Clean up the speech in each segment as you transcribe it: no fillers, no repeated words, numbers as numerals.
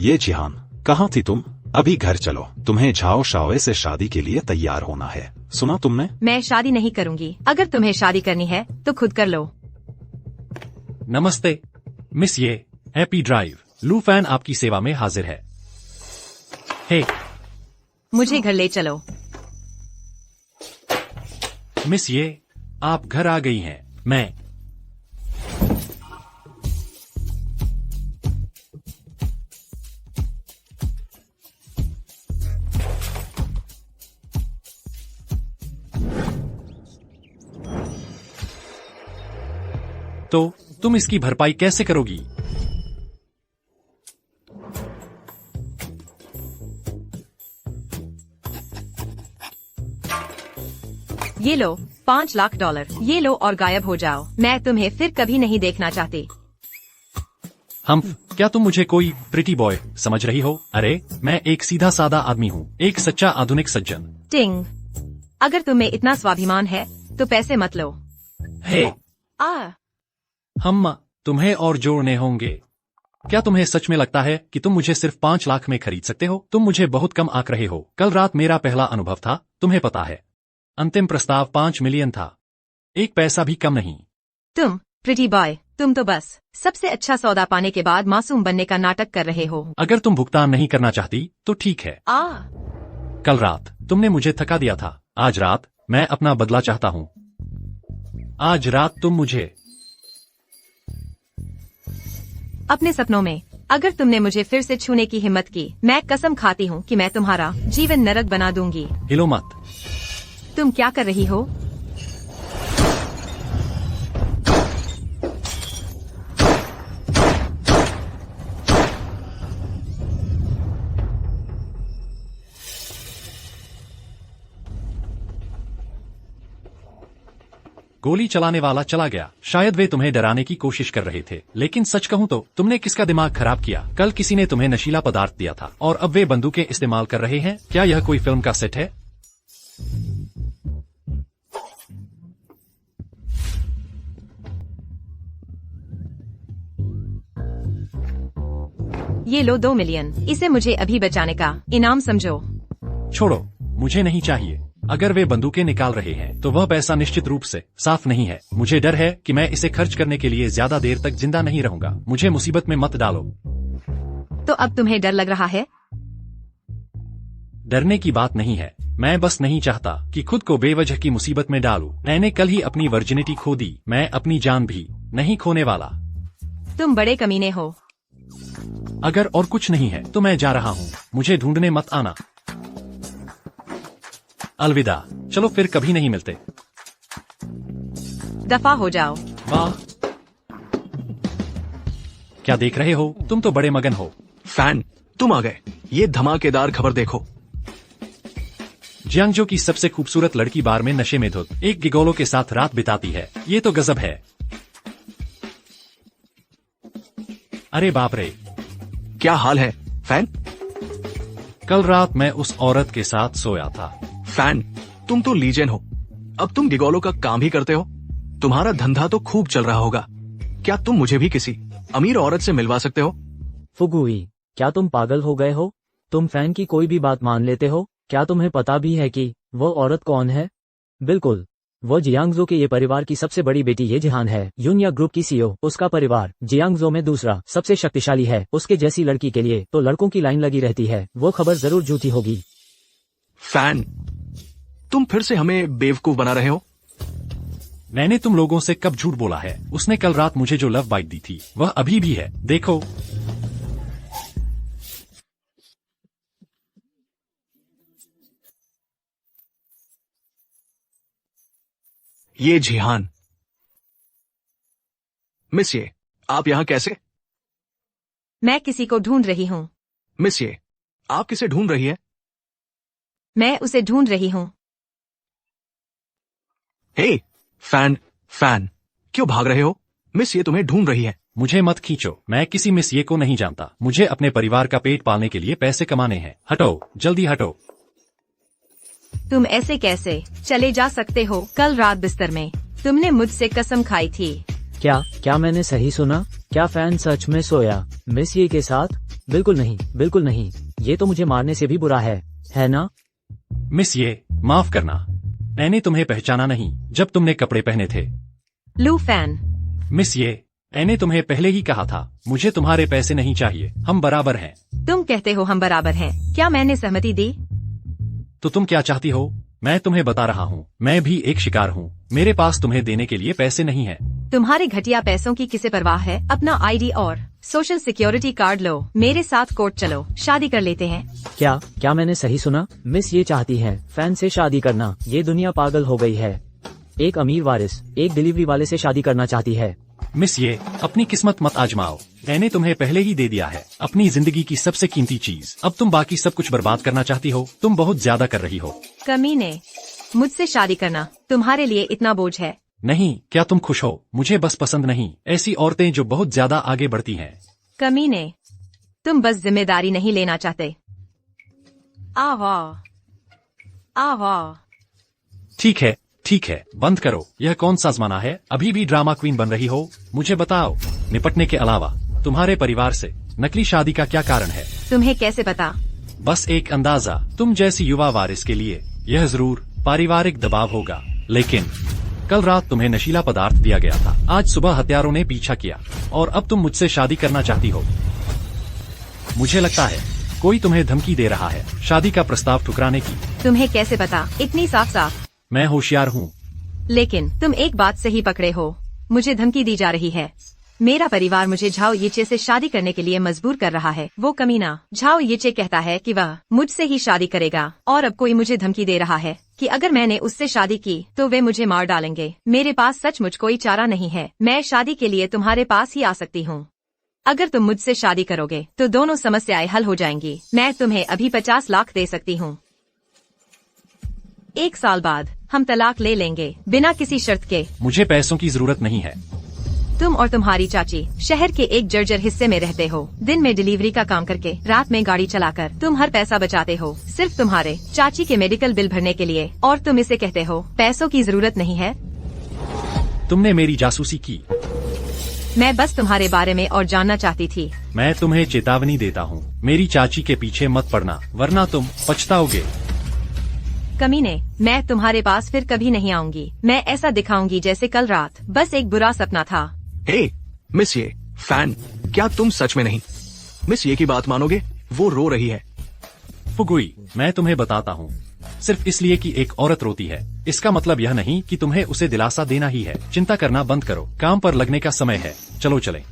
ये जिहान, कहाँ थी तुम? अभी घर चलो, तुम्हें झाओ शाओए से शादी के लिए तैयार होना है। सुना तुमने? मैं शादी नहीं करूंगी। अगर तुम्हें शादी करनी है तो खुद कर लो। नमस्ते मिस, ये हैप्पी ड्राइव लू फैन आपकी सेवा में हाजिर है। हे मुझे घर ले चलो। मिस, ये आप घर आ गई हैं। मैं तो तुम इसकी भरपाई कैसे करोगी? ये लो $5 लाख। ये लो और गायब हो जाओ। मैं तुम्हें फिर कभी नहीं देखना चाहती। क्या तुम मुझे कोई प्रिटी बॉय समझ रही हो? अरे मैं एक सीधा साधा आदमी हूँ, एक सच्चा आधुनिक सज्जन। टिंग, अगर तुम्हें इतना स्वाभिमान है तो पैसे मत लो। हे हम तुम्हें और जोड़ने होंगे। क्या तुम्हें सच में लगता है कि तुम मुझे सिर्फ 5 लाख में खरीद सकते हो? तुम मुझे बहुत कम आंक रहे हो। कल रात मेरा पहला अनुभव था, तुम्हें पता है। अंतिम प्रस्ताव 5 मिलियन था, एक पैसा भी कम नहीं। तुम प्रिटी बॉय, तुम तो बस सबसे अच्छा सौदा पाने के बाद मासूम बनने का नाटक कर रहे हो। अगर तुम भुगतान नहीं करना चाहती तो ठीक है। कल रात तुमने मुझे थका दिया था, आज रात मैं अपना बदला चाहता हूँ। आज रात तुम मुझे अपने सपनों में, अगर तुमने मुझे फिर से छूने की हिम्मत की, मैं कसम खाती हूँ कि मैं तुम्हारा जीवन नरक बना दूंगी। हिलो मत। तुम क्या कर रही हो? गोली चलाने वाला चला गया। शायद वे तुम्हें डराने की कोशिश कर रहे थे, लेकिन सच कहूं तो तुमने किसका दिमाग खराब किया? कल किसी ने तुम्हें नशीला पदार्थ दिया था और अब वे बंदूकें इस्तेमाल कर रहे हैं। क्या यह कोई फिल्म का सेट है? ये लो 2 मिलियन। इसे मुझे अभी बचाने का इनाम समझो। छोड़ो, मुझे नहीं चाहिए। अगर वे बंदूकें निकाल रहे हैं तो वह पैसा निश्चित रूप से साफ नहीं है। मुझे डर है कि मैं इसे खर्च करने के लिए ज्यादा देर तक जिंदा नहीं रहूंगा। मुझे मुसीबत में मत डालो। तो अब तुम्हें डर लग रहा है? डरने की बात नहीं है, मैं बस नहीं चाहता कि खुद को बेवजह की मुसीबत में डालूं। मैंने कल ही अपनी वर्जिनिटी खो दी, मैं अपनी जान भी नहीं खोने वाला। तुम बड़े कमीने हो। अगर और कुछ नहीं है तो मैं जा रहा हूँ, मुझे ढूंढने मत आना। अलविदा, चलो फिर कभी नहीं मिलते। दफा हो जाओ। वाह, क्या देख रहे हो? तुम तो बड़े मगन हो। फैन, तुम आ गए। ये धमाकेदार खबर देखो। जियांगजो की सबसे खूबसूरत लड़की बार में नशे में धुत एक गिगोलो के साथ रात बिताती है। ये तो गजब है। अरे बाप रे, क्या हाल है फैन? कल रात मैं उस औरत के साथ सोया था। फैन, तुम तो लीजेंड हो। अब तुम गिगोलो का काम ही करते हो। तुम्हारा धंधा तो खूब चल रहा होगा। क्या तुम मुझे भी किसी अमीर औरत से मिलवा सकते हो? फुगुई, क्या तुम पागल हो गए हो? तुम फैन की कोई भी बात मान लेते हो? क्या तुम्हें पता भी है कि वो औरत कौन है? बिल्कुल, वो जियांगजो के ये परिवार की सबसे बड़ी बेटी ये जिहान है, यूनिया ग्रुप की सीईओ। उसका परिवार जियांगजो में दूसरा सबसे शक्तिशाली है। उसके जैसी लड़की के लिए तो लड़कों की लाइन लगी रहती है। वो खबर जरूर झूठी होगी। फैन, तुम फिर से हमें बेवकूफ बना रहे हो। मैंने तुम लोगों से कब झूठ बोला है? उसने कल रात मुझे जो लव बाइट दी थी वह अभी भी है, देखो। ये जिहान। मिस ये, आप यहाँ कैसे? मैं किसी को ढूंढ रही हूँ। मिस ये, आप किसे ढूंढ रही है? मैं उसे ढूंढ रही हूँ। हे फैन, फैन, क्यों भाग रहे हो? मिस ये तुम्हें ढूंढ रही है। मुझे मत खींचो, मैं किसी मिस ये को नहीं जानता। मुझे अपने परिवार का पेट पालने के लिए पैसे कमाने हैं। हटो, जल्दी हटो। तुम ऐसे कैसे चले जा सकते हो? कल रात बिस्तर में तुमने मुझसे कसम खाई थी। क्या मैंने सही सुना? क्या फैन सच में सोया मिस ये के साथ? बिल्कुल नहीं, बिल्कुल नहीं। ये तो मुझे मारने से भी बुरा है ना? मिस ये, माफ करना, मैंने तुम्हें पहचाना नहीं जब तुमने कपड़े पहने थे। लू फैन। मिस ये, मैंने तुम्हें पहले ही कहा था, मुझे तुम्हारे पैसे नहीं चाहिए, हम बराबर हैं। तुम कहते हो हम बराबर हैं, क्या मैंने सहमति दी? तो तुम क्या चाहती हो? मैं तुम्हें बता रहा हूँ, मैं भी एक शिकार हूँ, मेरे पास तुम्हें देने के लिए पैसे नहीं है। तुम्हारे घटिया पैसों की किसे परवाह है? अपना आईडी और सोशल सिक्योरिटी कार्ड लो, मेरे साथ कोर्ट चलो, शादी कर लेते हैं। क्या मैंने सही सुना? मिस ये चाहती है फैन से शादी करना। ये दुनिया पागल हो गई है। एक अमीर वारिस एक डिलीवरी वाले से शादी करना चाहती है। मिस ये, अपनी किस्मत मत आजमाओ, मैंने तुम्हें पहले ही दे दिया है अपनी जिंदगी की सबसे कीमती चीज। अब तुम बाकी सब कुछ बर्बाद करना चाहती हो, तुम बहुत ज्यादा कर रही हो। कमीने, मुझसे शादी करना तुम्हारे लिए इतना बोझ है? नहीं, क्या तुम खुश हो? मुझे बस पसंद नहीं ऐसी औरतें जो बहुत ज्यादा आगे बढ़ती हैं। कमीने, तुम बस जिम्मेदारी नहीं लेना चाहते। आवा आवा। ठीक है, बंद करो, यह कौन सा जमाना है? अभी भी ड्रामा क्वीन बन रही हो? मुझे बताओ, निपटने के अलावा तुम्हारे परिवार से नकली शादी का क्या कारण है? तुम्हें कैसे पता? बस एक अंदाजा, तुम जैसी युवा वारिस के लिए यह जरूर पारिवारिक दबाव होगा। लेकिन कल रात तुम्हें नशीला पदार्थ दिया गया था, आज सुबह हत्यारों ने पीछा किया और अब तुम मुझसे शादी करना चाहती हो। मुझे लगता है कोई तुम्हें धमकी दे रहा है शादी का प्रस्ताव ठुकराने की। तुम्हें कैसे पता? इतनी साफ साफ। मैं होशियार हूँ। लेकिन तुम एक बात सही पकड़े हो, मुझे धमकी दी जा रही है। मेरा परिवार मुझे झाओ येचे से शादी करने के लिए मजबूर कर रहा है। वो कमीना झाओ येचे कहता है कि वह मुझसे ही शादी करेगा और अब कोई मुझे धमकी दे रहा है कि अगर मैंने उससे शादी की तो वे मुझे मार डालेंगे। मेरे पास सचमुच कोई चारा नहीं है, मैं शादी के लिए तुम्हारे पास ही आ सकती हूँ। अगर तुम मुझसे शादी करोगे तो दोनों समस्याएं हल हो जाएंगी। मैं तुम्हें अभी 50 लाख दे सकती हूँ। 1 साल बाद हम तलाक ले लेंगे बिना किसी शर्त के। मुझे पैसों की जरूरत नहीं है। तुम और तुम्हारी चाची शहर के एक जर्जर हिस्से में रहते हो। दिन में डिलीवरी का काम करके रात में गाड़ी चलाकर तुम हर पैसा बचाते हो, सिर्फ तुम्हारे चाची के मेडिकल बिल भरने के लिए। और तुम इसे कहते हो पैसों की जरूरत नहीं है। तुमने मेरी जासूसी की। मैं बस तुम्हारे बारे में और जानना चाहती थी। मैं तुम्हें चेतावनी देता हूँ, मेरी चाची के पीछे मत पड़ना वरना तुम पछताओगे। कमीने, मैं तुम्हारे पास फिर कभी नहीं आऊंगी। मैं ऐसा दिखाऊंगी जैसे कल रात बस एक बुरा सपना था। हे मिस ये फैन, क्या तुम सच में नहीं? मिस ये की बात मानोगे? वो रो रही है। फुगुई, मैं तुम्हें बताता हूँ, सिर्फ इसलिए कि एक औरत रोती है इसका मतलब यह नहीं कि तुम्हें उसे दिलासा देना ही है। चिंता करना बंद करो, काम पर लगने का समय है। चलो चलें।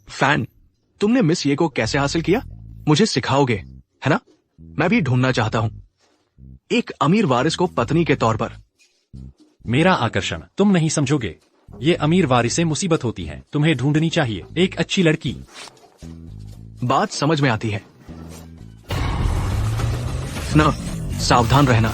फैन, तुमने मिस ये को कैसे हासिल किया? मुझे सिखाओगे, है ना? मैं भी ढूंढना चाहता हूँ एक अमीर वारिस को पत्नी के तौर पर। मेरा आकर्षण तुम नहीं समझोगे। ये अमीर वारिसें मुसीबत होती हैं, तुम्हें ढूंढनी चाहिए एक अच्छी लड़की। बात समझ में आती है ना, सावधान रहना।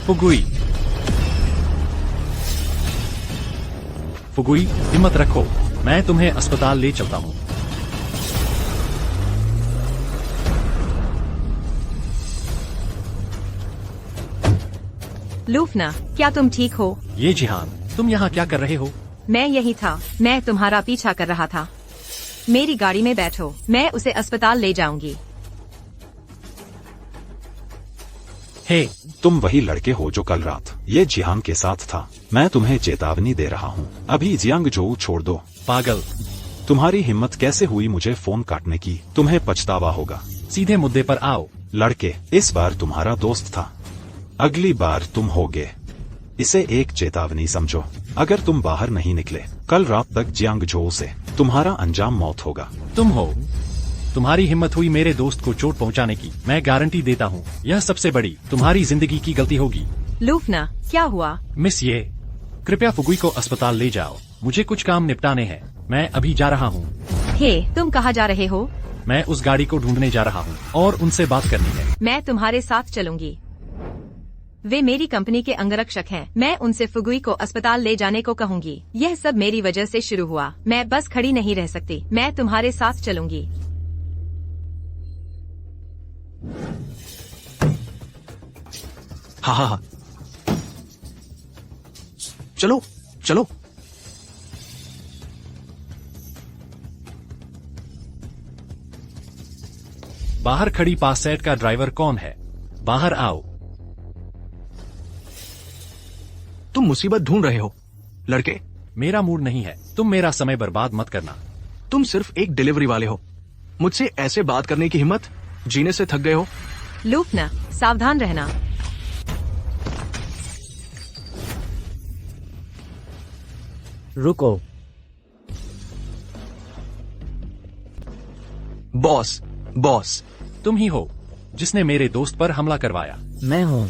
फुगुई, हिम्मत रखो, मैं तुम्हें अस्पताल ले चलता हूँ। लूफना, क्या तुम ठीक हो? ये जिहान, तुम यहाँ क्या कर रहे हो? मैं यही था, मैं तुम्हारा पीछा कर रहा था। मेरी गाड़ी में बैठो, मैं उसे अस्पताल ले जाऊंगी। हे, तुम वही लड़के हो जो कल रात ये जिहान के साथ था। मैं तुम्हें चेतावनी दे रहा हूँ, अभी जियांग जो छोड़ दो। पागल, तुम्हारी हिम्मत कैसे हुई मुझे फोन काटने की? तुम्हें पछतावा होगा। सीधे मुद्दे पर आओ। लड़के, इस बार तुम्हारा दोस्त था, अगली बार तुम होगे। इसे एक चेतावनी समझो, अगर तुम बाहर नहीं निकले कल रात तक जियांग जो से तुम्हारा अंजाम मौत होगा। तुम हो, तुम्हारी हिम्मत हुई मेरे दोस्त को चोट पहुंचाने की। मैं गारंटी देता हूँ यह सबसे बड़ी तुम्हारी जिंदगी की गलती होगी। लूफना, क्या हुआ? मिस ये, कृपया फुगुई को अस्पताल ले जाओ, मुझे कुछ काम निपटाने हैं। मैं अभी जा रहा हूँ। हे, तुम कहाँ जा रहे हो? मैं उस गाड़ी को ढूंढने जा रहा हूँ और उनसे बात करनी है। मैं तुम्हारे साथ चलूंगी। वे मेरी कंपनी के अंगरक्षक हैं। मैं उनसे फुगुई को अस्पताल ले जाने को कहूँगी। यह सब मेरी वजह से शुरू हुआ। मैं बस खड़ी नहीं रह सकती। मैं तुम्हारे साथ चलूंगी। हाँ हाँ हाँ, चलो चलो। बाहर खड़ी पासेट का ड्राइवर कौन है? बाहर आओ। तुम मुसीबत ढूंढ रहे हो लड़के। मेरा मूड नहीं है। तुम मेरा समय बर्बाद मत करना। तुम सिर्फ एक डिलीवरी वाले हो। मुझसे ऐसे बात करने की हिम्मत? जीने से थक गए हो? लूफना, सावधान रहना। रुको। Boss, boss. तुम ही हो जिसने मेरे दोस्त पर हमला करवाया। मैं हूँ।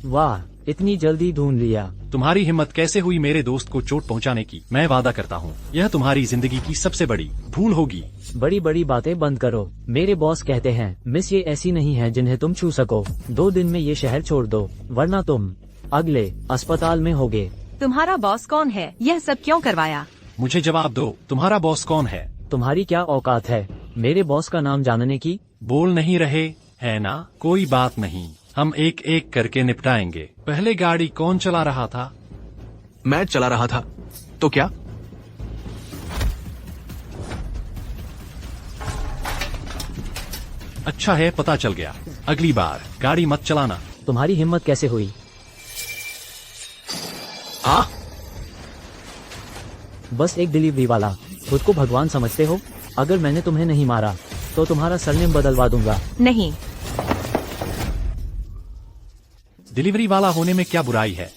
वाह, इतनी जल्दी ढूंढ लिया। तुम्हारी हिम्मत कैसे हुई मेरे दोस्त को चोट पहुंचाने की? मैं वादा करता हूँ यह तुम्हारी जिंदगी की सबसे बड़ी भूल होगी। बड़ी बड़ी बातें बंद करो। मेरे बॉस कहते हैं मिस ये ऐसी नहीं है जिन्हें तुम छू सको। 2 दिन में ये शहर छोड़ दो, वरना तुम अगले अस्पताल में होगे। तुम्हारा बॉस कौन है? यह सब क्यों करवाया? मुझे जवाब दो, तुम्हारा बॉस कौन है? तुम्हारी क्या औकात है मेरे बॉस का नाम जानने की? बोल नहीं रहे है ना? कोई बात नहीं, हम एक एक करके निपटाएंगे। पहले गाड़ी कौन चला रहा था? मैं चला रहा था। तो क्या? अच्छा है, पता चल गया। अगली बार गाड़ी मत चलाना। तुम्हारी हिम्मत कैसे हुई? हाँ, बस एक डिलीवरी वाला, खुद को भगवान समझते हो? अगर मैंने तुम्हें नहीं मारा तो तुम्हारा सरनेम बदलवा दूंगा। नहीं। डिलीवरी वाला होने में क्या बुराई है?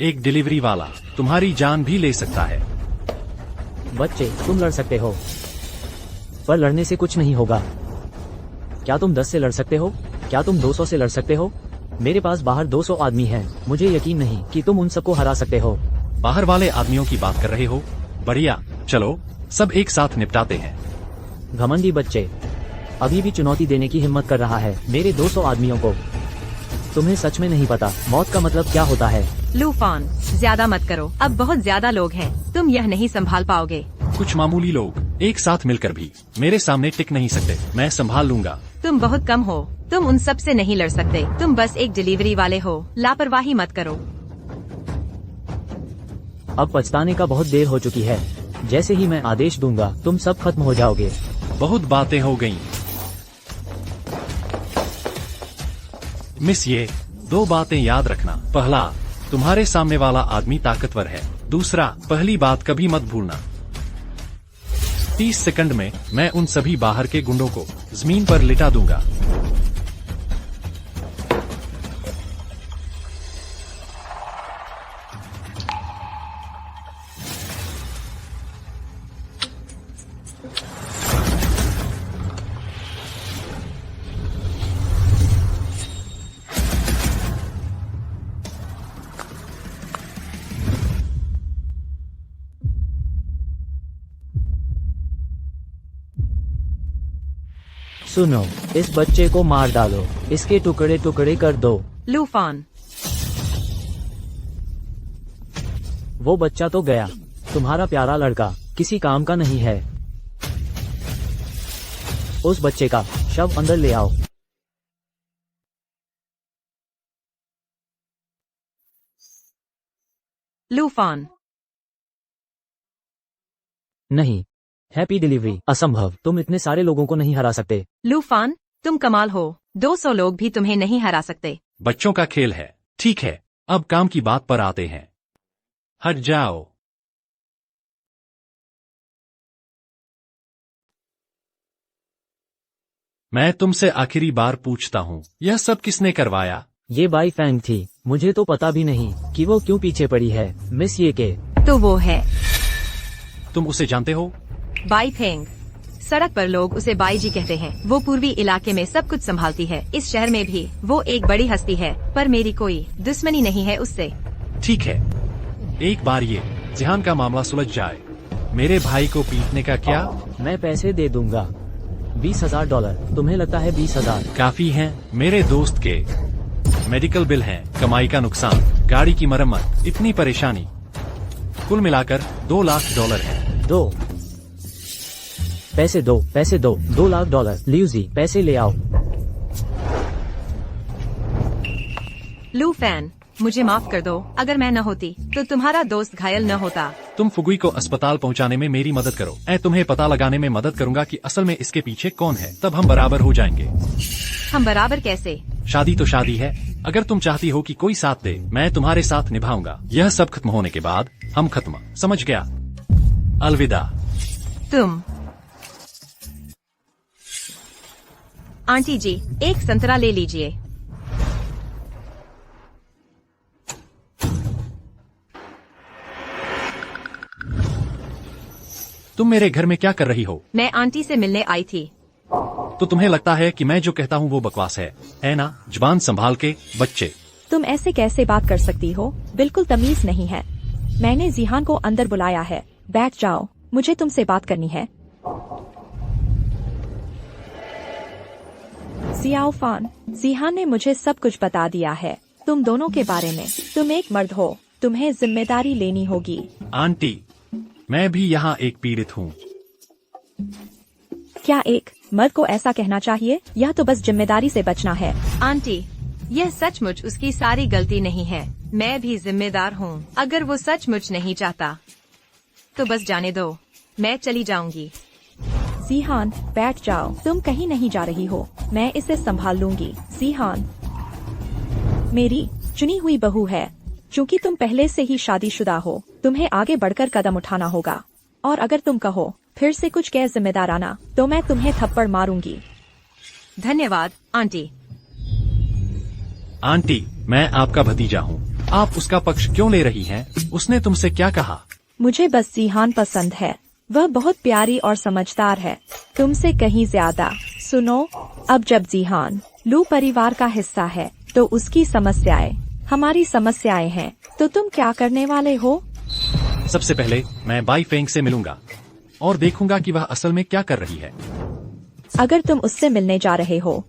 एक डिलीवरी वाला तुम्हारी जान भी ले सकता है। बच्चे, तुम लड़ सकते हो, पर लड़ने से कुछ नहीं होगा। क्या तुम 10 से लड़ सकते हो? क्या तुम 200 से लड़ सकते हो? मेरे पास बाहर 200 आदमी हैं। मुझे यकीन नहीं कि तुम उन सबको हरा सकते हो। बाहर वाले आदमियों की बात कर रहे हो? बढ़िया, चलो सब एक साथ निपटाते हैं। घमंडी बच्चे, अभी भी चुनौती देने की हिम्मत कर रहा है मेरे 200 आदमियों को। तुम्हें सच में नहीं पता मौत का मतलब क्या होता है। लूफान, ज्यादा मत करो। अब बहुत ज्यादा लोग हैं, तुम यह नहीं संभाल पाओगे। कुछ मामूली लोग एक साथ मिलकर भी मेरे सामने टिक नहीं सकते। मैं संभाल लूंगा। तुम बहुत कम हो। तुम उन सब से नहीं लड़ सकते। तुम बस एक डिलीवरी वाले हो। लापरवाही मत करो। अब पछताने का बहुत देर हो चुकी है। जैसे ही मैं आदेश दूंगा तुम सब खत्म हो जाओगे। बहुत बातें हो गईं। मिस, ये 2 बातें याद रखना। पहला, तुम्हारे सामने वाला आदमी ताकतवर है। दूसरा, पहली बात कभी मत भूलना। 30 सेकंड में मैं उन सभी बाहर के गुंडों को जमीन पर लिटा दूंगा। सुनो, इस बच्चे को मार डालो। इसके टुकड़े टुकड़े कर दो। लूफान, वो बच्चा तो गया। तुम्हारा प्यारा लड़का किसी काम का नहीं है। उस बच्चे का शव अंदर ले आओ। लूफान। नहीं, हैप्पी डिलीवरी असंभव। तुम इतने सारे लोगों को नहीं हरा सकते। लूफान, तुम कमाल हो। 200 लोग भी तुम्हें नहीं हरा सकते। बच्चों का खेल है। ठीक है, अब काम की बात पर आते हैं। हट जाओ। मैं तुमसे आखिरी बार पूछता हूँ, यह सब किसने करवाया? ये बाई फैंग थी। मुझे तो पता भी नहीं कि वो क्यों पीछे पड़ी है। मिस ये के। तो वो है तुम उसे जानते हो? By Feng. सड़क पर लोग उसे बाई जी कहते हैं। वो पूर्वी इलाके में सब कुछ संभालती है। इस शहर में भी वो एक बड़ी हस्ती है, पर मेरी कोई दुश्मनी नहीं है उससे। ठीक है, एक बार ये जिहान का मामला सुलझ जाए, मेरे भाई को पीटने का क्या? मैं पैसे दे दूंगा। $20,000। तुम्हें लगता है 20,000 काफी है मेरे दोस्त के? मेडिकल बिल हैं, कमाई का नुकसान, गाड़ी की मरम्मत, इतनी परेशानी, कुल मिलाकर $2 लाख है। दो पैसे दो, पैसे दो, $2 लाख। ल्यूजी, पैसे ले आओ। लू फैन, मुझे माफ कर दो। अगर मैं न होती तो तुम्हारा दोस्त घायल न होता। तुम फुगुई को अस्पताल पहुंचाने में मेरी मदद करो। मैं तुम्हें पता लगाने में मदद करूंगा कि असल में इसके पीछे कौन है, तब हम बराबर हो जाएंगे। हम बराबर कैसे? शादी तो शादी है। अगर तुम चाहती हो कि कोई साथ दे, मैं तुम्हारे साथ निभाऊंगा। यह सब खत्म होने के बाद हम खत्म, समझ गया? अलविदा। तुम आंटी जी, एक संतरा ले लीजिए। तुम मेरे घर में क्या कर रही हो? मैं आंटी से मिलने आई थी। तो तुम्हें लगता है कि मैं जो कहता हूँ वो बकवास है ना? जुबान संभाल के, बच्चे। तुम ऐसे कैसे बात कर सकती हो? बिल्कुल तमीज नहीं है। मैंने जिहान को अंदर बुलाया है। बैठ जाओ, मुझे तुमसे बात करनी है। जियाओफान, जिहान ने मुझे सब कुछ बता दिया है तुम दोनों के बारे में। तुम एक मर्द हो, तुम्हें जिम्मेदारी लेनी होगी। आंटी, मैं भी यहाँ एक पीड़ित हूँ। क्या एक मर्द को ऐसा कहना चाहिए, या तो बस जिम्मेदारी से बचना है? आंटी, यह सचमुच उसकी सारी गलती नहीं है। मैं भी जिम्मेदार हूँ। अगर वो सचमुच नहीं चाहता तो बस जाने दो, मैं चली जाऊंगी। जिहान, बैठ जाओ। तुम कहीं नहीं जा रही हो, मैं इसे संभाल लूंगी। जिहान मेरी चुनी हुई बहू है। चूँकि तुम पहले से ही शादीशुदा हो, तुम्हें आगे बढ़कर कदम उठाना होगा। और अगर तुम कहो फिर से कुछ गैर जिम्मेदाराना, तो मैं तुम्हें थप्पड़ मारूंगी। धन्यवाद आंटी। आंटी, मैं आपका भतीजा हूँ। आप उसका पक्ष क्यों ले रही हैं? उसने तुमसे क्या कहा? मुझे बस जिहान पसंद है। वह बहुत प्यारी और समझदार है, तुमसे कहीं ज्यादा। सुनो, अब जब जिहान लू परिवार का हिस्सा है, तो उसकी समस्याएं हमारी समस्याएं हैं। तो तुम क्या करने वाले हो? सबसे पहले मैं बाई फेंग से मिलूंगा और देखूंगा कि वह असल में क्या कर रही है। अगर तुम उससे मिलने जा रहे हो,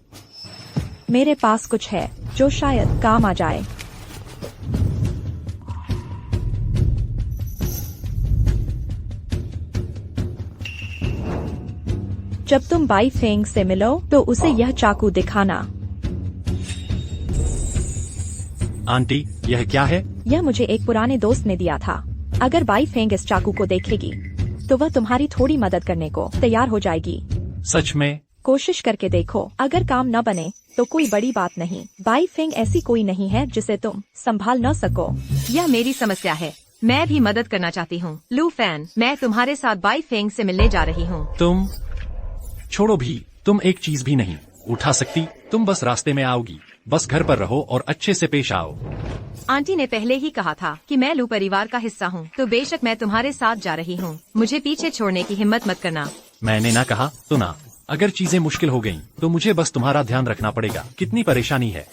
मेरे पास कुछ है जो शायद काम आ जाए। जब तुम बाई फेंग से मिलो तो उसे यह चाकू दिखाना। आंटी, यह क्या है? यह मुझे एक पुराने दोस्त ने दिया था। अगर बाई फेंग इस चाकू को देखेगी तो वह तुम्हारी थोड़ी मदद करने को तैयार हो जाएगी। सच में? कोशिश करके देखो। अगर काम न बने तो कोई बड़ी बात नहीं। बाई फेंग ऐसी कोई नहीं है जिसे तुम संभाल न सको। यह मेरी समस्या है। मैं भी मदद करना चाहती हूँ। लू फैन, मैं तुम्हारे साथ बाई फेंग से मिलने जा रही हूँ। तुम छोड़ो भी, तुम एक चीज भी नहीं उठा सकती। तुम बस रास्ते में आओगी। बस घर पर रहो और अच्छे से पेश आओ। आंटी ने पहले ही कहा था कि मैं लू परिवार का हिस्सा हूँ, तो बेशक मैं तुम्हारे साथ जा रही हूँ। मुझे पीछे छोड़ने की हिम्मत मत करना। मैंने ना कहा तो ना। अगर चीजें मुश्किल हो गईं, तो मुझे बस तुम्हारा ध्यान रखना पड़ेगा। कितनी परेशानी है।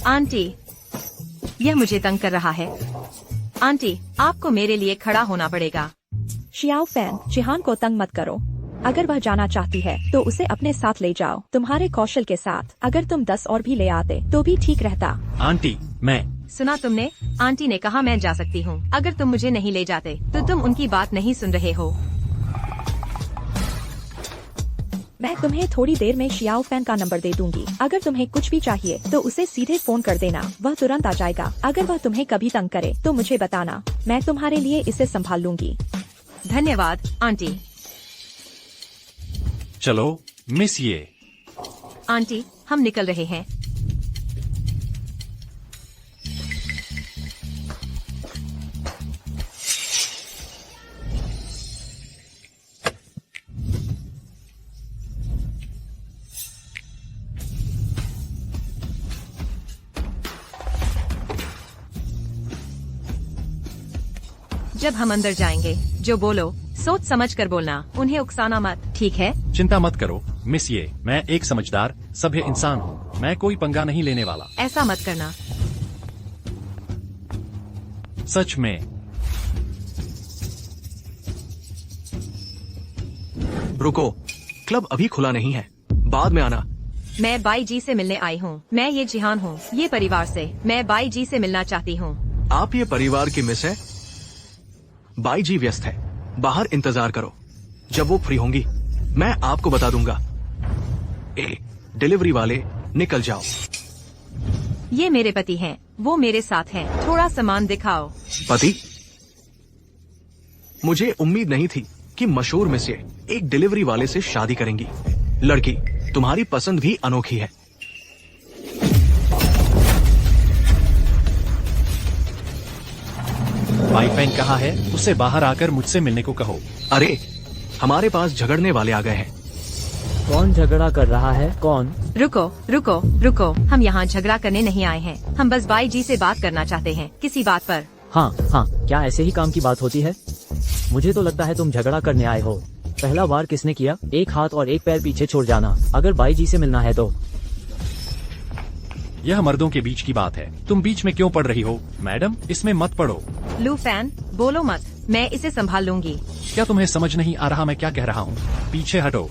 आंटी, यह मुझे तंग कर रहा है। आंटी, आपको मेरे लिए खड़ा होना पड़ेगा। शियाओ फैन, जिहान को तंग मत करो। अगर वह जाना चाहती है तो उसे अपने साथ ले जाओ, तुम्हारे कौशल के साथ। अगर तुम 10 और भी ले आते तो भी ठीक रहता। आंटी, मैं सुना तुमने? आंटी ने कहा मैं जा सकती हूँ। अगर तुम मुझे नहीं ले जाते तो तुम उनकी बात नहीं सुन रहे हो। मैं तुम्हें थोड़ी देर में शियाओ फैन का नंबर दे दूंगी। अगर तुम्हें कुछ भी चाहिए तो उसे सीधे फोन कर देना, वह तुरंत आ जाएगा। अगर वह तुम्हें कभी तंग करे तो मुझे बताना, मैं तुम्हारे लिए इसे संभाल लूंगी। धन्यवाद आंटी। चलो मिस ये। आंटी, हम निकल रहे हैं। जब हम अंदर जाएंगे, जो बोलो सोच समझ कर बोलना। उन्हें उकसाना मत, ठीक है? चिंता मत करो मिस ये, मैं एक समझदार सभ्य इंसान हूँ। मैं कोई पंगा नहीं लेने वाला। ऐसा मत करना। सच में। रुको, क्लब अभी खुला नहीं है, बाद में आना। मैं बाई जी से मिलने आई हूँ। मैं ये जिहान हूँ। ये परिवार से मैं बाई जी से मिलना चाहती हूँ। आप ये परिवार की मिस है? बाई जी व्यस्त है, बाहर इंतजार करो। जब वो फ्री होंगी मैं आपको बता दूंगा। डिलीवरी वाले निकल जाओ। ये मेरे पति हैं। वो मेरे साथ हैं। थोड़ा सामान दिखाओ। पति? मुझे उम्मीद नहीं थी कि मशहूर मिस ये एक डिलीवरी वाले से शादी करेंगी। लड़की तुम्हारी पसंद भी अनोखी है। बाई फैंग कहाँ है? उसे बाहर आकर मुझसे मिलने को कहो। अरे हमारे पास झगड़ने वाले आ गए हैं। कौन झगड़ा कर रहा है? कौन? रुको रुको रुको, हम यहाँ झगड़ा करने नहीं आए हैं। हम बस बाई जी से बात करना चाहते हैं किसी बात पर। हाँ हाँ, क्या ऐसे ही काम की बात होती है? मुझे तो लगता है तुम झगड़ा करने आए हो। पहला बार किसने किया? एक हाथ और एक पैर पीछे छोड़ जाना अगर बाई जी से मिलना है तो। यह मर्दों के बीच की बात है। तुम बीच में क्यों पड़ रही हो? मैडम, इसमें मत पड़ो। लू फैन, बोलो मत। मैं इसे संभाल लूंगी। क्या तुम्हें समझ नहीं आ रहा मैं क्या कह रहा हूँ? पीछे हटो।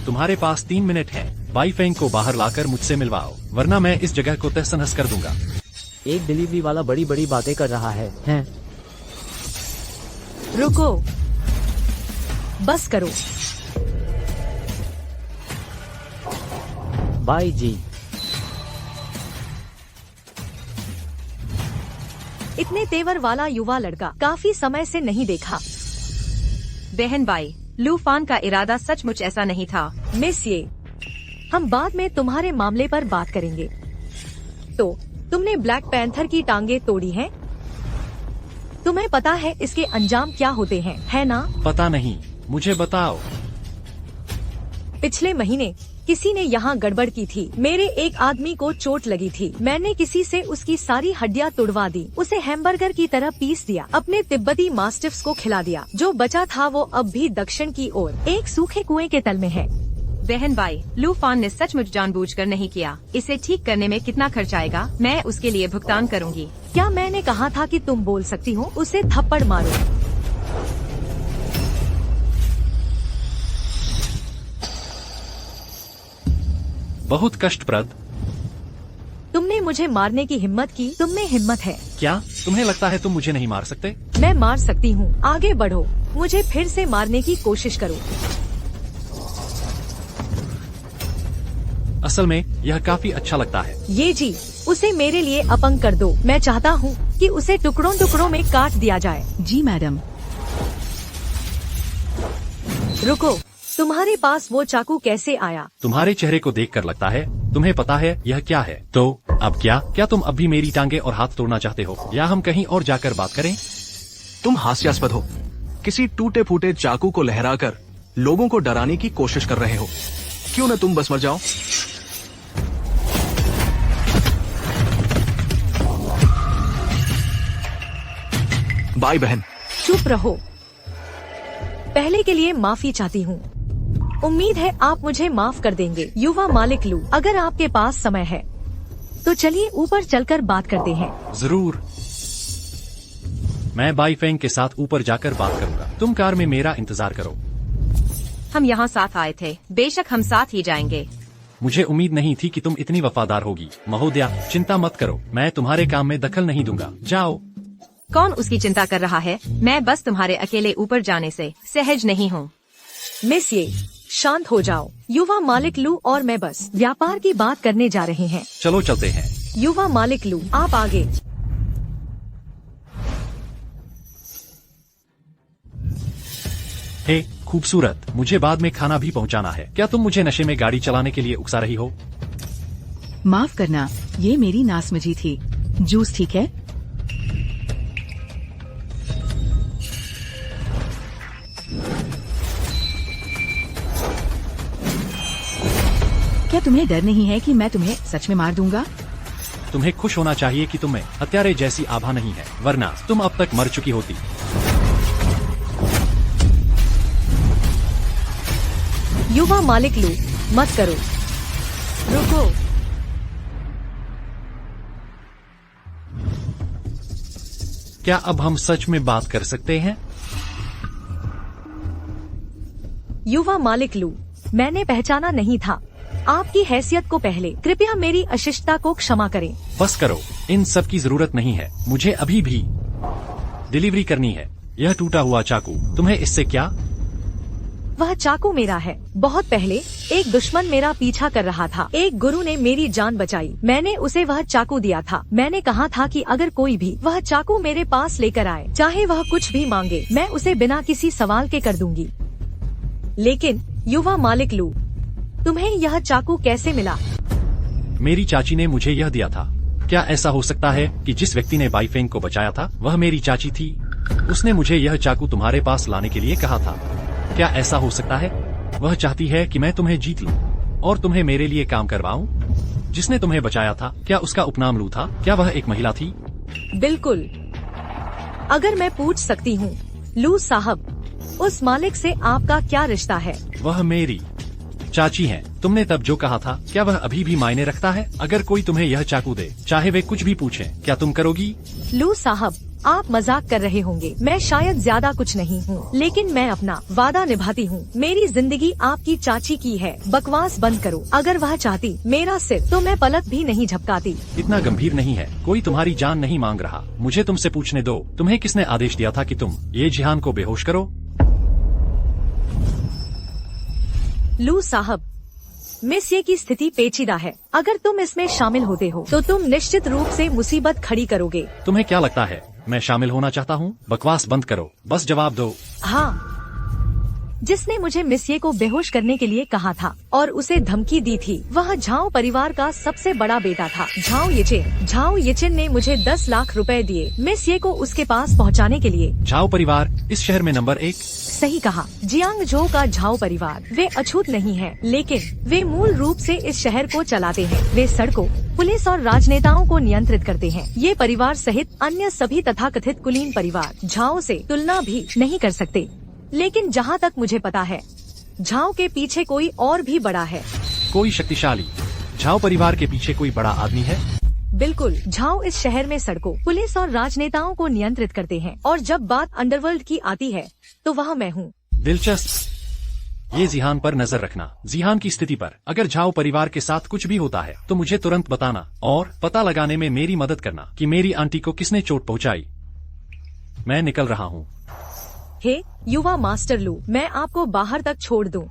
तुम्हारे पास 3 मिनट है। बाई फेंग को बाहर लाकर मुझसे मिलवाओ, वरना मैं इस जगह को तहस नहस कर दूंगा। एक डिलीवरी वाला बड़ी बड़ी बातें कर रहा है, हैं? रुको, बस करो। बाई जी, इतने तेवर वाला युवा लड़का काफी समय से नहीं देखा। बहन बाई, लू फान का इरादा सचमुच ऐसा नहीं था। मिस ये, हम बाद में तुम्हारे मामले पर बात करेंगे। तो तुमने ब्लैक पैंथर की टांगे तोड़ी हैं? तुम्हें पता है इसके अंजाम क्या होते हैं, है ना? पता नहीं, मुझे बताओ। पिछले महीने किसी ने यहाँ गड़बड़ की थी। मेरे एक आदमी को चोट लगी थी। मैंने किसी से उसकी सारी हड्डियाँ तुड़वा दी, उसे हैमबर्गर की तरह पीस दिया, अपने तिब्बती मास्टिफ्स को खिला दिया। जो बचा था वो अब भी दक्षिण की ओर एक सूखे कुएं के तल में है। बहन बाई, लू फान ने सचमुच जानबूझकर नहीं किया। इसे ठीक करने में कितना खर्च आएगा? मैं उसके लिए भुगतान करूंगी। क्या मैंने कहा था कि तुम बोल सकती हो? उसे थप्पड़ मारो। बहुत कष्टप्रद। तुमने मुझे मारने की हिम्मत की। तुम में हिम्मत है। क्या तुम्हें लगता है तुम मुझे नहीं मार सकते? मैं मार सकती हूँ। आगे बढ़ो, मुझे फिर से मारने की कोशिश करो। असल में यह काफी अच्छा लगता है। ये जी, उसे मेरे लिए अपंग कर दो। मैं चाहता हूँ कि उसे टुकड़ों टुकड़ों में काट दिया जाए। जी मैडम। रुको, तुम्हारे पास वो चाकू कैसे आया? तुम्हारे चेहरे को देखकर लगता है तुम्हें पता है यह क्या है। तो अब क्या तुम अब भी मेरी टांगे और हाथ तोड़ना चाहते हो, या हम कहीं और जाकर बात करें? तुम हास्यास्पद हो। किसी टूटे फूटे चाकू को लहराकर लोगों को डराने की कोशिश कर रहे हो। क्यों न तुम बस मर जाओ। बाय बहन। चुप रहो। पहले के लिए माफी चाहती हूँ। उम्मीद है आप मुझे माफ कर देंगे। युवा मालिक लू, अगर आपके पास समय है तो चलिए ऊपर चलकर बात करते हैं। जरूर। मैं बाई फेंग के साथ ऊपर जाकर बात करूंगा। तुम कार में मेरा इंतजार करो। हम यहाँ साथ आए थे। बेशक हम साथ ही जाएंगे। मुझे उम्मीद नहीं थी कि तुम इतनी वफादार होगी। महोदया, चिंता मत करो, मैं तुम्हारे काम में दखल नहीं दूंगा। जाओ। कौन उसकी चिंता कर रहा है? मैं बस तुम्हारे अकेले ऊपर जाने से सहज नहीं हूँ। मिस ये, शांत हो जाओ। युवा मालिक लू और मैं बस व्यापार की बात करने जा रहे हैं। चलो चलते हैं। युवा मालिक लू, आप आगे। हे खूबसूरत, मुझे बाद में खाना भी पहुंचाना है। क्या तुम मुझे नशे में गाड़ी चलाने के लिए उकसा रही हो? माफ करना, ये मेरी नासमझी थी। जूस ठीक है? क्या तुम्हें डर नहीं है कि मैं तुम्हें सच में मार दूंगा? तुम्हें खुश होना चाहिए कि तुम्हें हत्यारे जैसी आभा नहीं है, वरना तुम अब तक मर चुकी होती। युवा मालिक लू, मत करो। रुको। क्या अब हम सच में बात कर सकते हैं? युवा मालिक लू, मैंने पहचाना नहीं था। आपकी हैसियत को पहले कृपया मेरी अशिष्टता को क्षमा करें। बस करो, इन सब की जरूरत नहीं है। मुझे अभी भी डिलीवरी करनी है। यह टूटा हुआ चाकू, तुम्हें इससे क्या? वह चाकू मेरा है। बहुत पहले एक दुश्मन मेरा पीछा कर रहा था। एक गुरु ने मेरी जान बचाई। मैंने उसे वह चाकू दिया था। मैंने कहा था कि अगर कोई भी वह चाकू मेरे पास लेकर आए, चाहे वह कुछ भी मांगे, मैं उसे बिना किसी सवाल के कर दूंगी। लेकिन युवा मालिक लू, तुम्हें यह चाकू कैसे मिला? मेरी चाची ने मुझे यह दिया था। क्या ऐसा हो सकता है कि जिस व्यक्ति ने बाईफेंग को बचाया था वह मेरी चाची थी? उसने मुझे यह चाकू तुम्हारे पास लाने के लिए कहा था। क्या ऐसा हो सकता है? वह चाहती है कि मैं तुम्हें जीत लूं और तुम्हें मेरे लिए काम करवाऊं। जिसने तुम्हें बचाया था, क्या उसका उपनाम लू था? क्या वह एक महिला थी? बिल्कुल। अगर मैं पूछ सकती हूँ, लू साहब, उस मालिक से आपका क्या रिश्ता है? वह मेरी चाची हैं। तुमने तब जो कहा था, क्या वह अभी भी मायने रखता है? अगर कोई तुम्हें यह चाकू दे, चाहे वे कुछ भी पूछें, क्या तुम करोगी? लू साहब, आप मजाक कर रहे होंगे। मैं शायद ज्यादा कुछ नहीं हूँ, लेकिन मैं अपना वादा निभाती हूँ। मेरी जिंदगी आपकी चाची की है। बकवास बंद करो। अगर वह चाहती मेरा सिर, तो मैं पलक भी नहीं झपकाती। इतना गंभीर नहीं है। कोई तुम्हारी जान नहीं मांग रहा। मुझे तुमसे पूछने दो, तुम्हें किसने आदेश दिया था कि तुम ये जिहान को बेहोश करो? लू साहब, मिस ये की स्थिति पेचीदा है। अगर तुम इसमें शामिल होते हो, तो तुम निश्चित रूप से मुसीबत खड़ी करोगे। तुम्हें क्या लगता है मैं शामिल होना चाहता हूँ? बकवास बंद करो, बस जवाब दो। हाँ, जिसने मुझे मिस्ये को बेहोश करने के लिए कहा था और उसे धमकी दी थी, वह झाओ परिवार का सबसे बड़ा बेटा था, झाओ येचिन। झाओ येचिन ने मुझे 10 लाख रुपए दिए मिस्ये को उसके पास पहुंचाने के लिए। झाओ परिवार इस शहर में नंबर 1? सही कहा। जियांगजो का झाओ परिवार, वे अछूत नहीं है, लेकिन वे मूल रूप से इस शहर को चलाते हैं। वे सड़कों, पुलिस और राजनेताओं को नियंत्रित करते हैं। ये परिवार सहित अन्य सभी तथाकथित कुलीन परिवार झाओ से तुलना भी नहीं कर सकते। लेकिन जहाँ तक मुझे पता है, झाओ के पीछे कोई और भी बड़ा है। कोई शक्तिशाली? झाओ परिवार के पीछे कोई बड़ा आदमी है? बिल्कुल। झाओ इस शहर में सड़कों, पुलिस और राजनेताओं को नियंत्रित करते हैं, और जब बात अंडरवर्ल्ड की आती है, तो वह मैं हूँ। दिलचस्प। ये जिहान पर नजर रखना, जिहान की स्थिति पर। अगर झाओ परिवार के साथ कुछ भी होता है, तो मुझे तुरंत बताना और पता लगाने में मेरी मदद करना कि मेरी आंटी को किसने चोट पहुंचाई। मैं निकल रहा हूँ। हे युवा मास्टर लू, मैं आपको बाहर तक छोड़ दूं।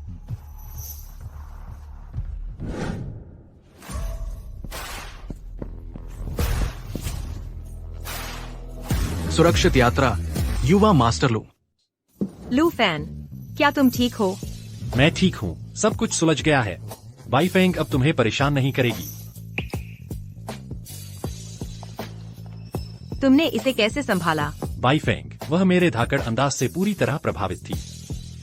सुरक्षित यात्रा, युवा मास्टर लू। लू फैन, क्या तुम ठीक हो? मैं ठीक हूँ। सब कुछ सुलझ गया है। बाईफेंग अब तुम्हें परेशान नहीं करेगी। तुमने इसे कैसे संभाला? बाईफेंग, वह मेरे धाकड़ अंदाज से पूरी तरह प्रभावित थी।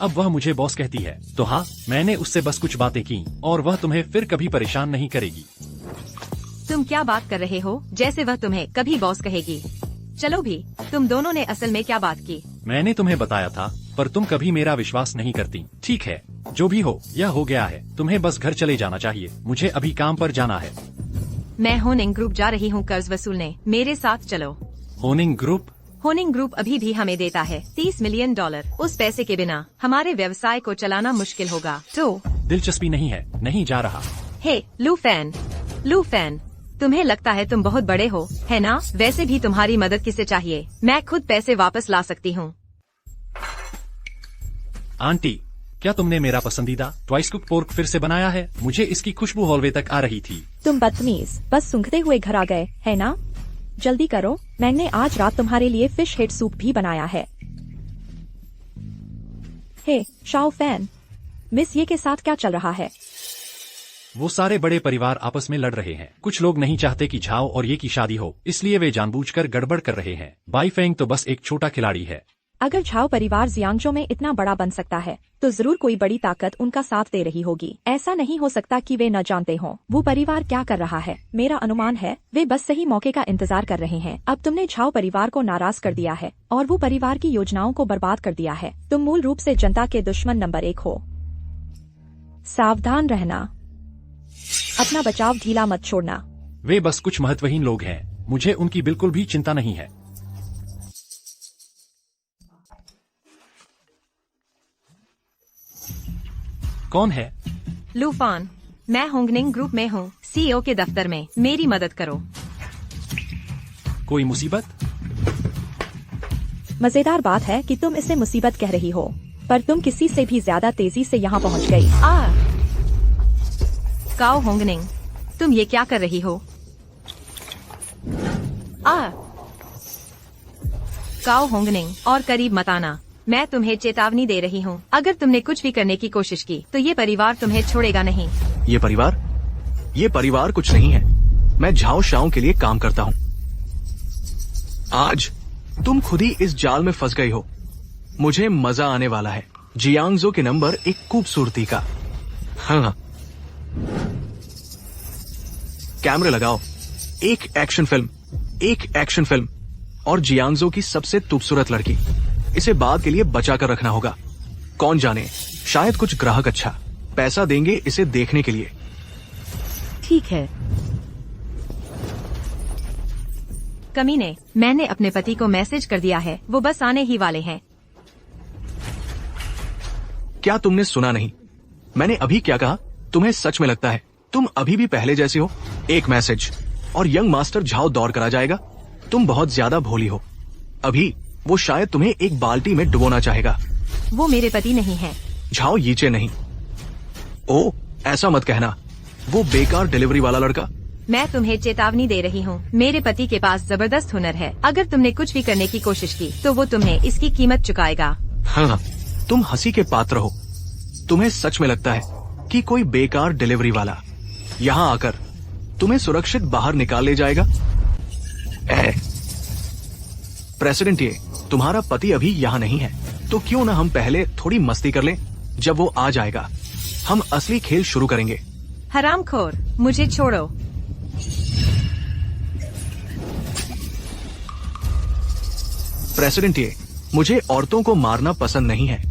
अब वह मुझे बॉस कहती है, तो हाँ, मैंने उससे बस कुछ बातें की और वह तुम्हें फिर कभी परेशान नहीं करेगी। तुम क्या बात कर रहे हो? जैसे वह तुम्हें कभी बॉस कहेगी। चलो भी, तुम दोनों ने असल में क्या बात की? मैंने तुम्हें बताया था, पर तुम कभी मेरा विश्वास नहीं करती। ठीक है, जो भी हो, यह हो गया है। तुम्हें बस घर चले जाना चाहिए। मुझे अभी काम पर जाना है। मैं होनिंग ग्रुप जा रही हूँ कर्ज वसूलने। मेरे साथ चलो। Honing group? होनिंग ग्रुप अभी भी हमें देता है $30 मिलियन। उस पैसे के बिना हमारे व्यवसाय को चलाना मुश्किल होगा। तो दिलचस्पी नहीं है, नहीं जा रहा। हे लू फैन, तुम्हें लगता है तुम बहुत बड़े हो, है ना? वैसे भी तुम्हारी मदद किसे चाहिए? मैं खुद पैसे वापस ला सकती हूँ। आंटी, क्या तुमने मेरा पसंदीदा ट्वाइस कुक पोर्क फिर से बनाया है? मुझे इसकी खुशबू हॉलवे तक आ रही थी। तुम बदतमीज, बस सूंघते हुए घर आ गए, है ना? जल्दी करो, मैंने आज रात तुम्हारे लिए फिश हेड सूप भी बनाया है। हे शाओ फैन, मिस ये के साथ क्या चल रहा है? वो सारे बड़े परिवार आपस में लड़ रहे हैं। कुछ लोग नहीं चाहते कि झाओ और ये की शादी हो, इसलिए वे जानबूझकर गड़बड़ कर रहे हैं। बाईफेंग तो बस एक छोटा खिलाड़ी है। अगर झाओ परिवार जियांगजो में इतना बड़ा बन सकता है, तो जरूर कोई बड़ी ताकत उनका साथ दे रही होगी। ऐसा नहीं हो सकता कि वे न जानते हों वो परिवार क्या कर रहा है। मेरा अनुमान है वे बस सही मौके का इंतजार कर रहे हैं। अब तुमने झाओ परिवार को नाराज कर दिया है और वो परिवार की योजनाओं को बर्बाद कर दिया है। तुम मूल रूप से जनता के दुश्मन नंबर 1 हो। सावधान रहना, अपना बचाव ढीला मत छोड़ना। वे बस कुछ महत्वहीन लोग हैं। मुझे उनकी बिल्कुल भी चिंता नहीं है। कौन है? लूफान, मैं होंगनिंग ग्रुप में हूँ, सीईओ के दफ्तर में। मेरी मदद करो। कोई मुसीबत? मजेदार बात है कि तुम इसे मुसीबत कह रही हो, पर तुम किसी से भी ज्यादा तेजी से यहाँ पहुँच गई। काओ होंगनिंग, तुम ये क्या कर रही हो? काओ होंगनिंग, और करीब मत आना। मैं तुम्हें चेतावनी दे रही हूँ, अगर तुमने कुछ भी करने की कोशिश की तो ये परिवार तुम्हें छोड़ेगा नहीं। ये परिवार कुछ नहीं है। मैं झाओ शाओ के लिए काम करता हूँ। आज तुम खुद ही इस जाल में फंस गई हो। मुझे मजा आने वाला है। जियांगजो के नंबर एक खूबसूरती का। हाँ, कैमरे लगाओ। एक एक्शन फिल्म और जियांगजो की सबसे खूबसूरत लड़की। इसे बाद के लिए बचा कर रखना होगा। कौन जाने, शायद कुछ ग्राहक अच्छा पैसा देंगे इसे देखने के लिए। ठीक है। कमीने, मैंने अपने पति को मैसेज कर दिया है, वो बस आने ही वाले हैं। क्या तुमने सुना नहीं? मैंने अभी क्या कहा? तुम्हें सच में लगता है तुम अभी भी पहले जैसे हो? एक मैसेज और यंग मास्टर झाओ दौड़ कर आ जाएगा। तुम बहुत ज्यादा भोली हो। अभी वो शायद तुम्हें एक बाल्टी में डुबोना चाहेगा। वो मेरे पति नहीं है। झाओ यीचे नहीं। ओ, ऐसा मत कहना। वो बेकार डिलीवरी वाला लड़का। मैं तुम्हें चेतावनी दे रही हूँ, मेरे पति के पास जबरदस्त हुनर है। अगर तुमने कुछ भी करने की कोशिश की तो वो तुम्हें इसकी कीमत चुकाएगा। हाँ, तुम हंसी के पात्र हो। तुम्हें सच में लगता है कि कोई बेकार डिलीवरी वाला यहाँ आकर तुम्हें सुरक्षित बाहर निकाल ले जाएगा? प्रेसिडेंट, ये तुम्हारा पति अभी यहाँ नहीं है, तो क्यों ना हम पहले थोड़ी मस्ती कर लें। जब वो आ जाएगा हम असली खेल शुरू करेंगे। हरामखोर, मुझे छोड़ो। प्रेसिडेंट, ये मुझे औरतों को मारना पसंद नहीं है,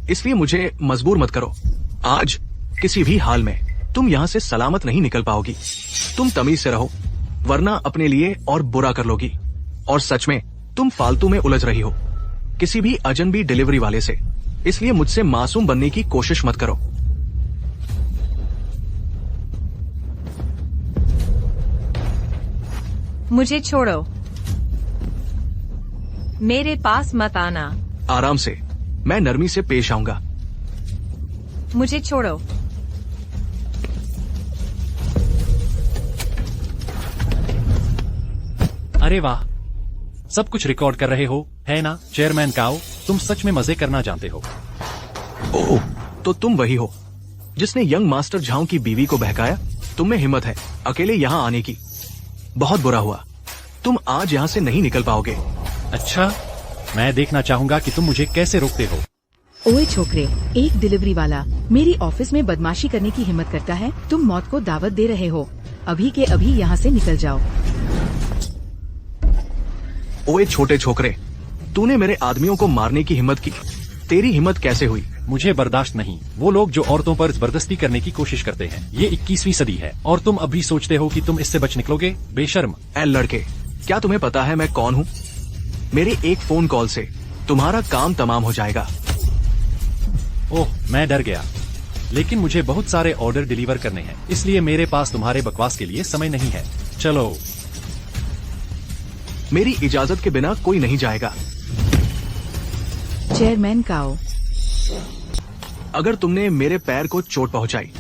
इसलिए मुझे मजबूर मत करो। आज किसी भी हाल में तुम यहाँ से सलामत नहीं निकल पाओगी। तुम तमीज से रहो, वरना अपने लिए और बुरा कर लोगी। और सच में तुम फालतू में उलझ रही हो किसी भी अजनबी डिलीवरी वाले से, इसलिए मुझसे मासूम बनने की कोशिश मत करो। मुझे छोड़ो, मेरे पास मत आना। आराम से, मैं नरमी से पेश आऊंगा। मुझे छोड़ो। अरे वाह, सब कुछ रिकॉर्ड कर रहे हो, है ना? चेयरमैन काओ, तुम सच में मजे करना जानते हो। ओह, तो तुम वही हो जिसने यंग मास्टर झाओ की बीवी को बहकाया? तुम में हिम्मत है अकेले यहाँ आने की। बहुत बुरा हुआ, तुम आज यहाँ से नहीं निकल पाओगे। अच्छा, मैं देखना चाहूंगा कि तुम मुझे कैसे रोकते हो। ओए छोकरे, एक डिलीवरी वाला मेरी ऑफिस में बदमाशी करने की हिम्मत करता है। तुम मौत को दावत दे रहे हो। अभी के अभी यहाँ से निकल जाओ। ओए छोटे छोकरे, तूने मेरे आदमियों को मारने की हिम्मत की। तेरी हिम्मत कैसे हुई? मुझे बर्दाश्त नहीं, वो लोग जो औरतों पर जबरदस्ती करने की कोशिश करते हैं। ये 21वीं सदी है और तुम अभी सोचते हो कि तुम इससे बच निकलोगे? बेशर्म। ए लड़के, क्या तुम्हें पता है मैं कौन हूँ? मेरे एक फोन कॉल से तुम्हारा काम तमाम हो जाएगा। ओह, मैं डर गया। लेकिन मुझे बहुत सारे ऑर्डर डिलीवर करने हैं, इसलिए मेरे पास तुम्हारे बकवास के लिए समय नहीं है। चलो। मेरी इजाजत के बिना कोई नहीं जाएगा। चेयरमैन काओ, अगर तुमने मेरे पैर को चोट पहुंचाई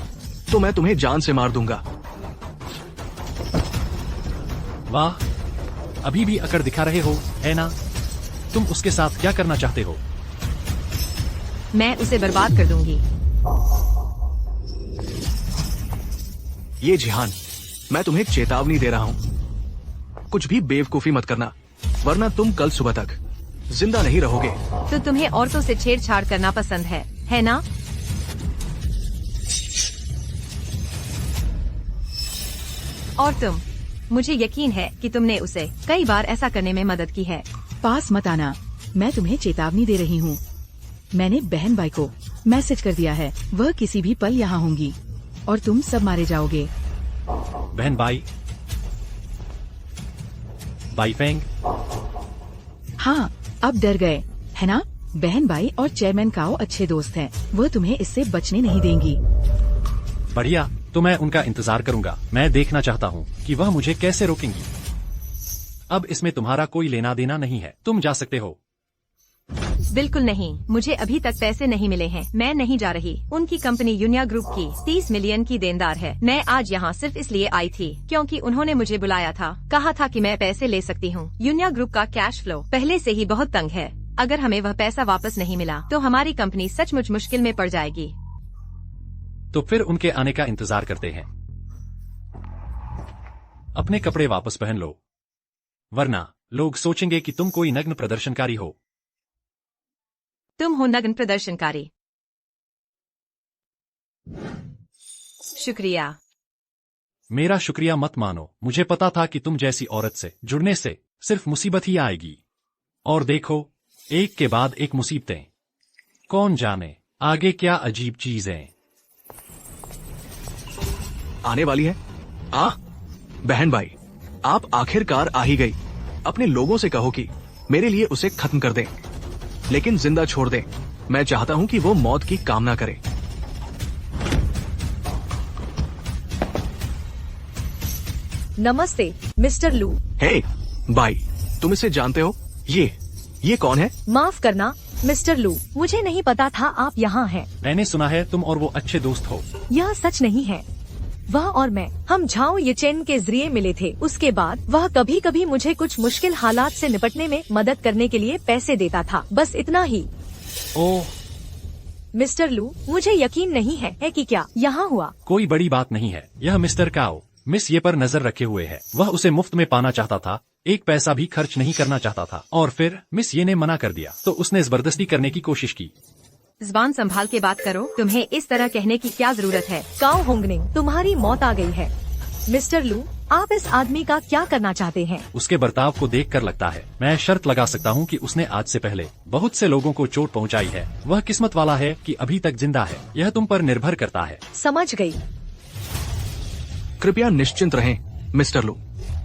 तो मैं तुम्हें जान से मार दूंगा। वाह, अभी भी अकड़ दिखा रहे हो, है ना? तुम उसके साथ क्या करना चाहते हो? मैं उसे बर्बाद कर दूंगी। ये जिहान, मैं तुम्हें चेतावनी दे रहा हूँ, कुछ भी बेवकूफी मत करना, वरना तुम कल सुबह तक जिंदा नहीं रहोगे। तो तुम्हें औरतों से छेड़छाड़ करना पसंद है ना? और तुम, मुझे यकीन है कि तुमने उसे कई बार ऐसा करने में मदद की है। पास मत आना, मैं तुम्हें चेतावनी दे रही हूँ। मैंने बहन भाई को मैसेज कर दिया है, वह किसी भी पल यहाँ होंगी और तुम सब मारे जाओगे। बहन भाई? बाईफेंग? हाँ, अब डर गए, है ना? बहन भाई और चेयरमैन काओ अच्छे दोस्त हैं, वह तुम्हें इससे बचने नहीं देंगी। बढ़िया, तो मैं उनका इंतजार करूंगा। मैं देखना चाहता हूँ कि वह मुझे कैसे रोकेंगी। अब इसमें तुम्हारा कोई लेना देना नहीं है, तुम जा सकते हो। बिल्कुल नहीं, मुझे अभी तक पैसे नहीं मिले हैं। मैं नहीं जा रही। उनकी कंपनी यूनिया ग्रुप की 30 मिलियन की देनदार है। मैं आज यहाँ सिर्फ इसलिए आई थी क्योंकि उन्होंने मुझे बुलाया था, कहा था कि मैं पैसे ले सकती हूँ। यूनिया ग्रुप का कैश फ्लो पहले से ही बहुत तंग है। अगर हमें वह पैसा वापस नहीं मिला तो हमारी कंपनी सचमुच मुश्किल में पड़ जाएगी। तो फिर उनके आने का इंतजार करते हैं। अपने कपड़े वापस पहन लो, वरना लोग सोचेंगे कि तुम कोई नग्न प्रदर्शनकारी हो। तुम हो नग्न प्रदर्शनकारी। शुक्रिया। मेरा शुक्रिया मत मानो। मुझे पता था कि तुम जैसी औरत से जुड़ने से सिर्फ मुसीबत ही आएगी। और देखो, एक के बाद एक मुसीबतें। कौन जाने आगे क्या अजीब चीजें आने वाली है। बहन भाई, आप आखिरकार आ ही गई। अपने लोगों से कहो कि मेरे लिए उसे खत्म कर दें, लेकिन जिंदा छोड़ दें। मैं चाहता हूं कि वो मौत की कामना करे। नमस्ते मिस्टर लू। हे भाई, तुम इसे जानते हो? ये कौन है? माफ करना मिस्टर लू, मुझे नहीं पता था आप यहाँ हैं। मैंने सुना है तुम और वो अच्छे दोस्त हो। यह सच नहीं है। वह और मैं, हम झाओ येचेन के जरिए मिले थे। उसके बाद वह कभी कभी मुझे कुछ मुश्किल हालात से निपटने में मदद करने के लिए पैसे देता था, बस इतना ही। ओह, मिस्टर लू, मुझे यकीन नहीं है कि क्या यहाँ हुआ। कोई बड़ी बात नहीं है। यह मिस्टर काओ मिस ये पर नजर रखे हुए है। वह उसे मुफ्त में पाना चाहता था, एक पैसा भी खर्च नहीं करना चाहता था। और फिर मिस ये ने मना कर दिया, तो उसने जबरदस्ती करने की कोशिश की। ज़बान संभाल के बात करो। तुम्हें इस तरह कहने की क्या जरूरत है? काओ होंगनिंग, तुम्हारी मौत आ गई है। मिस्टर लू, आप इस आदमी का क्या करना चाहते हैं? उसके बर्ताव को देखकर लगता है मैं शर्त लगा सकता हूँ कि उसने आज से पहले बहुत से लोगों को चोट पहुँचाई है। वह किस्मत वाला है कि अभी तक जिंदा है। यह तुम पर निर्भर करता है। समझ गई। कृपया निश्चिंत रहें मिस्टर लू,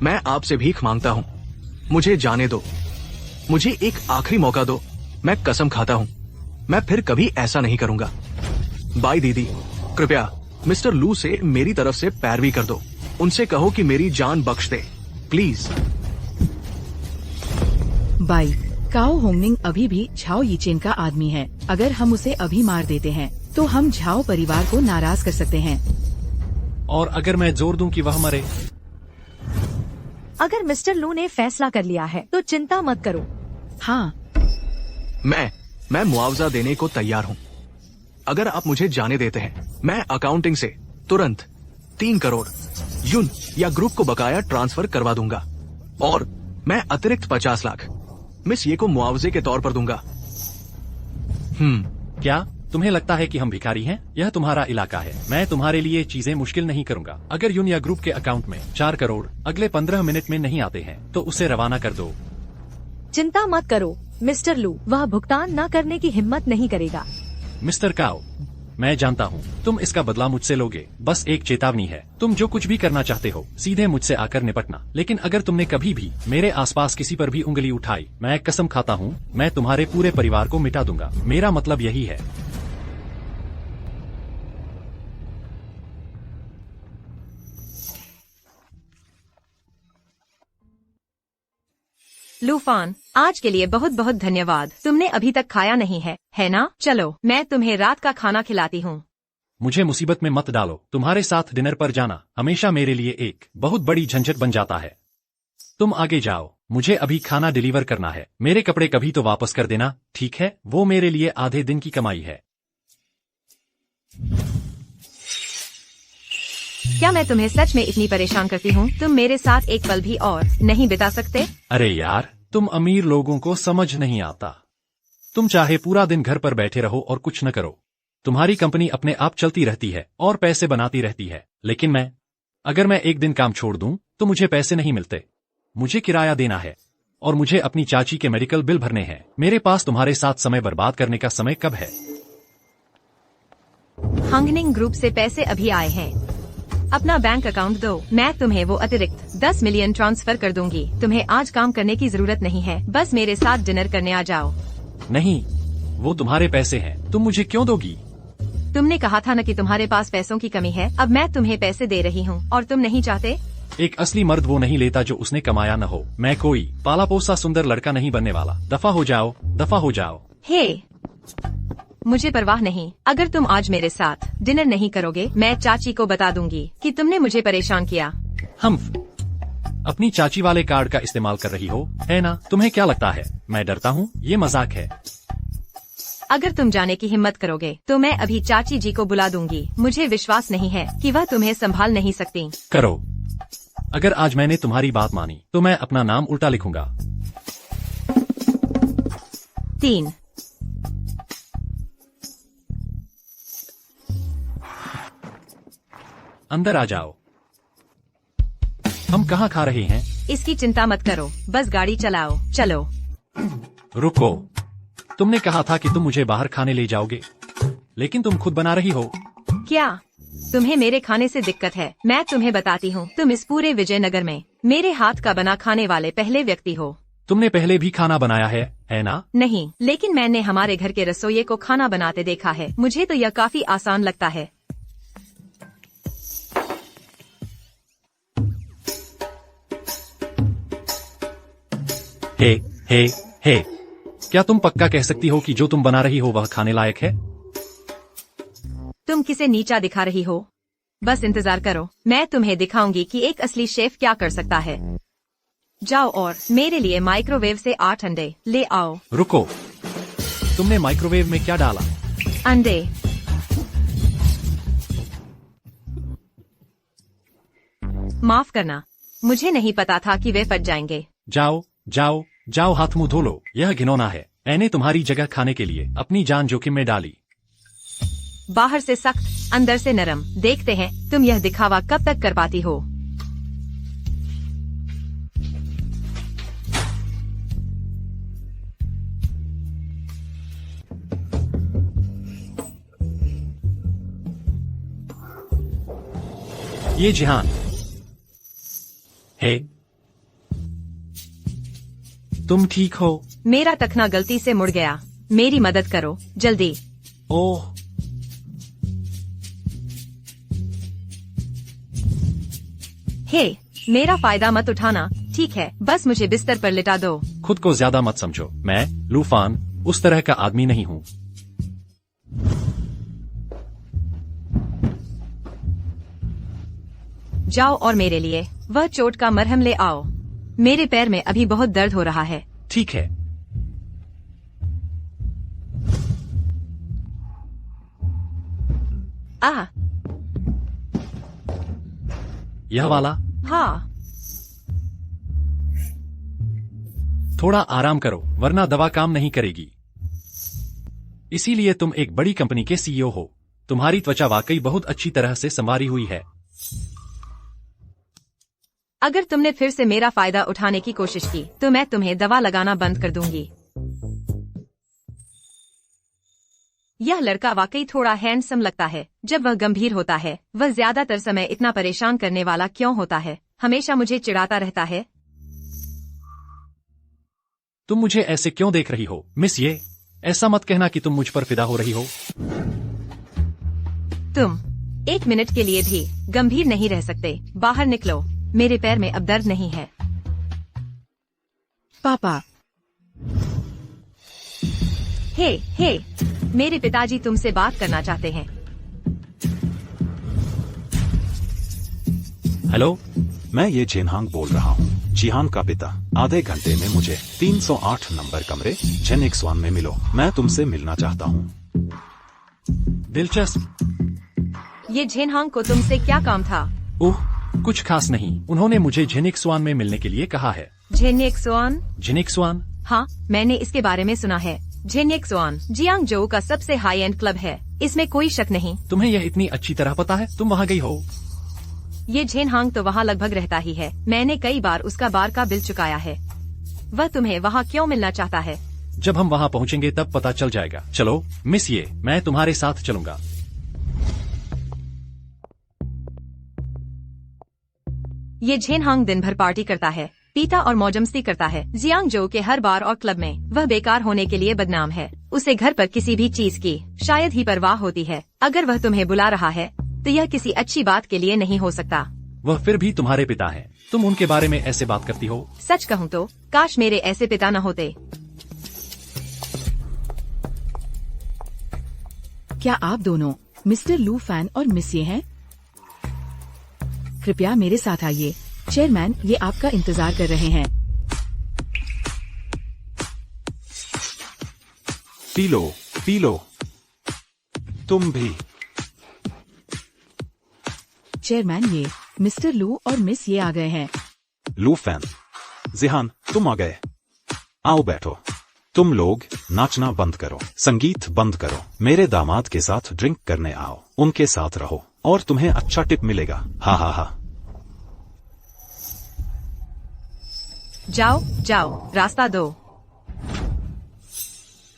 मैं आपसे भीख मांगता हूँ। मुझे जाने दो, मुझे एक आखिरी मौका दो। मैं कसम खाता हूँ मैं फिर कभी ऐसा नहीं करूंगा। बाय दीदी, कृपया मिस्टर लू से मेरी तरफ से पैरवी कर दो। उनसे कहो कि मेरी जान बख्श दे, प्लीज। बाई, काओ होंगनिंग अभी भी झाओ यीचेन का आदमी है। अगर हम उसे अभी मार देते हैं तो हम झाओ परिवार को नाराज कर सकते हैं। और अगर मैं जोर दूं कि वह मरे? अगर मिस्टर लू ने फैसला कर लिया है तो चिंता मत करो। हाँ, मैं मुआवजा देने को तैयार हूँ। अगर आप मुझे जाने देते हैं, मैं अकाउंटिंग से तुरंत 3 करोड़ यून या ग्रुप को बकाया ट्रांसफर करवा दूंगा। और मैं अतिरिक्त 50 लाख मिस ये को मुआवजे के तौर पर दूंगा। क्या तुम्हें लगता है कि हम भिखारी हैं? यह तुम्हारा इलाका है। मैं तुम्हारे लिए चीजें मुश्किल नहीं करूंगा। अगर यूनिया ग्रुप के अकाउंट में 4 करोड़ अगले 15 मिनट में नहीं आते हैं तो उसे रवाना कर दो। चिंता मत करो मिस्टर लू, वह भुगतान न करने की हिम्मत नहीं करेगा। मिस्टर काओ, मैं जानता हूँ तुम इसका बदला मुझसे लोगे। बस एक चेतावनी है, तुम जो कुछ भी करना चाहते हो सीधे मुझसे आकर निपटना। लेकिन अगर तुमने कभी भी मेरे आसपास किसी पर भी उंगली उठाई, मैं कसम खाता हूँ मैं तुम्हारे पूरे परिवार को मिटा दूंगा। मेरा मतलब यही है। लूफान, आज के लिए बहुत बहुत धन्यवाद। तुमने अभी तक खाया नहीं है ना? चलो, मैं तुम्हें रात का खाना खिलाती हूँ। मुझे मुसीबत में मत डालो। तुम्हारे साथ डिनर पर जाना हमेशा मेरे लिए एक बहुत बड़ी झंझट बन जाता है। तुम आगे जाओ, मुझे अभी खाना डिलीवर करना है। मेरे कपड़े कभी तो वापस कर देना, ठीक है? वो मेरे लिए आधे दिन की कमाई है। क्या मैं तुम्हें सच में इतनी परेशान करती हूँ? तुम मेरे साथ एक पल भी और नहीं बिता सकते? अरे यार, तुम अमीर लोगों को समझ नहीं आता। तुम चाहे पूरा दिन घर पर बैठे रहो और कुछ न करो, तुम्हारी कंपनी अपने आप चलती रहती है और पैसे बनाती रहती है। लेकिन अगर मैं एक दिन काम छोड़ दूं तो मुझे पैसे नहीं मिलते। मुझे किराया देना है और मुझे अपनी चाची के मेडिकल बिल भरने हैं। मेरे पास तुम्हारे साथ समय बर्बाद करने का समय कब है? हंगनिंग ग्रुप से पैसे अभी आए हैं। अपना बैंक अकाउंट दो, मैं तुम्हें वो अतिरिक्त 10 मिलियन ट्रांसफर कर दूंगी। तुम्हें आज काम करने की जरूरत नहीं है, बस मेरे साथ डिनर करने आ जाओ। नहीं, वो तुम्हारे पैसे हैं, तुम मुझे क्यों दोगी? तुमने कहा था न कि तुम्हारे पास पैसों की कमी है। अब मैं तुम्हें पैसे दे रही हूँ और तुम नहीं चाहते। एक असली मर्द वो नहीं लेता जो उसने कमाया न हो। मैं कोई पाला पोसा सुंदर लड़का नहीं बनने वाला। दफा हो जाओ, दफा हो जाओ। हे, मुझे परवाह नहीं। अगर तुम आज मेरे साथ डिनर नहीं करोगे, मैं चाची को बता दूंगी कि तुमने मुझे परेशान किया। हम अपनी चाची वाले कार्ड का इस्तेमाल कर रही हो, है ना? तुम्हें क्या लगता है मैं डरता हूँ? ये मजाक है। अगर तुम जाने की हिम्मत करोगे तो मैं अभी चाची जी को बुला दूंगी। मुझे विश्वास नहीं है कि वह तुम्हें संभाल नहीं सकती। करो। अगर आज मैंने तुम्हारी बात मानी तो मैं अपना नाम उल्टा लिखूंगा। 3 अंदर आ जाओ। हम कहाँ खा रहे हैं? इसकी चिंता मत करो, बस गाड़ी चलाओ। चलो। रुको, तुमने कहा था कि तुम मुझे बाहर खाने ले जाओगे, लेकिन तुम खुद बना रही हो। क्या तुम्हें मेरे खाने से दिक्कत है? मैं तुम्हें बताती हूँ, तुम इस पूरे विजयनगर में मेरे हाथ का बना खाने वाले पहले व्यक्ति हो। तुमने पहले भी खाना बनाया है ना? नहीं, लेकिन मैंने हमारे घर के रसोइये को खाना बनाते देखा है। मुझे तो यह काफी आसान लगता है। हे, क्या तुम पक्का कह सकती हो कि जो तुम बना रही हो वह खाने लायक है? तुम किसे नीचा दिखा रही हो? बस इंतजार करो, मैं तुम्हें दिखाऊंगी कि एक असली शेफ क्या कर सकता है। जाओ और मेरे लिए माइक्रोवेव से 8 अंडे ले आओ। रुको, तुमने माइक्रोवेव में क्या डाला? अंडे। माफ करना, मुझे नहीं पता था कि वे फट जाएंगे। जाओ जाओ जाओ, हाथ मुंह धो लो। यह घिनौना है। मैंने तुम्हारी जगह खाने के लिए अपनी जान जोखिम में डाली। बाहर से सख्त, अंदर से नरम। देखते हैं तुम यह दिखावा कब तक कर पाती हो। ये जिहान है। तुम ठीक हो? मेरा टखना गलती से मुड़ गया। मेरी मदद करो जल्दी। ओह, हे, मेरा फायदा मत उठाना, ठीक है? बस मुझे बिस्तर पर लिटा दो। खुद को ज्यादा मत समझो। मैं लूफान उस तरह का आदमी नहीं हूँ। जाओ और मेरे लिए वह चोट का मरहम ले आओ। मेरे पैर में अभी बहुत दर्द हो रहा है। ठीक है। यह वाला? हाँ। थोड़ा आराम करो, वरना दवा काम नहीं करेगी। इसीलिए तुम एक बड़ी कंपनी के सीईओ हो। तुम्हारी त्वचा वाकई बहुत अच्छी तरह से संवारी हुई है। अगर तुमने फिर से मेरा फायदा उठाने की कोशिश की तो मैं तुम्हें दवा लगाना बंद कर दूंगी। यह लड़का वाकई थोड़ा हैंडसम लगता है। जब वह गंभीर होता है, वह ज्यादातर समय इतना परेशान करने वाला क्यों होता है? हमेशा मुझे चिढ़ाता रहता है। तुम मुझे ऐसे क्यों देख रही हो, मिस? ये ऐसा मत कहना कि तुम मुझ पर फिदा हो रही हो। तुम 1 मिनट के लिए भी गंभीर नहीं रह सकते। बाहर निकलो, मेरे पैर में अब दर्द नहीं है। पापा। हे, मेरे पिताजी तुमसे बात करना चाहते हैं। हेलो, मैं ये जेनहांग बोल रहा हूँ, जिहान का पिता। आधे घंटे में मुझे 308 नंबर कमरे जेनिक्स 1 में मिलो। मैं तुमसे मिलना चाहता हूँ। दिलचस्प। ये जेनहांग को तुमसे क्या काम था? ओह, कुछ खास नहीं। उन्होंने मुझे जेनिक्स 1 में मिलने के लिए कहा है। जेनिक्स 1? जेनिक्स 1? हाँ, मैंने इसके बारे में सुना है। जेनिक्स 1 जियांगजोउ का सबसे हाई एंड क्लब है, इसमें कोई शक नहीं। तुम्हें यह इतनी अच्छी तरह पता है? तुम वहाँ गई हो? ये जेनहांग तो वहाँ लगभग रहता ही है। मैंने कई बार उसका बार का बिल चुकाया है। वह तुम्हें वहाँ क्यों मिलना चाहता है? जब हम वहाँ पहुँचेंगे तब पता चल जाएगा। चलो मिस, ये मैं तुम्हारे साथ चलूंगा। ये जेनहांग दिन भर पार्टी करता है। पीता और मौजमस्ती करता है। जियांग जो के हर बार और क्लब में वह बेकार होने के लिए बदनाम है। उसे घर पर किसी भी चीज की शायद ही परवाह होती है। अगर वह तुम्हें बुला रहा है तो यह किसी अच्छी बात के लिए नहीं हो सकता। वह फिर भी तुम्हारे पिता हैं। तुम उनके बारे में ऐसे बात करती हो। सच कहूँ तो काश मेरे ऐसे पिता न होते। क्या आप दोनों मिस्टर लू फैन और मिस ये हैं? कृपया मेरे साथ आइए। चेयरमैन ये आपका इंतजार कर रहे हैं। P low, P low. तुम भी। चेयरमैन ये मिस्टर लू और मिस ये आ गए हैं। लू फैन, जिहान, तुम आ गए। आओ बैठो। तुम लोग नाचना बंद करो, संगीत बंद करो। मेरे दामाद के साथ ड्रिंक करने आओ, उनके साथ रहो और तुम्हें अच्छा टिप मिलेगा। हा हा हा। जाओ जाओ, रास्ता दो।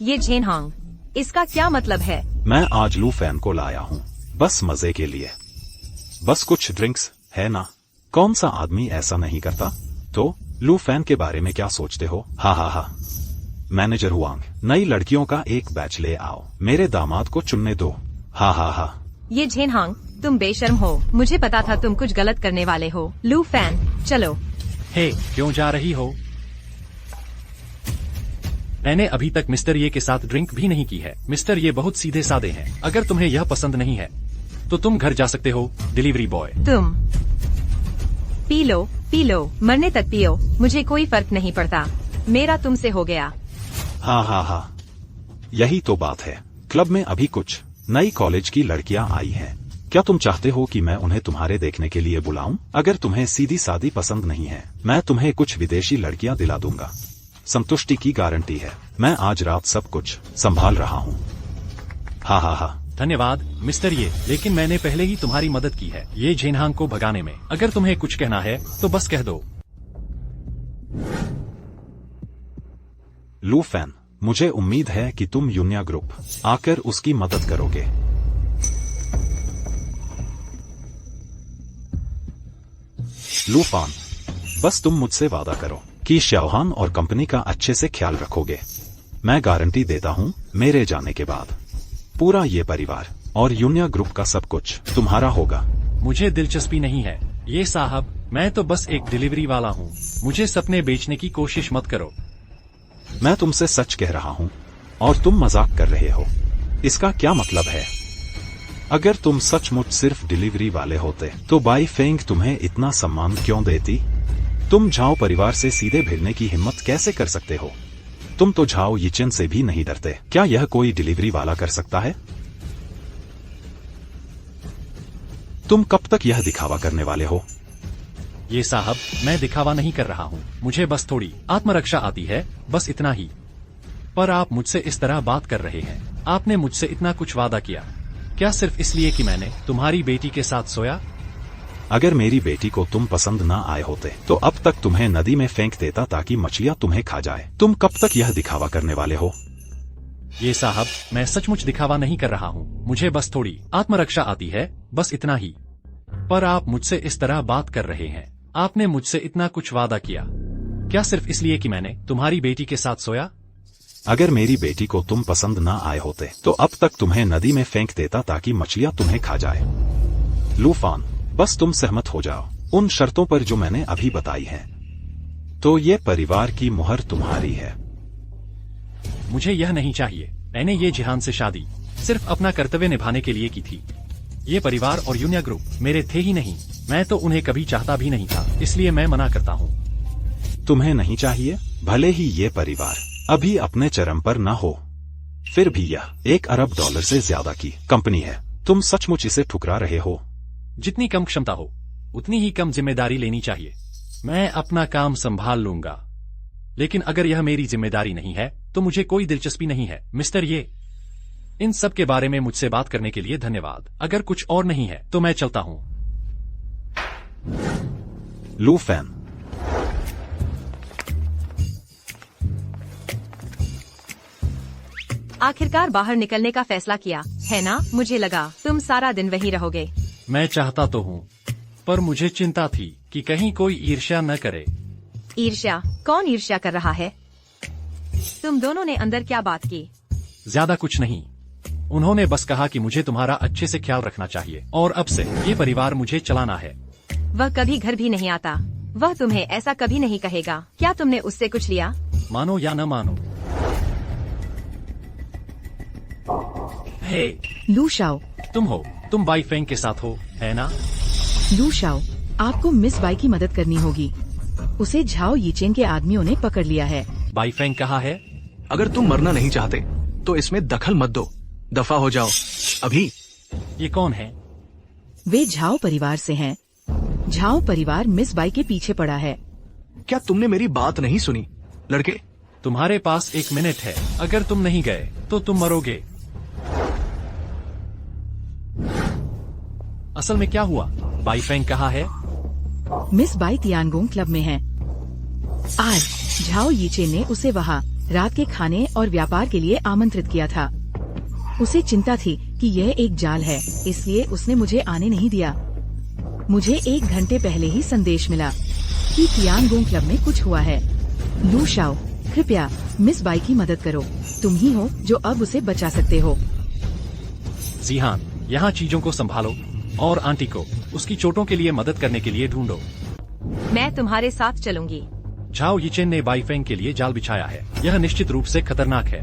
ये झेनहांग, इसका क्या मतलब है? मैं आज लू फैन को लाया हूँ बस मजे के लिए। बस कुछ ड्रिंक्स, है ना? कौन सा आदमी ऐसा नहीं करता? तो लू फैन के बारे में क्या सोचते हो? हा हा हा। मैनेजर हुआंग, नई लड़कियों का एक बैच ले आओ, मेरे दामाद को चुनने दो। हा हा हा। ये झेनहांग, तुम बेशर्म हो। मुझे पता था तुम कुछ गलत करने वाले हो। लू फैन, चलो। हे, क्यों जा रही हो? मैंने अभी तक मिस्टर ये के साथ ड्रिंक भी नहीं की है। मिस्टर ये बहुत सीधे साधे हैं। अगर तुम्हें यह पसंद नहीं है तो तुम घर जा सकते हो, डिलीवरी बॉय। तुम पी लो, मरने तक पियो, मुझे कोई फर्क नहीं पड़ता। मेरा तुमसे हो गया। हा हा हा। यही तो बात है। क्लब में अभी कुछ नई कॉलेज की लड़कियां आई हैं। क्या तुम चाहते हो कि मैं उन्हें तुम्हारे देखने के लिए बुलाऊं? अगर तुम्हें सीधी सादी पसंद नहीं है, मैं तुम्हें कुछ विदेशी लड़कियां दिला दूंगा। संतुष्टि की गारंटी है। मैं आज रात सब कुछ संभाल रहा हूँ। हा हा हा। धन्यवाद मिस्टर ये, लेकिन मैंने पहले ही तुम्हारी मदद की है ये झेनहांग को भगाने में। अगर तुम्हें कुछ कहना है तो बस कह दो। लू फैन, मुझे उम्मीद है कि तुम यूनिया ग्रुप आकर उसकी मदद करोगे। लू फैन, बस तुम मुझसे वादा करो कि श्याओहान और कंपनी का अच्छे से ख्याल रखोगे। मैं गारंटी देता हूँ मेरे जाने के बाद पूरा ये परिवार और यूनिया ग्रुप का सब कुछ तुम्हारा होगा। मुझे दिलचस्पी नहीं है ये साहब, मैं तो बस एक डिलीवरी वाला हूँ। मुझे सपने बेचने की कोशिश मत करो। मैं तुमसे सच कह रहा हूँ और तुम मजाक कर रहे हो। इसका क्या मतलब है? अगर तुम सचमुच सिर्फ डिलीवरी वाले होते तो बाई फेंग तुम्हें इतना सम्मान क्यों देती? तुम झाओ परिवार से सीधे भिड़ने की हिम्मत कैसे कर सकते हो? तुम तो झाओ यिचेन से भी नहीं डरते। क्या यह कोई डिलीवरी वाला कर सकता है? तुम कब तक यह दिखावा करने वाले हो? ये साहब, मैं दिखावा नहीं कर रहा हूँ। मुझे बस थोड़ी आत्मरक्षा आती है, बस इतना ही। पर आप मुझसे इस तरह बात कर रहे हैं। आपने मुझसे इतना कुछ वादा किया, क्या सिर्फ इसलिए कि मैंने तुम्हारी बेटी के साथ सोया? अगर मेरी बेटी को तुम पसंद ना आए होते तो अब तक तुम्हें नदी में फेंक देता ताकि मछलियां तुम्हें खा जाए। तुम कब तक यह दिखावा करने वाले हो? ये साहब, मैं सचमुच दिखावा नहीं कर रहा हूँ। मुझे बस थोड़ी आत्मरक्षा आती है, बस इतना ही। पर आप मुझसे इस तरह बात कर रहे हैं। आपने मुझसे इतना कुछ वादा किया, क्या सिर्फ इसलिए कि मैंने तुम्हारी बेटी के साथ सोया? अगर मेरी बेटी को तुम पसंद ना आए होते तो अब तक तुम्हें नदी में फेंक देता ताकि मछलियां तुम्हें खा जाए। लू फैन, बस तुम सहमत हो जाओ उन शर्तों पर जो मैंने अभी बताई हैं। तो ये परिवार की मुहर तुम्हारी है। मुझे यह नहीं चाहिए। मैंने ये जिहान से शादी सिर्फ अपना कर्तव्य निभाने के लिए की थी। ये परिवार और यूनिया ग्रुप मेरे थे ही नहीं। मैं तो उन्हें कभी चाहता भी नहीं था, इसलिए मैं मना करता हूँ। तुम्हें नहीं चाहिए? भले ही ये परिवार अभी अपने चरम पर ना हो, फिर भी यह $1 अरब से ज्यादा की कंपनी है। तुम सचमुच इसे ठुकरा रहे हो? जितनी कम क्षमता हो उतनी ही कम जिम्मेदारी लेनी चाहिए। मैं अपना काम संभाल लूंगा, लेकिन अगर यह मेरी जिम्मेदारी नहीं है तो मुझे कोई दिलचस्पी नहीं है। मिस्टर ये, इन सब के बारे में मुझसे बात करने के लिए धन्यवाद। अगर कुछ और नहीं है तो मैं चलता हूँ। लू फैन, आखिरकार बाहर निकलने का फैसला किया है ना? मुझे लगा तुम सारा दिन वहीं रहोगे। मैं चाहता तो हूँ, पर मुझे चिंता थी कि कहीं कोई ईर्ष्या न करे। ईर्ष्या? कौन ईर्ष्या कर रहा है? तुम दोनों ने अंदर क्या बात की? ज्यादा कुछ नहीं, उन्होंने बस कहा कि मुझे तुम्हारा अच्छे से ख्याल रखना चाहिए और अब से ये परिवार मुझे चलाना है। वह कभी घर भी नहीं आता। वह तुम्हें ऐसा कभी नहीं कहेगा। क्या तुमने उससे कुछ लिया? मानो या न मानो। हे, लू शाओ, तुम हो, तुम बाई फेंग के साथ हो, है ना? लू शाओ, आपको मिस बाई की मदद करनी होगी। उसे झाओ यीचेन के आदमियों ने पकड़ लिया है। बाई फेंग कहाँ है? अगर तुम मरना नहीं चाहते तो इसमें दखल मत दो, दफा हो जाओ अभी। ये कौन है? वे झाओ परिवार से हैं। झाओ परिवार मिस बाई के पीछे पड़ा है। क्या तुमने मेरी बात नहीं सुनी? लड़के, तुम्हारे पास 1 मिनट है। अगर तुम नहीं गए तो तुम मरोगे। असल में क्या हुआ? बाई फेंग कहाँ है? मिस बाई तियानगोंग क्लब में हैं। आज झाओ यीचेन ने उसे वहाँ रात के खाने और व्यापार के लिए आमंत्रित किया था। उसे चिंता थी कि यह एक जाल है, इसलिए उसने मुझे आने नहीं दिया। मुझे 1 घंटे पहले ही संदेश मिला कि तियानगोंग क्लब में कुछ हुआ है। लू शाओ, कृपया मिस बाई की मदद करो। तुम ही हो जो अब उसे बचा सकते हो। जीहान, यहाँ चीजों को संभालो और आंटी को उसकी चोटों के लिए मदद करने के लिए ढूंढो। मैं तुम्हारे साथ चलूंगी। झाओ यीचेन ने बाई फेंग के लिए जाल बिछाया है। यह निश्चित रूप से खतरनाक है।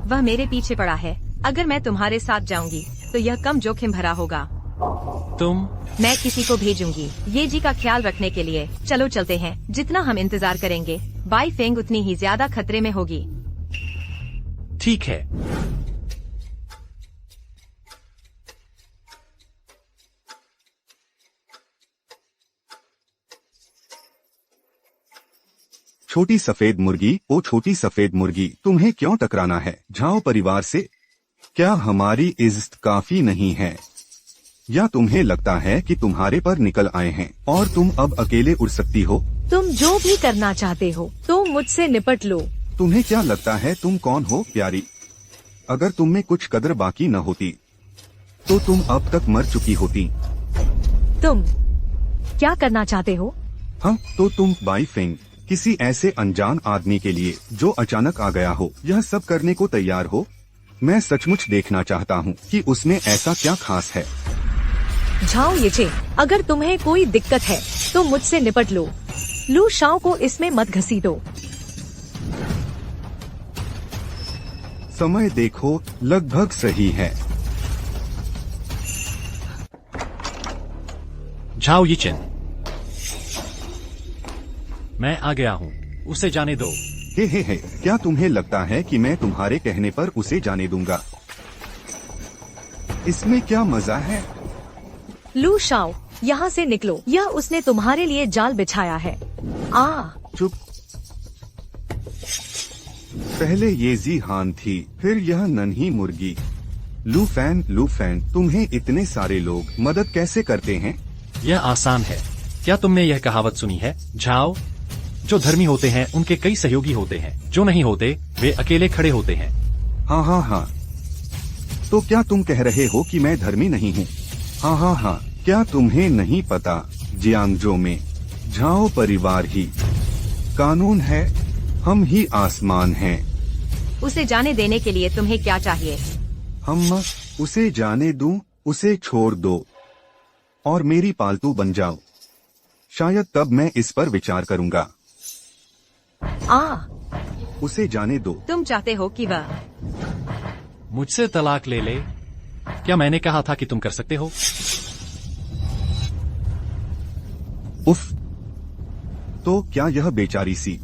वह मेरे पीछे पड़ा है। अगर मैं तुम्हारे साथ जाऊंगी तो यह कम जोखिम भरा होगा। मैं किसी को भेजूंगी ये जी का ख्याल रखने के लिए। चलो चलते हैं। जितना हम इंतजार करेंगे बाई फेंग उतनी ही ज्यादा खतरे में होगी। ठीक है। छोटी सफेद मुर्गी, ओ छोटी सफेद मुर्गी, तुम्हें क्यों टकराना है झाओ परिवार से? क्या हमारी इज्जत काफी नहीं है? या तुम्हें लगता है कि तुम्हारे पर निकल आए हैं और तुम अब अकेले उड़ सकती हो? तुम जो भी करना चाहते हो तुम मुझसे निपट लो। तुम्हें क्या लगता है तुम कौन हो प्यारी? अगर तुम में कुछ कदर बाकी न होती तो तुम अब तक मर चुकी होती। तुम क्या करना चाहते हो? हाँ, तो तुम बाई फेंग किसी ऐसे अनजान आदमी के लिए जो अचानक आ गया हो यह सब करने को तैयार हो? मैं सचमुच देखना चाहता हूँ कि उसमें ऐसा क्या खास है। झाओ यीचेन, अगर तुम्हें कोई दिक्कत है तो मुझसे निपट लो। लू शाओ को इसमें मत घसीटो। समय देखो, लगभग सही है। झाओ यीचेन, मैं आ गया हूँ, उसे जाने दो। हे, क्या तुम्हें लगता है कि मैं तुम्हारे कहने पर उसे जाने दूंगा? इसमें क्या मजा है? लू शाओ, यहाँ से निकलो। यह उसने तुम्हारे लिए जाल बिछाया है। चुप। पहले ये जीहान थी, फिर यह नन्ही मुर्गी। लू फैन, तुम्हें इतने सारे लोग मदद कैसे करते हैं? यह आसान है। क्या तुमने यह कहावत सुनी है? झाओ, जो धर्मी होते हैं उनके कई सहयोगी होते हैं, जो नहीं होते वे अकेले खड़े होते हैं। हाँ। तो क्या तुम कह रहे हो कि मैं धर्मी नहीं हूँ? हाँ। क्या तुम्हें नहीं पता जियांगजो में झाओ परिवार ही कानून है, हम ही आसमान हैं। उसे जाने देने के लिए तुम्हें क्या चाहिए? हम उसे जाने दूं, उसे छोड़ दो और मेरी पालतू बन जाओ। शायद तब मैं इस पर विचार करूंगा। उसे जाने दो। तुम चाहते हो कि वह मुझसे तलाक ले ले? क्या मैंने कहा था कि तुम कर सकते हो? उफ, तो क्या यह बेचारी सी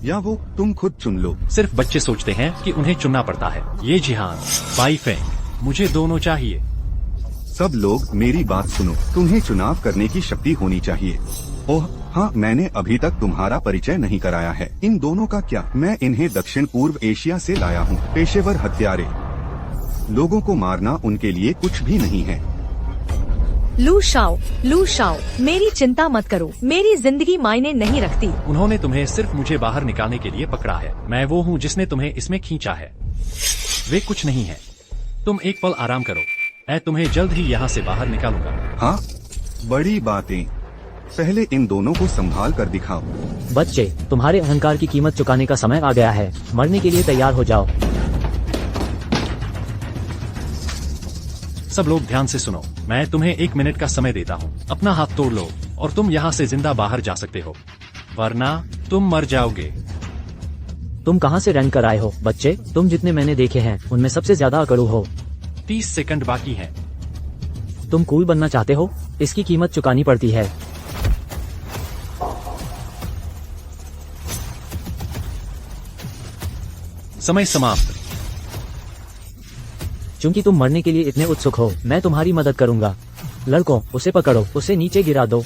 या वो? तुम खुद चुन लो। सिर्फ बच्चे सोचते हैं कि उन्हें चुनना पड़ता है। ये जिहान, बाई फेंग, मुझे दोनों चाहिए। सब लोग मेरी बात सुनो, तुम्हें चुनाव करने की शक्ति होनी चाहिए। ओह हाँ, मैंने अभी तक तुम्हारा परिचय नहीं कराया है। इन दोनों का क्या? मैं इन्हें दक्षिण पूर्व एशिया से लाया हूँ। पेशेवर हत्यारे। लोगों को मारना उनके लिए कुछ भी नहीं है। लू शाओ, मेरी चिंता मत करो। मेरी जिंदगी मायने नहीं रखती। उन्होंने तुम्हें सिर्फ मुझे बाहर निकालने के लिए पकड़ा है। मैं वो हूँ जिसने तुम्हें इसमें खींचा है। वे कुछ नहीं है। तुम एक पल आराम करो, मैं तुम्हें जल्द ही यहाँ से बाहर निकालूंगा। हाँ, बड़ी बातें। पहले इन दोनों को संभाल कर दिखाओ। बच्चे, तुम्हारे अहंकार की कीमत चुकाने का समय आ गया है। मरने के लिए तैयार हो जाओ। सब लोग ध्यान से सुनो, मैं तुम्हें 1 मिनट का समय देता हूँ। अपना हाथ तोड़ लो और तुम यहाँ से जिंदा बाहर जा सकते हो, वरना तुम मर जाओगे। तुम कहाँ से रैंक कर आए हो बच्चे? तुम जितने मैंने देखे हैं उनमें सबसे ज्यादा अकड़ू हो। 30 सेकंड बाकी हैं। तुम कूल बनना चाहते हो? इसकी कीमत चुकानी पड़ती है। समय समाप्त। चूंकि तुम मरने के लिए इतने उत्सुक हो, मैं तुम्हारी मदद करूंगा। लड़कों, उसे पकड़ो, उसे नीचे गिरा दो।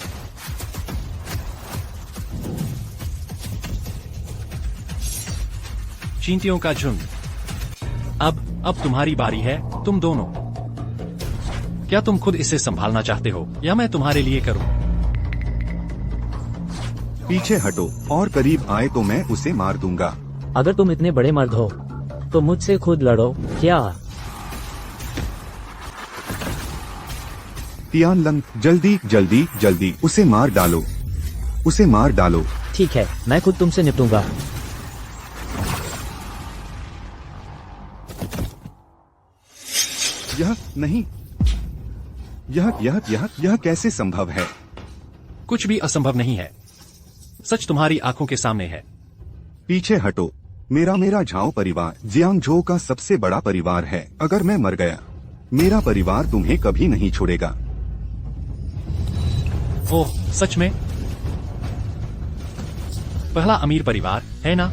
चींटियों का झुंड। अब तुम्हारी बारी है, तुम दोनों। क्या तुम खुद इसे संभालना चाहते हो या मैं तुम्हारे लिए करूं? पीछे हटो, और करीब आए तो मैं उसे मार दूंगा। अगर तुम इतने बड़े मर्द हो तो मुझसे खुद लड़ो। क्या? तियानलंग, जल्दी जल्दी जल्दी उसे मार डालो, उसे मार डालो। ठीक है, मैं खुद तुमसे निपटूंगा। यह नहीं, यह कैसे संभव है? कुछ भी असंभव नहीं है, सच तुम्हारी आंखों के सामने है। पीछे हटो। मेरा झाओ परिवार जियांगझो का सबसे बड़ा परिवार है। अगर मैं मर गया, मेरा परिवार तुम्हें कभी नहीं छोड़ेगा। ओह, सच में? पहला अमीर परिवार है ना?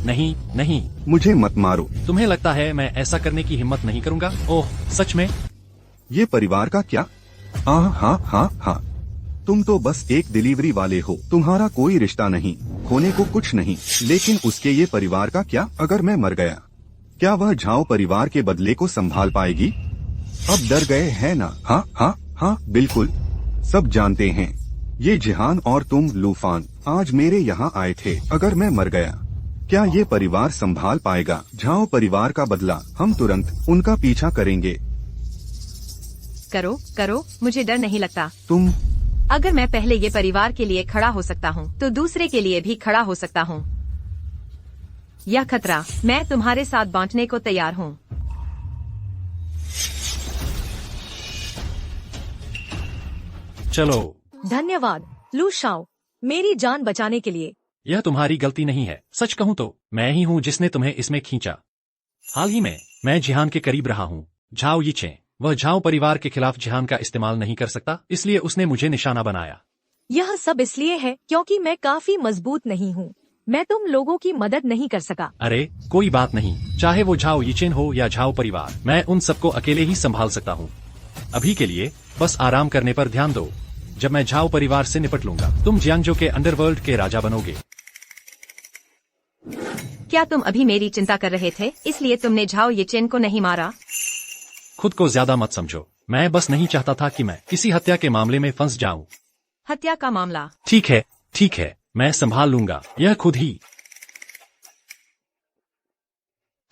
नहीं नहीं, मुझे मत मारो। तुम्हें लगता है मैं ऐसा करने की हिम्मत नहीं करूंगा? ओह, सच में? ये परिवार का क्या? हाँ, तुम तो बस एक डिलीवरी वाले हो। तुम्हारा कोई रिश्ता नहीं, खोने को कुछ नहीं। लेकिन उसके ये परिवार का क्या? अगर मैं मर गया, क्या वह झाओ परिवार के बदले को संभाल पाएगी? अब डर गए हैं ना? हाँ, बिल्कुल। सब जानते हैं, ये जिहान और तुम लूफान आज मेरे यहाँ आए थे। अगर मैं मर गया, क्या ये परिवार संभाल पाएगा? झाओ परिवार का बदला हम तुरंत उनका पीछा करेंगे। करो, मुझे डर नहीं लगता। तुम अगर मैं पहले ये परिवार के लिए खड़ा हो सकता हूँ तो दूसरे के लिए भी खड़ा हो सकता हूँ। यह खतरा मैं तुम्हारे साथ बांटने को तैयार हूँ। चलो। धन्यवाद लू शाओ, मेरी जान बचाने के लिए। यह तुम्हारी गलती नहीं है। सच कहूँ तो मैं ही हूँ जिसने तुम्हें इसमें खींचा। हाल ही में मैं जिहान के करीब रहा हूँ। झाओ यीचे, वह झाओ परिवार के खिलाफ जिहान का इस्तेमाल नहीं कर सकता, इसलिए उसने मुझे निशाना बनाया। यह सब इसलिए है क्योंकि मैं काफी मजबूत नहीं हूँ। मैं तुम लोगों की मदद नहीं कर सका। अरे कोई बात नहीं, चाहे वो झाओ यीचेन हो या झाओ परिवार, मैं उन सबको अकेले ही संभाल सकता हूँ। अभी के लिए बस आराम करने पर ध्यान दो। जब मैं झाओ परिवार से निपट लूंगा, तुम जियांगजो के अंडरवर्ल्ड के राजा बनोगे। क्या तुम अभी मेरी चिंता कर रहे थे, इसलिए तुमने झाओ यीचेन को नहीं मारा? खुद को ज्यादा मत समझो, मैं बस नहीं चाहता था कि मैं किसी हत्या के मामले में फंस जाऊं। हत्या का मामला? ठीक है, मैं संभाल लूंगा यह खुद ही।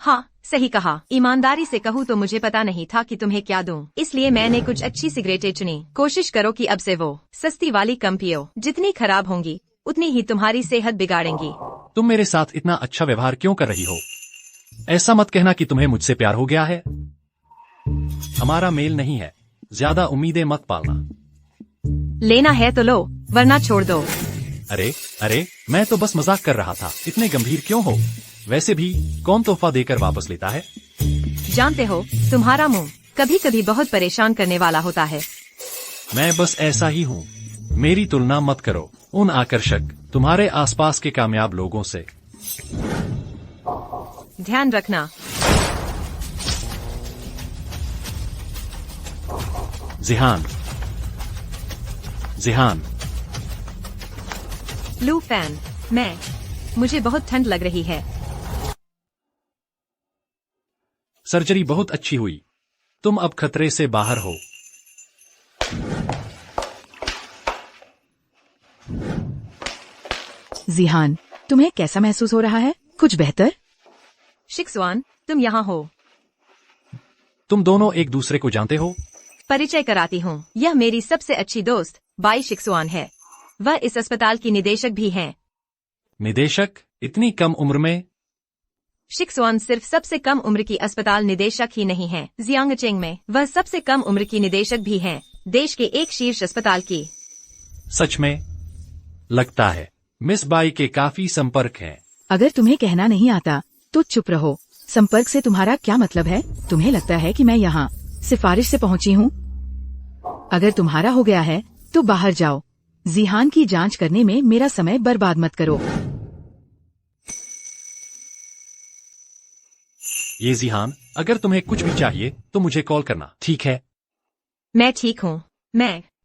हाँ, सही कहा। ईमानदारी से कहूँ तो मुझे पता नहीं था कि तुम्हें क्या दूं, इसलिए मैंने कुछ अच्छी सिगरेटें चुनी। कोशिश करो कि अब से वो सस्ती वाली कम पियो। जितनी खराब होंगी उतनी ही तुम्हारी सेहत बिगाड़ेंगी। तुम मेरे साथ इतना अच्छा व्यवहार क्यों कर रही हो? ऐसा मत कहना कि तुम्हें मुझसे प्यार हो गया है। हमारा मेल नहीं है, ज्यादा उम्मीदें मत पालना। लेना है तो लो, वरना छोड़ दो। अरे मैं तो बस मजाक कर रहा था, इतने गंभीर क्यों हो? वैसे भी कौन तोहफा देकर वापस लेता है? जानते हो, तुम्हारा मुंह कभी कभी बहुत परेशान करने वाला होता है। मैं बस ऐसा ही हूँ। मेरी तुलना मत करो उन आकर्षक तुम्हारे आसपास के कामयाब लोगों से। ध्यान रखना। जिहान। लू फैन, मुझे बहुत ठंड लग रही है। सर्जरी बहुत अच्छी हुई, तुम अब खतरे से बाहर हो। जिहान, तुम्हें कैसा महसूस हो रहा है? कुछ बेहतर? शिक्सवान, तुम यहाँ हो। तुम दोनों एक दूसरे को जानते हो? परिचय कराती हूँ, यह मेरी सबसे अच्छी दोस्त बाई शिक्सवान है। वह इस अस्पताल की निदेशक भी हैं। निदेशक? इतनी कम उम्र में? शिक्सवान सिर्फ सबसे कम उम्र की अस्पताल निदेशक ही नहीं है, जियांगचेंग में वह सबसे कम उम्र की निदेशक भी हैं, देश के एक शीर्ष अस्पताल की। सच में? लगता है मिस बाई के काफी संपर्क हैं। अगर तुम्हें कहना नहीं आता तो चुप रहो। संपर्क से तुम्हारा क्या मतलब है? तुम्हें लगता है कि मैं यहाँ सिफारिश से पहुँची हूँ? अगर तुम्हारा हो गया है तो बाहर जाओ। जिहान की जांच करने में मेरा समय बर्बाद मत करो। ये जिहान, अगर तुम्हें कुछ भी चाहिए तो मुझे कॉल करना, ठीक है? मैं ठीक हूँ।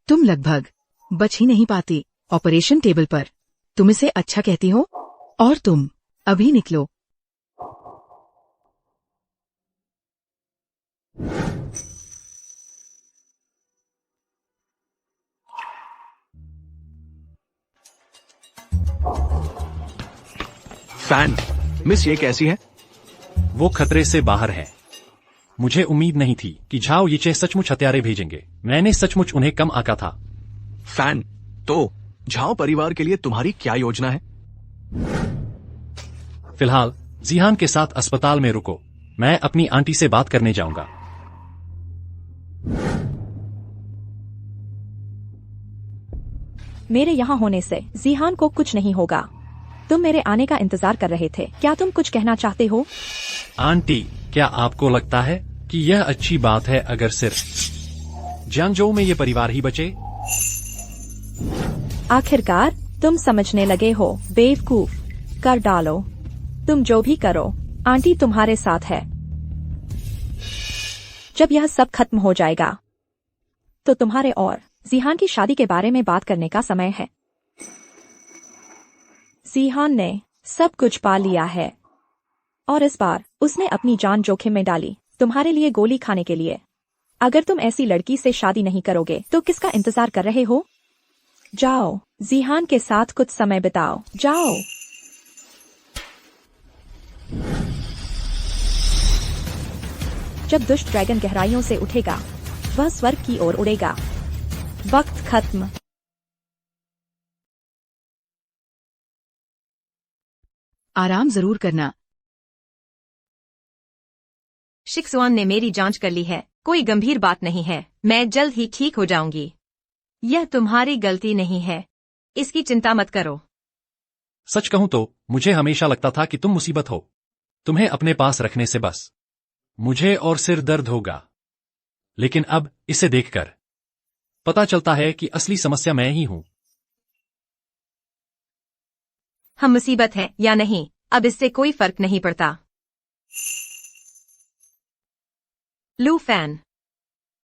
तुम लगभग बच ही नहीं पाती ऑपरेशन टेबल पर। तुम इसे अच्छा कहती हो? और तुम अभी निकलो। फैन, मिस ये कैसी है? वो खतरे से बाहर है। मुझे उम्मीद नहीं थी कि झाओ यीचे सचमुच हत्यारे भेजेंगे। मैंने सचमुच उन्हें कम आंका था। फैन, तो झाओ परिवार के लिए तुम्हारी क्या योजना है? फिलहाल जिहान के साथ अस्पताल में रुको। मैं अपनी आंटी से बात करने जाऊंगा। मेरे यहाँ होने से जिहान को कुछ नहीं होगा। तुम मेरे आने का इंतजार कर रहे थे। क्या तुम कुछ कहना चाहते हो? आंटी, क्या आपको लगता है कि यह अच्छी बात है अगर सिर्फ जियांगजोउ में ये परिवार ही बचे? आखिरकार तुम समझने लगे हो। बेवकूफ, कर डालो। तुम जो भी करो, आंटी तुम्हारे साथ है। जब यह सब खत्म हो जाएगा तो तुम्हारे और जिहान की शादी के बारे में बात करने का समय है। जिहान ने सब कुछ पा लिया है और इस बार उसने अपनी जान जोखिम में डाली तुम्हारे लिए गोली खाने के लिए। अगर तुम ऐसी लड़की से शादी नहीं करोगे तो किसका इंतजार कर रहे हो? जाओ, जिहान के साथ कुछ समय बिताओ। जाओ। जब दुष्ट ड्रैगन गहराइयों से उठेगा, वह स्वर्ग की ओर उड़ेगा। वक्त खत्म। आराम जरूर करना। शिक्सवान ने मेरी जांच कर ली है। कोई गंभीर बात नहीं है। मैं जल्द ही ठीक हो जाऊंगी। यह तुम्हारी गलती नहीं है। इसकी चिंता मत करो। सच कहूं तो मुझे हमेशा लगता था कि तुम मुसीबत हो। तुम्हें अपने पास रखने से बस मुझे और सिर दर्द होगा। लेकिन अब इसे देखकर पता चलता है कि असली समस्या मैं ही हूं। हम मुसीबत हैं या नहीं, अब इससे कोई फर्क नहीं पड़ता। लू फैन,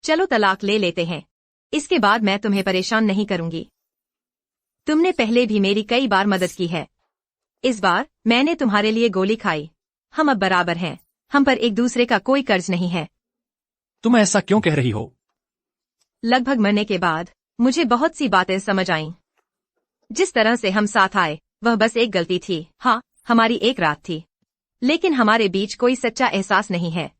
चलो तलाक ले लेते हैं। इसके बाद मैं तुम्हें परेशान नहीं करूंगी। तुमने पहले भी मेरी कई बार मदद की है। इस बार मैंने तुम्हारे लिए गोली खाई। हम अब बराबर हैं। हम पर एक दूसरे का कोई कर्ज नहीं है। तुम ऐसा क्यों कह रही हो? लगभग मरने के बाद मुझे बहुत सी बातें समझ आईं। जिस तरह से हम साथ आए वह बस एक गलती थी। हाँ, हमारी एक रात थी, लेकिन हमारे बीच कोई सच्चा एहसास नहीं है।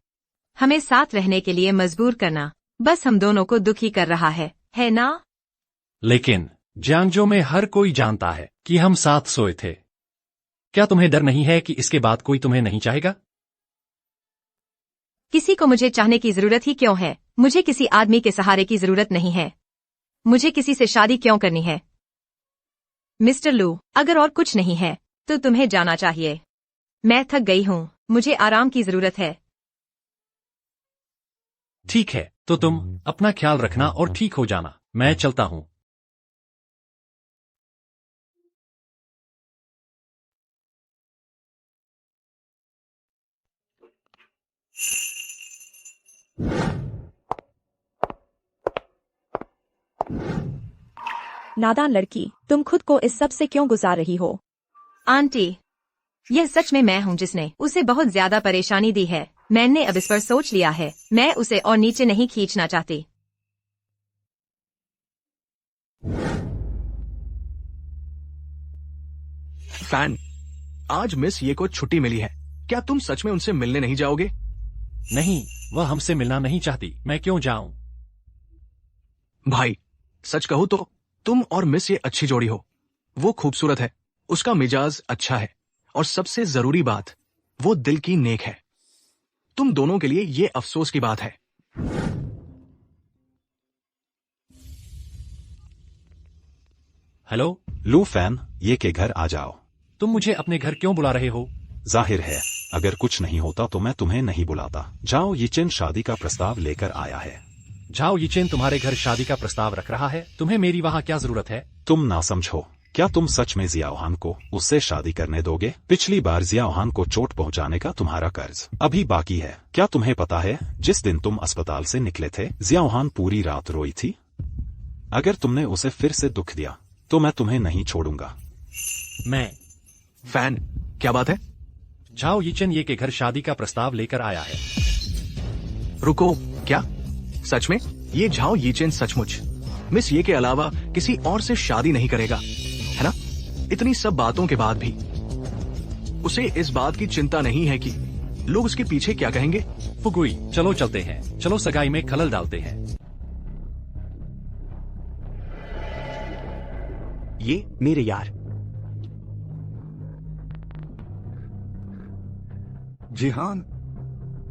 हमें साथ रहने के लिए मजबूर करना बस हम दोनों को दुखी कर रहा है ना? लेकिन जियांगजो में हर कोई जानता है कि हम साथ सोए थे। क्या तुम्हें डर नहीं है कि इसके बाद कोई तुम्हें नहीं चाहेगा? किसी को मुझे चाहने की जरूरत ही क्यों है? मुझे किसी आदमी के सहारे की जरूरत नहीं है। मुझे किसी से शादी क्यों करनी है? मिस्टर लू, अगर और कुछ नहीं है तो तुम्हें जाना चाहिए। मैं थक गई हूँ। मुझे आराम की जरूरत है। ठीक है, तो तुम अपना ख्याल रखना और ठीक हो जाना। मैं चलता हूँ। नादान लड़की, तुम खुद को इस सब से क्यों गुजार रही हो? आंटी, यह सच में मैं हूँ जिसने उसे बहुत ज्यादा परेशानी दी है। मैंने अब इस पर सोच लिया है। मैं उसे और नीचे नहीं खींचना चाहती। फैन, आज मिस ये को छुट्टी मिली है। क्या तुम सच में उनसे मिलने नहीं जाओगे? नहीं, वह हमसे मिलना नहीं चाहती। मैं क्यों जाऊं? भाई, सच कहूं तो तुम और मिस ये अच्छी जोड़ी हो। वो खूबसूरत है, उसका मिजाज अच्छा है, और सबसे जरूरी बात, वो दिल की नेक है। तुम दोनों के लिए ये अफसोस की बात है। हेलो, लू फैन, ये के घर आ जाओ। तुम मुझे अपने घर क्यों बुला रहे हो? जाहिर है, अगर कुछ नहीं होता तो मैं तुम्हें नहीं बुलाता। जाओ यिचेन शादी का प्रस्ताव लेकर आया है। झाओ यिचेन तुम्हारे घर शादी का प्रस्ताव रख रहा है, तुम्हें मेरी वहाँ क्या जरूरत है? तुम ना समझो, क्या तुम सच में जियाओहान को उससे शादी करने दोगे? पिछली बार जियाओहान को चोट पहुंचाने का तुम्हारा कर्ज अभी बाकी है। क्या तुम्हें पता है, जिस दिन तुम अस्पताल से निकले थे, जियाओहान पूरी रात रोई थी। अगर तुमने उसे फिर से दुख दिया तो मैं तुम्हें नहीं छोड़ूंगा। मैं फैन, क्या बात है? झाओ यिचेन ये के घर शादी का प्रस्ताव लेकर आया है। रुको, क्या सच में? ये झाओ यिचेन सचमुच मिस ये के अलावा किसी और से शादी नहीं करेगा, है ना? इतनी सब बातों के बाद भी उसे इस बात की चिंता नहीं है कि लोग उसके पीछे क्या कहेंगे। फुगुई, चलो चलते हैं, चलो सगाई में खलल डालते हैं। ये मेरे यार। जिहान,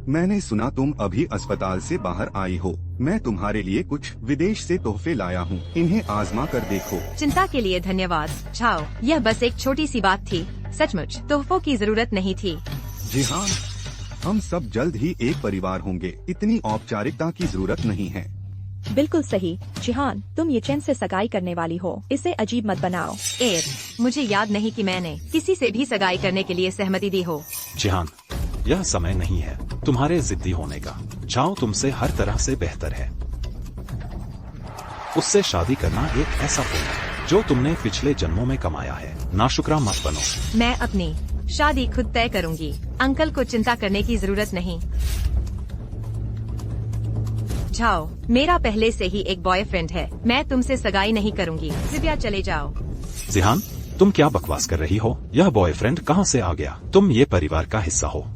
मैंने सुना तुम अभी अस्पताल से बाहर आई हो। मैं तुम्हारे लिए कुछ विदेश से तोहफे लाया हूँ, इन्हें आजमा कर देखो। चिंता के लिए धन्यवाद झाओ, यह बस एक छोटी सी बात थी। सचमुच तोहफों की जरूरत नहीं थी। जिहान, हम सब जल्द ही एक परिवार होंगे, इतनी औपचारिकता की जरूरत नहीं है। बिल्कुल सही जिहान, तुम यिचेन से सगाई करने वाली हो, इसे अजीब मत बनाओ। मुझे याद नहीं कि मैंने किसी से भी सगाई करने के लिए सहमति दी हो। जिहान, यह समय नहीं है तुम्हारे जिद्दी होने का। जाओ तुमसे हर तरह से बेहतर है। उससे शादी करना एक ऐसा पुण्य है जो तुमने पिछले जन्मों में कमाया है। नाशुक्रा मत बनो। मैं अपनी शादी खुद तय करूंगी, अंकल को चिंता करने की जरूरत नहीं। जाओ, मेरा पहले से ही एक बॉयफ्रेंड है, मैं तुमसे सगाई नहीं करूंगी। कृपया चले जाओ। जिहान, तुम क्या बकवास कर रही हो? यह बॉयफ्रेंड कहाँ से आ गया? तुम ये परिवार का हिस्सा हो।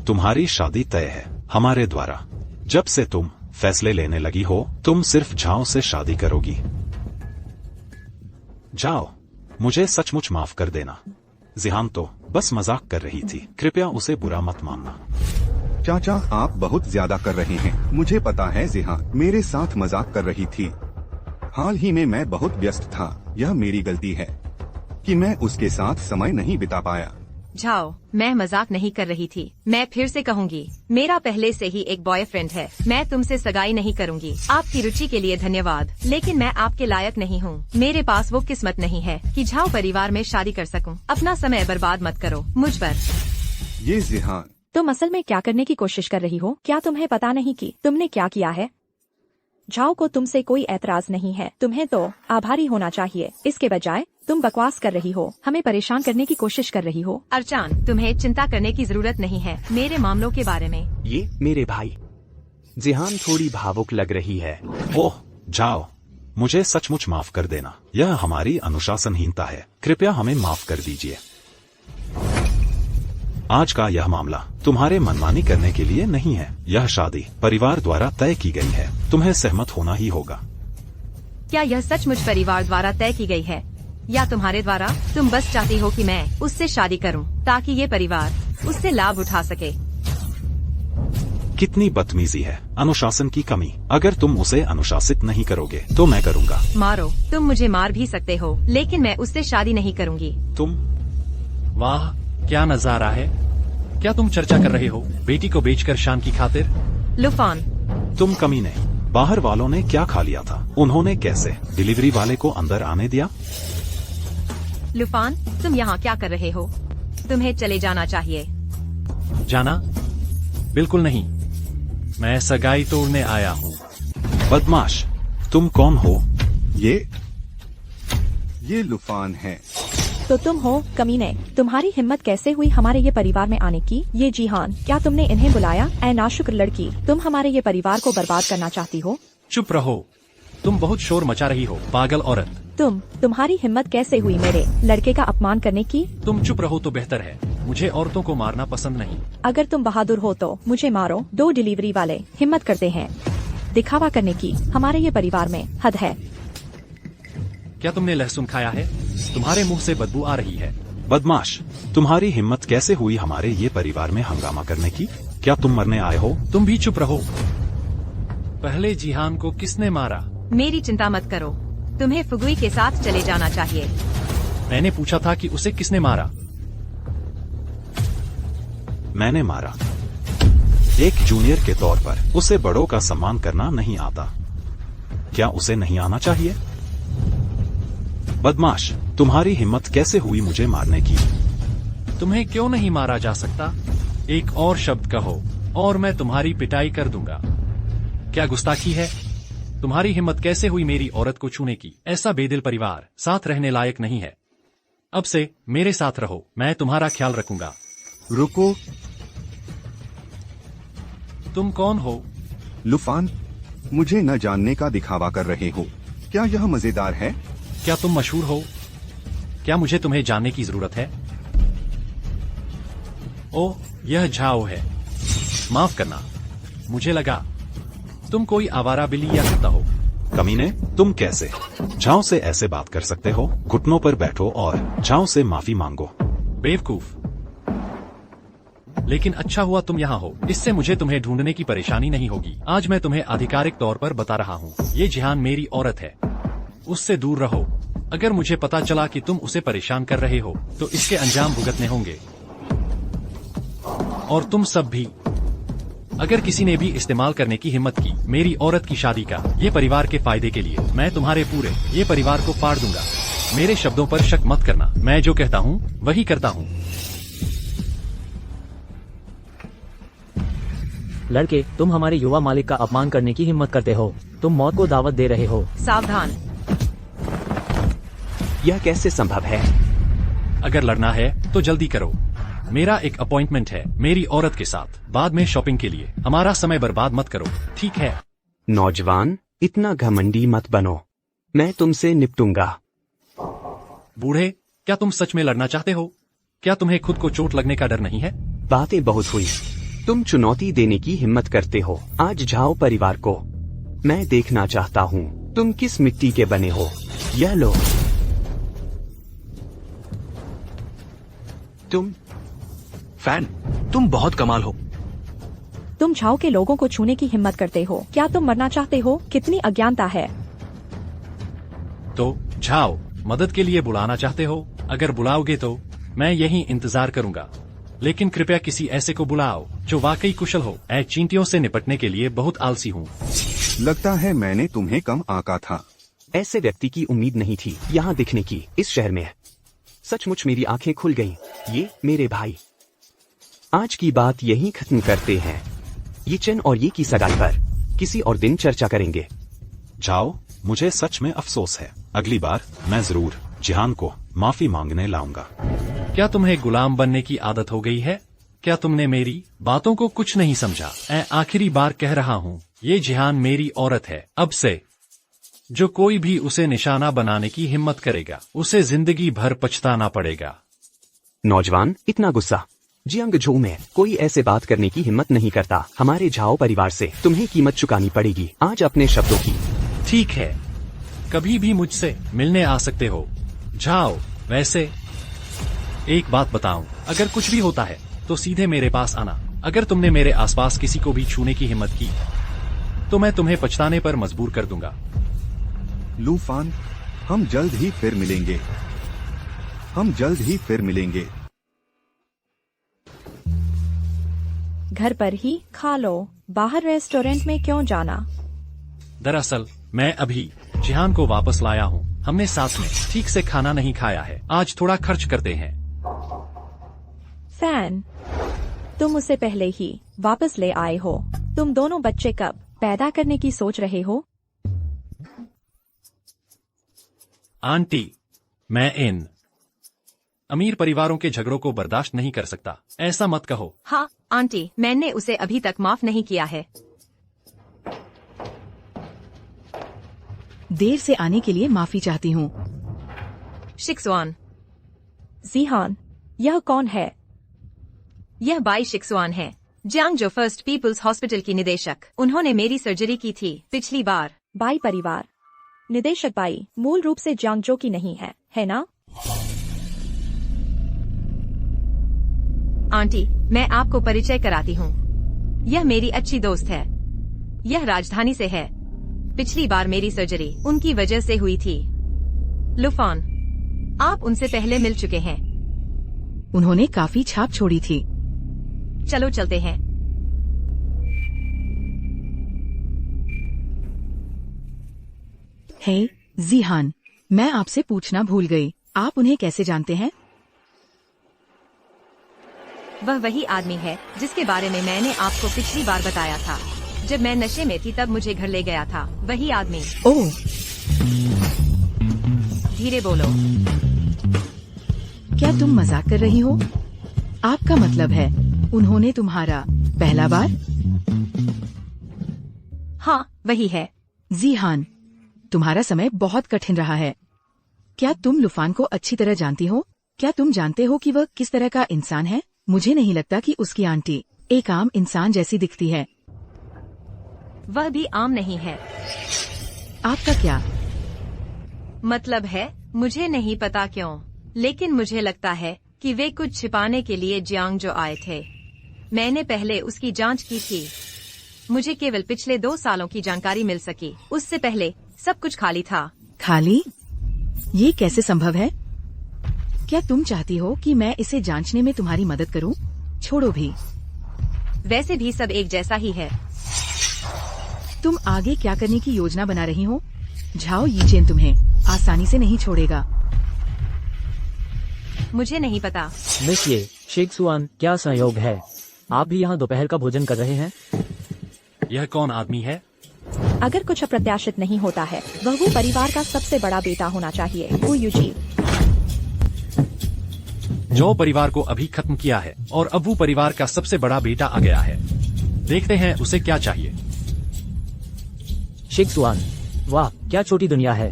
तुम्हारी शादी तय है हमारे द्वारा। जब से तुम फैसले लेने लगी हो, तुम सिर्फ झाओ से शादी करोगी। जाओ, मुझे सचमुच माफ कर देना। जिहान तो बस मजाक कर रही थी, कृपया उसे बुरा मत मानना। चाचा, आप बहुत ज्यादा कर रहे हैं। मुझे पता है जिहान मेरे साथ मजाक कर रही थी। हाल ही में मैं बहुत व्यस्त था। यह मेरी गलती है कि मैं उसके साथ समय नहीं बिता पाया। जाओ, मैं मजाक नहीं कर रही थी। मैं फिर से कहूंगी, मेरा पहले से ही एक बॉयफ्रेंड है, मैं तुमसे सगाई नहीं करूंगी। आपकी रुचि के लिए धन्यवाद, लेकिन मैं आपके लायक नहीं हूँ। मेरे पास वो किस्मत नहीं है कि झाओ परिवार में शादी कर सकूं। अपना समय बर्बाद मत करो मुझ पर। ये जिहान, तुम असल में क्या करने की कोशिश कर रही हो? क्या तुम्हें पता नहीं कि तुमने क्या किया है? झाओ को तुमसे कोई ऐतराज नहीं है, तुम्हें तो आभारी होना चाहिए। इसके बजाय तुम बकवास कर रही हो, हमें परेशान करने की कोशिश कर रही हो। अर्चान, तुम्हें चिंता करने की जरूरत नहीं है मेरे मामलों के बारे में। ये मेरे भाई। जिहान थोड़ी भावुक लग रही है। ओह, जाओ, मुझे सचमुच माफ कर देना। यह हमारी अनुशासनहीनता है, कृपया हमें माफ कर दीजिए। आज का यह मामला तुम्हारे मनमानी करने के लिए नहीं है। यह शादी परिवार द्वारा तय की गई है, तुम्हें सहमत होना ही होगा। क्या यह सचमुच परिवार द्वारा तय की गई है या तुम्हारे द्वारा? तुम बस चाहती हो कि मैं उससे शादी करूं ताकि ये परिवार उससे लाभ उठा सके। कितनी बदतमीजी है, अनुशासन की कमी। अगर तुम उसे अनुशासित नहीं करोगे तो मैं करूंगा। मारो, तुम मुझे मार भी सकते हो, लेकिन मैं उससे शादी नहीं करूंगी। तुम? वाह, क्या नजारा है। क्या तुम चर्चा कर रहे हो बेटी को बेचकर शान की खातिर? लुफान, तुम कमीने, बाहर वालों ने क्या खा लिया था? उन्होंने कैसे डिलीवरी वाले को अंदर आने दिया? लुफान, तुम यहाँ क्या कर रहे हो? तुम्हें चले जाना चाहिए। जाना? बिल्कुल नहीं, मैं सगाई तोड़ने आया हूँ। बदमाश, तुम कौन हो? ये लुफान है। तो तुम हो कमीने, तुम्हारी हिम्मत कैसे हुई हमारे ये परिवार में आने की? ये जिहान, क्या तुमने इन्हें बुलाया? ऐ नाशुक्र लड़की, तुम हमारे ये परिवार को बर्बाद करना चाहती हो? चुप रहो, तुम बहुत शोर मचा रही हो, पागल औरत। तुम्हारी हिम्मत कैसे हुई मेरे लड़के का अपमान करने की? तुम चुप रहो तो बेहतर है, मुझे औरतों को मारना पसंद नहीं। अगर तुम बहादुर हो तो मुझे मारो। 2 डिलीवरी वाले हिम्मत करते हैं दिखावा करने की, हमारे ये परिवार में हद है। क्या तुमने लहसुन खाया है? तुम्हारे मुंह से बदबू आ रही है। बदमाश, तुम्हारी हिम्मत कैसे हुई हमारे ये परिवार में हंगामा करने की? क्या तुम मरने आए हो? तुम भी चुप रहो। पहले जिहान को किसने मारा? मेरी चिंता मत करो, तुम्हें फुगुई के साथ चले जाना चाहिए। मैंने पूछा था कि उसे किसने मारा। मैंने मारा। एक जूनियर के तौर पर उसे बड़ों का सम्मान करना नहीं आता। क्या उसे नहीं आना चाहिए? बदमाश, तुम्हारी हिम्मत कैसे हुई मुझे मारने की? तुम्हें क्यों नहीं मारा जा सकता? एक और शब्द कहो और मैं तुम्हारी पिटाई कर दूंगा। क्या गुस्ताखी है? तुम्हारी हिम्मत कैसे हुई मेरी औरत को छूने की? ऐसा बेदिल परिवार साथ रहने लायक नहीं है। अब से मेरे साथ रहो, मैं तुम्हारा ख्याल रखूंगा। रुको। तुम कौन हो? लुफान, मुझे न जानने का दिखावा कर रहे हो। क्या यह मजेदार है? क्या तुम मशहूर हो? क्या मुझे तुम्हें जानने की जरूरत है? ओह, यह झाओ है। माफ करना, मुझे लगा तुम कोई आवारा बिल्ली या कुत्ता हो। कमीने, तुम कैसे झाओ से ऐसे बात कर सकते हो? घुटनों पर बैठो और झाओ से माफी मांगो। बेवकूफ। लेकिन अच्छा हुआ तुम यहाँ हो, इससे मुझे तुम्हें ढूंढने की परेशानी नहीं होगी। आज मैं तुम्हें आधिकारिक तौर पर बता रहा हूँ, ये जिहान मेरी औरत है, उससे दूर रहो। अगर मुझे पता चला कि तुम उसे परेशान कर रहे हो तो इसके अंजाम भुगतने होंगे, और तुम सब भी। अगर किसी ने भी इस्तेमाल करने की हिम्मत की मेरी औरत की शादी का ये परिवार के फायदे के लिए, मैं तुम्हारे पूरे ये परिवार को फाड़ दूंगा। मेरे शब्दों पर शक मत करना, मैं जो कहता हूँ वही करता हूँ। लड़के, तुम हमारे युवा मालिक का अपमान करने की हिम्मत करते हो। तुम मौत को दावत दे रहे हो। सावधान। यह कैसे संभव है? अगर लड़ना है तो जल्दी करो, मेरा एक अपॉइंटमेंट है मेरी औरत के साथ, बाद में शॉपिंग के लिए। हमारा समय बर्बाद मत करो, ठीक है? नौजवान, इतना घमंडी मत बनो, मैं तुमसे निपटूंगा। बूढ़े, क्या तुम सच में लड़ना चाहते हो? क्या तुम्हें खुद को चोट लगने का डर नहीं है? बातें बहुत हुई, तुम चुनौती देने की हिम्मत करते हो। आज झाओ परिवार को मैं देखना चाहता हूँ, तुम किस मिट्टी के बने हो। यह लो। फैन, तुम बहुत कमाल हो। तुम झाओ के लोगों को छूने की हिम्मत करते हो। क्या तुम मरना चाहते हो? कितनी अज्ञानता है। तो झाओ, मदद के लिए बुलाना चाहते हो? अगर बुलाओगे तो मैं यहीं इंतजार करूंगा, लेकिन कृपया किसी ऐसे को बुलाओ जो वाकई कुशल हो। मैं चींटियों से निपटने के लिए बहुत आलसी हूँ। लगता है मैंने तुम्हें कम आंका था। ऐसे व्यक्ति की उम्मीद नहीं थी यहाँ दिखने की इस शहर में। सचमुच मेरी आंखें खुल गईं। ये मेरे भाई। आज की बात यहीं खत्म करते हैं। ये चेन और ये की सगाई पर किसी और दिन चर्चा करेंगे। जाओ, मुझे सच में अफसोस है। अगली बार मैं जरूर जिहान को माफी मांगने लाऊंगा। क्या तुम्हें गुलाम बनने की आदत हो गई है? क्या तुमने मेरी बातों को कुछ नहीं समझा? मैं आखिरी बार कह रहा हूँ, ये जिहान मेरी औरत है। अब से जो कोई भी उसे निशाना बनाने की हिम्मत करेगा, उसे जिंदगी भर पछताना पड़ेगा। नौजवान, इतना गुस्सा? जियांग झो में कोई ऐसे बात करने की हिम्मत नहीं करता। हमारे झाओ परिवार से तुम्हें कीमत चुकानी पड़ेगी आज अपने शब्दों की। ठीक है, कभी भी मुझसे मिलने आ सकते हो झाओ। वैसे एक बात बताऊं, अगर कुछ भी होता है तो सीधे मेरे पास आना। अगर तुमने मेरे आसपास किसी को भी छूने की हिम्मत की तो मैं तुम्हें पछताने पर मजबूर कर दूंगा। लूफान, हम जल्द ही फिर मिलेंगे। हम जल्द ही फिर मिलेंगे। घर पर ही खा लो, बाहर रेस्टोरेंट में क्यों जाना? दरअसल मैं अभी जिहान को वापस लाया हूँ। हमने साथ में ठीक से खाना नहीं खाया है। आज थोड़ा खर्च करते हैं। फैन, तुम उसे पहले ही वापस ले आए हो। तुम दोनों बच्चे कब पैदा करने की सोच रहे हो? आंटी, मैं इन अमीर परिवारों के झगड़ों को बर्दाश्त नहीं कर सकता। ऐसा मत कहो। हाँ आंटी, मैंने उसे अभी तक माफ नहीं किया है। देर से आने के लिए माफी चाहती हूँ। शिक्सवान। जिहान, यह कौन है? यह बाई शिक्सवान है, जियांग जो फर्स्ट पीपल्स हॉस्पिटल की निदेशक। उन्होंने मेरी सर्जरी की थी पिछली बार। बाई परिवार, निदेशक बाई मूल रूप से जियांगजो की नहीं है ना? आंटी, मैं आपको परिचय कराती हूँ। यह मेरी अच्छी दोस्त है। यह राजधानी से है। पिछली बार मेरी सर्जरी उनकी वजह से हुई थी। लुफान, आप उनसे पहले मिल चुके हैं। उन्होंने काफी छाप छोड़ी थी। चलो चलते हैं। हे जीहान, मैं आपसे पूछना भूल गई, आप उन्हें कैसे जानते हैं? वह वही आदमी है जिसके बारे में मैंने आपको पिछली बार बताया था। जब मैं नशे में थी तब मुझे घर ले गया था। वही आदमी। ओह, धीरे बोलो। क्या तुम मजाक कर रही हो? आपका मतलब है उन्होंने तुम्हारा पहला बार? हाँ, वही है। जीहान, तुम्हारा समय बहुत कठिन रहा है। क्या तुम लुफान को अच्छी तरह जानती हो? क्या तुम जानते हो कि वह किस तरह का इंसान है? मुझे नहीं लगता कि उसकी आंटी एक आम इंसान जैसी दिखती है। वह भी आम नहीं है। आपका क्या मतलब है? मुझे नहीं पता क्यों, लेकिन मुझे लगता है कि वे कुछ छिपाने के लिए जियांगजो आए थे। मैंने पहले उसकी जांच की थी। मुझे केवल पिछले 2 सालों की जानकारी मिल सकी। उससे पहले सब कुछ खाली था। खाली? ये कैसे संभव है? क्या तुम चाहती हो कि मैं इसे जांचने में तुम्हारी मदद करूं? छोड़ो भी। वैसे भी सब एक जैसा ही है। तुम आगे क्या करने की योजना बना रही हो? झाओ यीचेन तुम्हें आसानी से नहीं छोड़ेगा। मुझे नहीं पता। मिस ये शिक्सुआन, क्या संयोग है? आप भी यहाँ दोपहर का भोजन कर रहे हैं? यह कौन आदमी है? अगर कुछ अप्रत्याशित नहीं होता है, वह वो परिवार का सबसे बड़ा बेटा होना चाहिए। वो यूजी। जो परिवार को अभी खत्म किया है और अब वो परिवार का सबसे बड़ा बेटा आ गया है। देखते हैं उसे क्या चाहिए। शिक्सुआन, वाह क्या छोटी दुनिया है।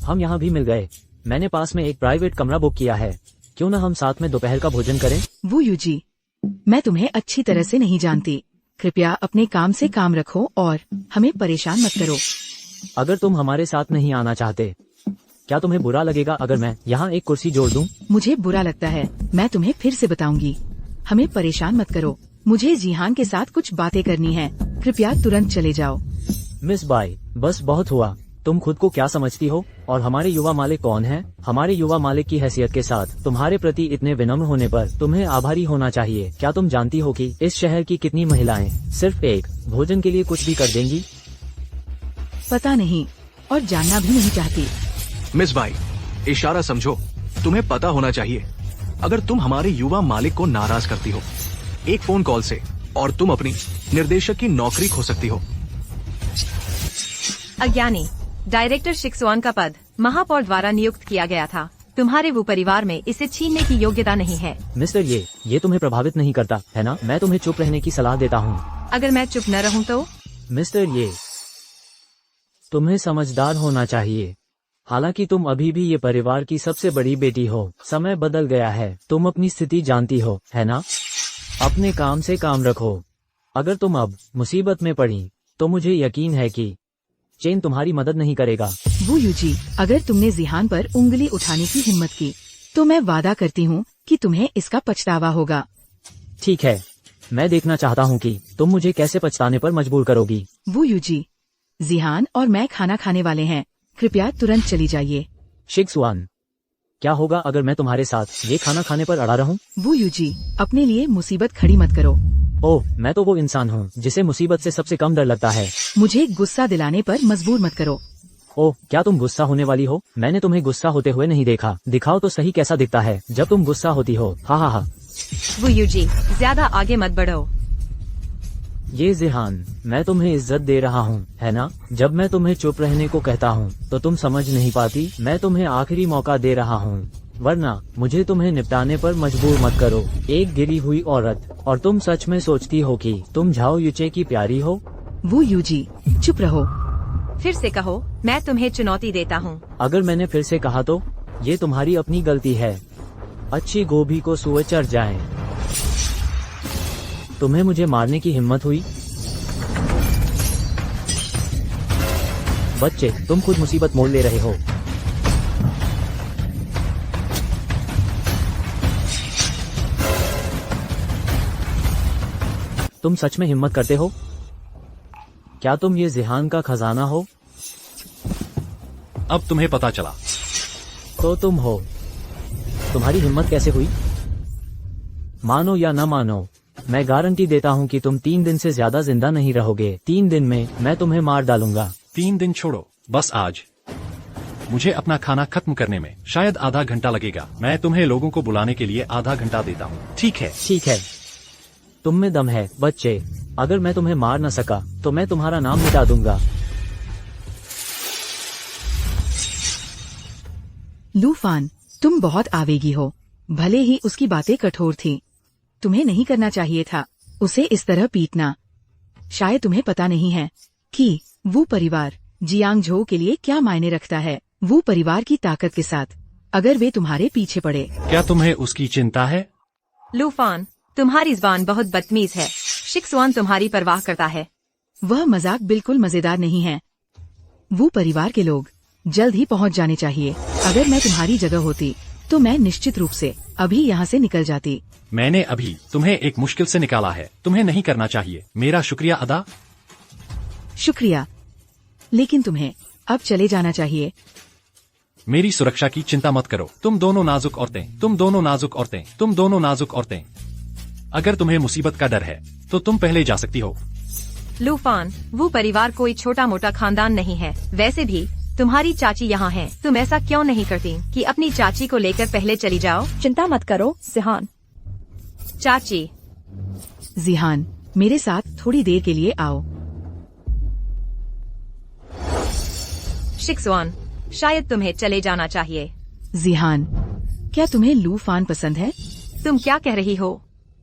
हम यहाँ भी मिल गए। मैंने पास में एक प्राइवेट कमरा बुक किया है। क्यों न हम साथ में दोपहर का भोजन करें? वो यूजी, मैं तुम्हें अच्छी तरह से नहीं जानती। कृपया अपने काम से काम रखो और हमें परेशान मत करो। अगर तुम हमारे साथ नहीं आना चाहते, क्या तुम्हें बुरा लगेगा अगर मैं यहाँ एक कुर्सी जोड़ दूं? मुझे बुरा लगता है। मैं तुम्हें फिर से बताऊंगी, हमें परेशान मत करो। मुझे जीहान के साथ कुछ बातें करनी है। कृपया तुरंत चले जाओ। मिस बाई, बस बहुत हुआ। तुम खुद को क्या समझती हो? और हमारे युवा मालिक कौन है? हमारे युवा मालिक की हैसियत के साथ तुम्हारे प्रति इतने विनम्र होने पर तुम्हें आभारी होना चाहिए। क्या तुम जानती हो कि इस शहर की कितनी महिलाएं सिर्फ एक भोजन के लिए कुछ भी कर देंगी? पता नहीं और जानना भी नहीं चाहती। मिस बाई, इशारा समझो। तुम्हें पता होना चाहिए। अगर तुम हमारे युवा मालिक को नाराज करती हो एक फोन कॉल से, और तुम अपनी निर्देशक की नौकरी खो सकती हो। अज्ञानी, डायरेक्टर शिक्सुआन का पद महापौर द्वारा नियुक्त किया गया था। तुम्हारे वो परिवार में इसे छीनने की योग्यता नहीं है। मिस्टर ये तुम्हें प्रभावित नहीं करता है ना? मैं तुम्हें चुप रहने की सलाह देता हूँ। अगर मैं चुप न रहूं तो? मिस्टर तुम्हें समझदार होना चाहिए। हालांकि तुम अभी भी ये परिवार की सबसे बड़ी बेटी हो। समय बदल गया है। तुम अपनी स्थिति जानती हो, है ना? अपने काम से काम रखो। अगर तुम अब मुसीबत में पड़ी तो मुझे यकीन है कि चेन तुम्हारी मदद नहीं करेगा। वो यूजी, अगर तुमने जिहान पर उंगली उठाने की हिम्मत की तो मैं वादा करती हूँ कि तुम्हें इसका पछतावा होगा। ठीक है, मैं देखना चाहता हूँ कि तुम मुझे कैसे पछताने पर मजबूर करोगी। वो यूजी, जिहान और मैं खाना खाने वाले हैं। कृपया तुरंत चली जाइए। शिक्सुआन, क्या होगा अगर मैं तुम्हारे साथ ये खाना खाने पर अड़ा रहूं? वो यूजी, अपने लिए मुसीबत खड़ी मत करो। ओह, मैं तो वो इंसान हूँ जिसे मुसीबत से सबसे कम डर लगता है। मुझे गुस्सा दिलाने पर मजबूर मत करो। ओह, क्या तुम गुस्सा होने वाली हो? मैंने तुम्हें गुस्सा होते हुए नहीं देखा। दिखाओ तो सही कैसा दिखता है जब तुम गुस्सा होती हो। हा। वो यूजी, ज्यादा आगे मत बढ़ो। ये जिहान, मैं तुम्हें इज्जत दे रहा हूँ, है ना? जब मैं तुम्हें चुप रहने को कहता हूँ तो तुम समझ नहीं पाती। मैं तुम्हें आखिरी मौका दे रहा हूँ, वरना मुझे तुम्हें निपटाने पर मजबूर मत करो। एक गिरी हुई औरत, और तुम सच में सोचती हो कि तुम झाओ यूचे की प्यारी हो? वो यूजी, चुप रहो। फिर से कहो, मैं तुम्हें चुनौती देता हूँ। अगर मैंने फिर से कहा तो ये तुम्हारी अपनी गलती है। अच्छी गोभी को सुअर चढ़ जाए। तुम्हें मुझे मारने की हिम्मत हुई? बच्चे, तुम खुद मुसीबत मोल ले रहे हो। तुम सच में हिम्मत करते हो? क्या तुम ये जिहान का खजाना हो? अब तुम्हें पता चला। तो तुम हो। तुम्हारी हिम्मत कैसे हुई? मानो या न मानो, मैं गारंटी देता हूँ कि तुम 3 दिन से ज्यादा जिंदा नहीं रहोगे। 3 दिन में मैं तुम्हें मार डालूंगा। 3 दिन छोड़ो, बस आज। मुझे अपना खाना खत्म करने में शायद आधा घंटा लगेगा। मैं तुम्हें लोगों को बुलाने के लिए आधा घंटा देता हूँ, ठीक है? ठीक है। तुम में दम है बच्चे। अगर मैं तुम्हें मार न सका तो मैं तुम्हारा नाम मिटा दूंगा। लूफान, तुम बहुत आवेगी हो। भले ही उसकी बातें कठोर थीं, तुम्हें नहीं करना चाहिए था उसे इस तरह पीटना। शायद तुम्हें पता नहीं है कि वो परिवार जियांगझो के लिए क्या मायने रखता है। वो परिवार की ताकत के साथ अगर वे तुम्हारे पीछे पड़े। क्या तुम्हें उसकी चिंता है? लूफान, तुम्हारी ज़बान बहुत बदतमीज है। शिक्सवान तुम्हारी परवाह करता है। वह मजाक बिल्कुल मजेदार नहीं है। वो परिवार के लोग जल्द ही पहुंच जाने चाहिए। अगर मैं तुम्हारी जगह होती तो मैं निश्चित रूप से अभी यहाँ से निकल जाती। मैंने अभी तुम्हें एक मुश्किल से निकाला है, तुम्हें नहीं करना चाहिए। मेरा शुक्रिया अदा। शुक्रिया, लेकिन तुम्हें अब चले जाना चाहिए। मेरी सुरक्षा की चिंता मत करो। तुम दोनों नाजुक औरतें, तुम दोनों नाजुक औरतें, तुम दोनों नाजुक औरतें। अगर तुम्हें मुसीबत का डर है तो तुम पहले जा सकती हो। लूफान, वो परिवार कोई छोटा मोटा खानदान नहीं है। वैसे भी तुम्हारी चाची यहाँ है। तुम ऐसा क्यों नहीं करती कि अपनी चाची को लेकर पहले चली जाओ? चिंता मत करो जिहान। चाची। जिहान, मेरे साथ थोड़ी देर के लिए आओ। शिक्सवान, शायद तुम्हें चले जाना चाहिए। जिहान, क्या तुम्हें लूफान पसंद है? तुम क्या कह रही हो?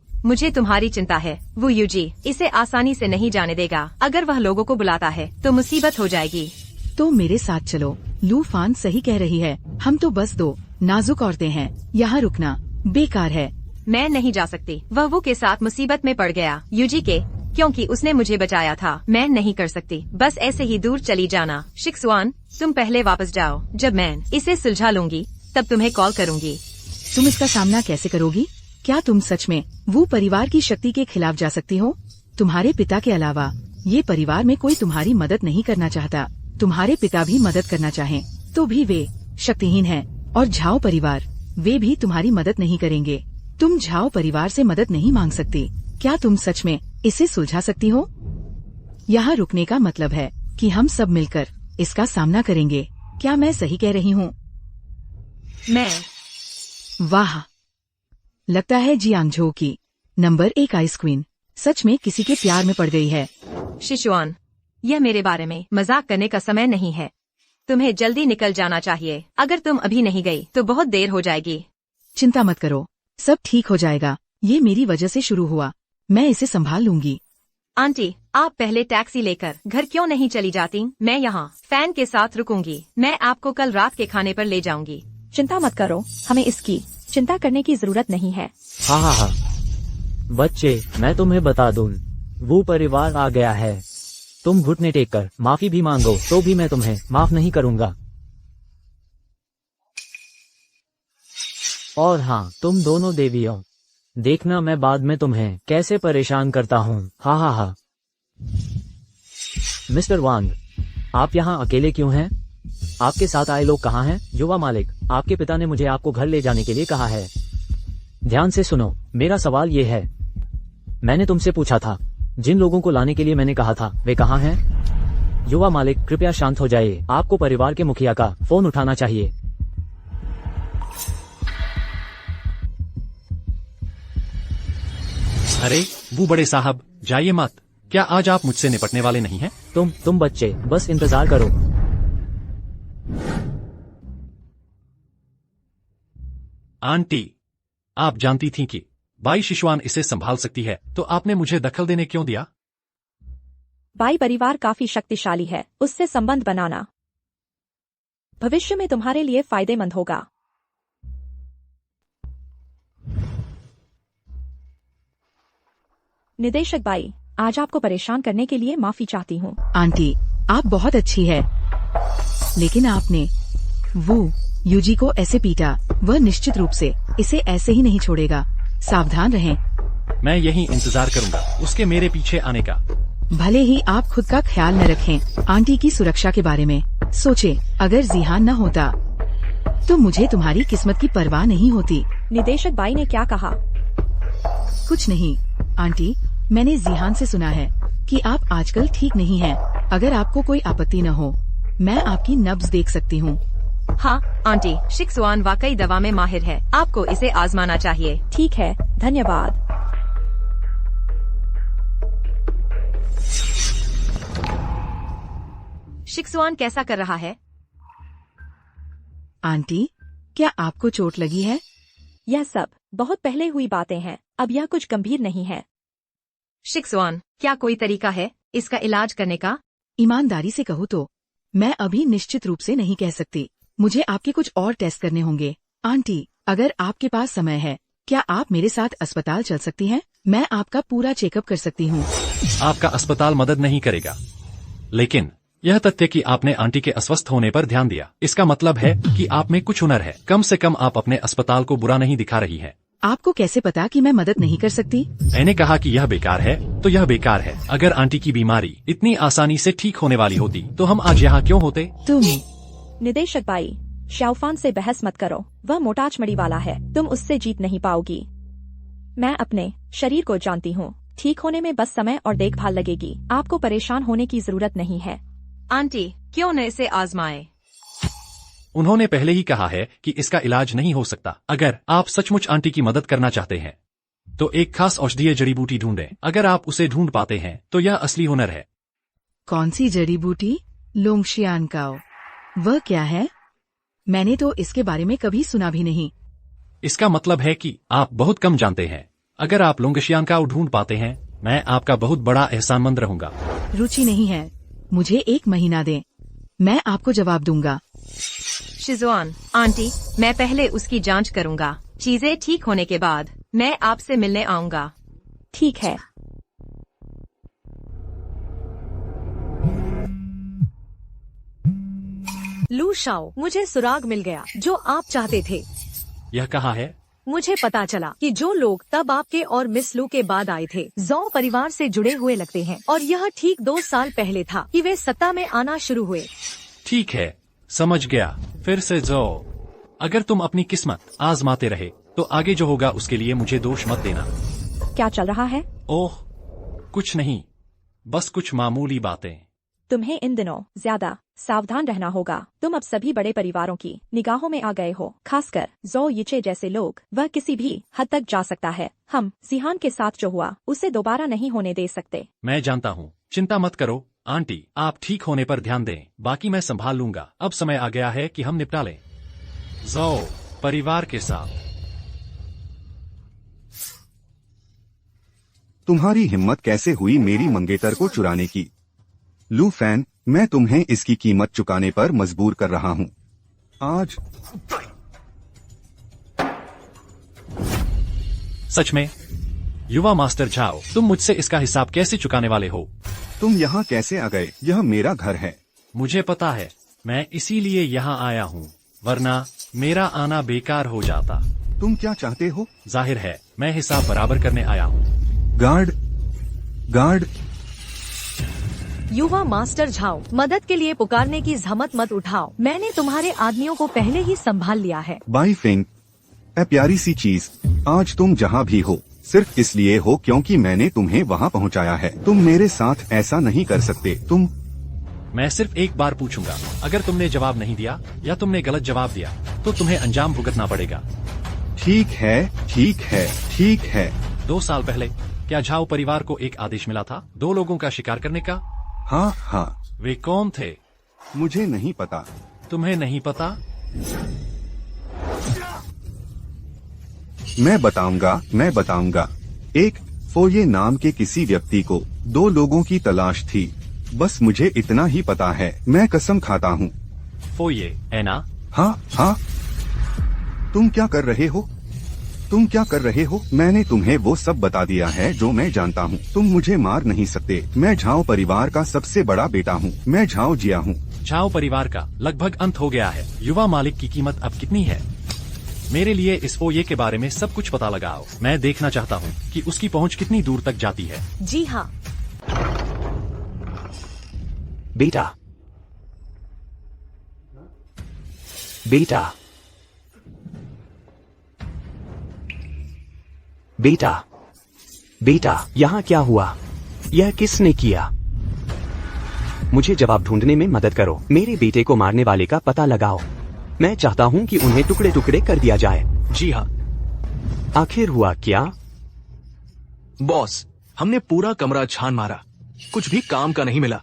मुझे तुम्हारी चिंता है। वो यूजी इसे आसानी से नहीं जाने देगा। अगर वह लोगों को बुलाता है तो मुसीबत हो जाएगी। तो मेरे साथ चलो। लूफान सही कह रही है। हम तो बस 2 नाजुक औरतें हैं। यहाँ रुकना बेकार है। मैं नहीं जा सकती। वह वो के साथ मुसीबत में पड़ गया यूजी के, क्योंकि उसने मुझे बचाया था। मैं नहीं कर सकती। बस ऐसे ही दूर चली जाना। शिक्सवान, तुम पहले वापस जाओ। जब मैं इसे सुलझा लूंगी तब तुम्हें कॉल करूंगी। तुम इसका सामना कैसे करोगी? क्या तुम सच में वो परिवार की शक्ति के खिलाफ जा सकती हो? तुम्हारे पिता के अलावा ये परिवार में कोई तुम्हारी मदद नहीं करना चाहता। तुम्हारे पिता भी मदद करना चाहें तो भी वे शक्तिहीन हैं। और झाओ परिवार, वे भी तुम्हारी मदद नहीं करेंगे। तुम झाओ परिवार से मदद नहीं मांग सकती। क्या तुम सच में इसे सुलझा सकती हो? यहाँ रुकने का मतलब है कि हम सब मिलकर इसका सामना करेंगे। क्या मैं सही कह रही हूँ? मैं। वाह, लगता है जियांगझो की नंबर 1 आइस क्वीन सच में किसी के प्यार में पड़ गई है। शिशुआन, यह मेरे बारे में मजाक करने का समय नहीं है। तुम्हें जल्दी निकल जाना चाहिए। अगर तुम अभी नहीं गई तो बहुत देर हो जाएगी। चिंता मत करो, सब ठीक हो जाएगा। ये मेरी वजह से शुरू हुआ, मैं इसे संभाल लूंगी। आंटी, आप पहले टैक्सी लेकर घर क्यों नहीं चली जाती? मैं यहाँ फैन के साथ रुकूंगी। मैं आपको कल रात के खाने पर ले जाऊंगी। चिंता मत करो, हमें इसकी चिंता करने की जरूरत नहीं है। हाँ। बच्चे, मैं तुम्हें बता दूं, वो परिवार आ गया है। तुम घुटने टेक कर माफी भी मांगो तो भी मैं तुम्हें माफ नहीं करूंगा। और हाँ, तुम दोनों देवियों, देखना मैं बाद में तुम्हें कैसे परेशान करता हूँ। हाँ। मिस्टर वांग, आप यहाँ अकेले क्यों हैं? आपके साथ आए लोग कहाँ हैं? युवा मालिक, आपके पिता ने मुझे आपको घर ले जाने के लिए कहा है। ध्यान से सुनो, मेरा सवाल ये है, मैंने तुमसे पूछा था, जिन लोगों को लाने के लिए मैंने कहा था वे कहाँ हैं? युवा मालिक, कृपया शांत हो जाइए। आपको परिवार के मुखिया का फोन उठाना चाहिए। अरे वो बड़े साहब, जाइए मत। क्या आज आप मुझसे निपटने वाले नहीं हैं? तुम बच्चे बस इंतजार करो। आंटी, आप जानती थीं कि बाई शिशुआन इसे संभाल सकती है, तो आपने मुझे दखल देने क्यों दिया? बाई परिवार काफी शक्तिशाली है, उससे संबंध बनाना भविष्य में तुम्हारे लिए फायदेमंद होगा। निदेशक बाई, आज आपको परेशान करने के लिए माफी चाहती हूँ। आंटी, आप बहुत अच्छी है। लेकिन आपने वो यूजी को ऐसे पीटा, वह निश्चित रूप से इसे ऐसे ही नहीं छोड़ेगा। सावधान रहें। मैं यहीं इंतजार करूंगा उसके मेरे पीछे आने का। भले ही आप खुद का ख्याल न रखें, आंटी की सुरक्षा के बारे में सोचें। अगर जिहान न होता तो मुझे तुम्हारी किस्मत की परवाह नहीं होती। निदेशक बाई ने क्या कहा? कुछ नहीं आंटी, मैंने जिहान से सुना है कि आप आजकल ठीक नहीं हैं। अगर आपको कोई आपत्ति न हो, मैं आपकी नब्ज देख सकती हूँ। हाँ आंटी, शिक्सुआन वाकई दवा में माहिर है, आपको इसे आजमाना चाहिए। ठीक है, धन्यवाद। शिक्सुआन कैसा कर रहा है? आंटी, क्या आपको चोट लगी है? यह सब बहुत पहले हुई बातें हैं, अब यह कुछ गंभीर नहीं है। शिक्सुआन, क्या कोई तरीका है इसका इलाज करने का? ईमानदारी से कहूँ तो मैं अभी निश्चित रूप से नहीं कह सकती। मुझे आपके कुछ और टेस्ट करने होंगे। आंटी, अगर आपके पास समय है, क्या आप मेरे साथ अस्पताल चल सकती हैं? मैं आपका पूरा चेकअप कर सकती हूँ। आपका अस्पताल मदद नहीं करेगा, लेकिन यह तथ्य कि आपने आंटी के अस्वस्थ होने पर ध्यान दिया, इसका मतलब है कि आप में कुछ हुनर है। कम से कम आप अपने अस्पताल को बुरा नहीं दिखा रही हैं। आपको कैसे पता कि मैं मदद नहीं कर सकती? मैंने कहा कि यह बेकार है तो यह बेकार है। अगर आंटी की बीमारी इतनी आसानी से ठीक होने वाली होती तो हम आज यहाँ क्यों होते? तुम निदेशक बाई, शाओफान से बहस मत करो, वह मोटाचमड़ी वाला है, तुम उससे जीत नहीं पाओगी। मैं अपने शरीर को जानती हूँ, ठीक होने में बस समय और देखभाल लगेगी। आपको परेशान होने की जरूरत नहीं है। आंटी, क्यों न इसे आजमाए? उन्होंने पहले ही कहा है कि इसका इलाज नहीं हो सकता। अगर आप सचमुच आंटी की मदद करना चाहते हैं तो एक खास औषधीय जड़ी बूटी ढूंढें। अगर आप उसे ढूंढ पाते हैं तो यह असली हुनर है। कौन सी जड़ी बूटी? लोंगशियानकाओ, वह क्या है? मैंने तो इसके बारे में कभी सुना भी नहीं। इसका मतलब है कि आप बहुत कम जानते हैं। अगर आप लोंगशियानकाओ ढूंढ पाते हैं, मैं आपका बहुत बड़ा एहसानमंद रहूंगा। रुचि नहीं है, मुझे 1 महीना दें, मैं आपको जवाब दूंगा। शिजुआन, आंटी, मैं पहले उसकी जांच करूंगा। चीजें ठीक होने के बाद मैं आपसे मिलने आऊंगा। ठीक है। लू शाओ, मुझे सुराग मिल गया जो आप चाहते थे। यह कहाँ है? मुझे पता चला कि जो लोग तब आपके और मिस लू के बाद आए थे, जौ परिवार से जुड़े हुए लगते हैं, और यह ठीक 2 साल पहले था कि वे सत्ता में आना शुरू हुए। ठीक है, समझ गया। फिर से जाओ। अगर तुम अपनी किस्मत आजमाते रहे तो आगे जो होगा उसके लिए मुझे दोष मत देना। क्या चल रहा है? ओह, कुछ नहीं, बस कुछ मामूली बातें। तुम्हें इन दिनों ज्यादा सावधान रहना होगा। तुम अब सभी बड़े परिवारों की निगाहों में आ गए हो, खासकर ज़ो यिचे जैसे लोग। वह किसी भी हद तक जा सकता है। हम जिहान के साथ जो हुआ उसे दोबारा नहीं होने दे सकते। मैं जानता हूँ, चिंता मत करो आंटी, आप ठीक होने पर ध्यान दें, बाकी मैं संभाल लूंगा। अब समय आ गया है कि हम निपटा लें ज़ो परिवार के साथ। तुम्हारी हिम्मत कैसे हुई मेरी मंगेतर को चुराने की? लू फैन, मैं तुम्हें इसकी कीमत चुकाने पर मजबूर कर रहा हूँ। आज सच में? युवा मास्टर झाओ, तुम मुझसे इसका हिसाब कैसे चुकाने वाले हो? तुम यहाँ कैसे आ गए? यह मेरा घर है। मुझे पता है, मैं इसीलिए यहाँ आया हूँ, वरना मेरा आना बेकार हो जाता। तुम क्या चाहते हो? जाहिर है, मैं हिसाब बराबर करने आया हूँ। गार्ड, युवा मास्टर झाओ, मदद के लिए पुकारने की जहमत मत उठाओ। मैंने तुम्हारे आदमियों को पहले ही संभाल लिया है। बाई फिंग, ए प्यारी सी चीज, आज तुम जहाँ भी हो सिर्फ इसलिए हो क्योंकि मैंने तुम्हें वहाँ पहुँचाया है। तुम मेरे साथ ऐसा नहीं कर सकते। मैं सिर्फ एक बार पूछूंगा, अगर तुमने जवाब नहीं दिया या तुमने गलत जवाब दिया तो तुम्हें अंजाम भुगतना पड़ेगा। ठीक है, ठीक है, ठीक है। 2 साल पहले क्या झाओ परिवार को एक आदेश मिला था 2 लोगों का शिकार करने का? हाँ। वे कौन थे? मुझे नहीं पता। तुम्हें नहीं पता? मैं बताऊंगा। एक फोये नाम के किसी व्यक्ति को 2 लोगों की तलाश थी। बस मुझे इतना ही पता है, मैं कसम खाता हूँ। फोये, एना? हाँ। तुम क्या कर रहे हो? मैंने तुम्हें वो सब बता दिया है जो मैं जानता हूँ। तुम मुझे मार नहीं सकते। मैं झाओ परिवार का सबसे बड़ा बेटा हूँ। मैं झाओ जिया हूँ। झाओ परिवार का लगभग अंत हो गया है। युवा मालिक की कीमत अब कितनी है? मेरे लिए इस फोये के बारे में सब कुछ पता लगाओ। मैं देखना चाहता हूँ कि उसकी पहुँच कितनी दूर तक जाती है। जी हाँ। बेटा, बेटा, बेटा, बेटा, यहाँ क्या हुआ? यह किसने किया? मुझे जवाब ढूंढने में मदद करो। मेरे बेटे को मारने वाले का पता लगाओ। मैं चाहता हूँ कि उन्हें टुकड़े टुकड़े कर दिया जाए। जी हाँ आखिर हुआ क्या? बॉस, हमने पूरा कमरा छान मारा, कुछ भी काम का नहीं मिला।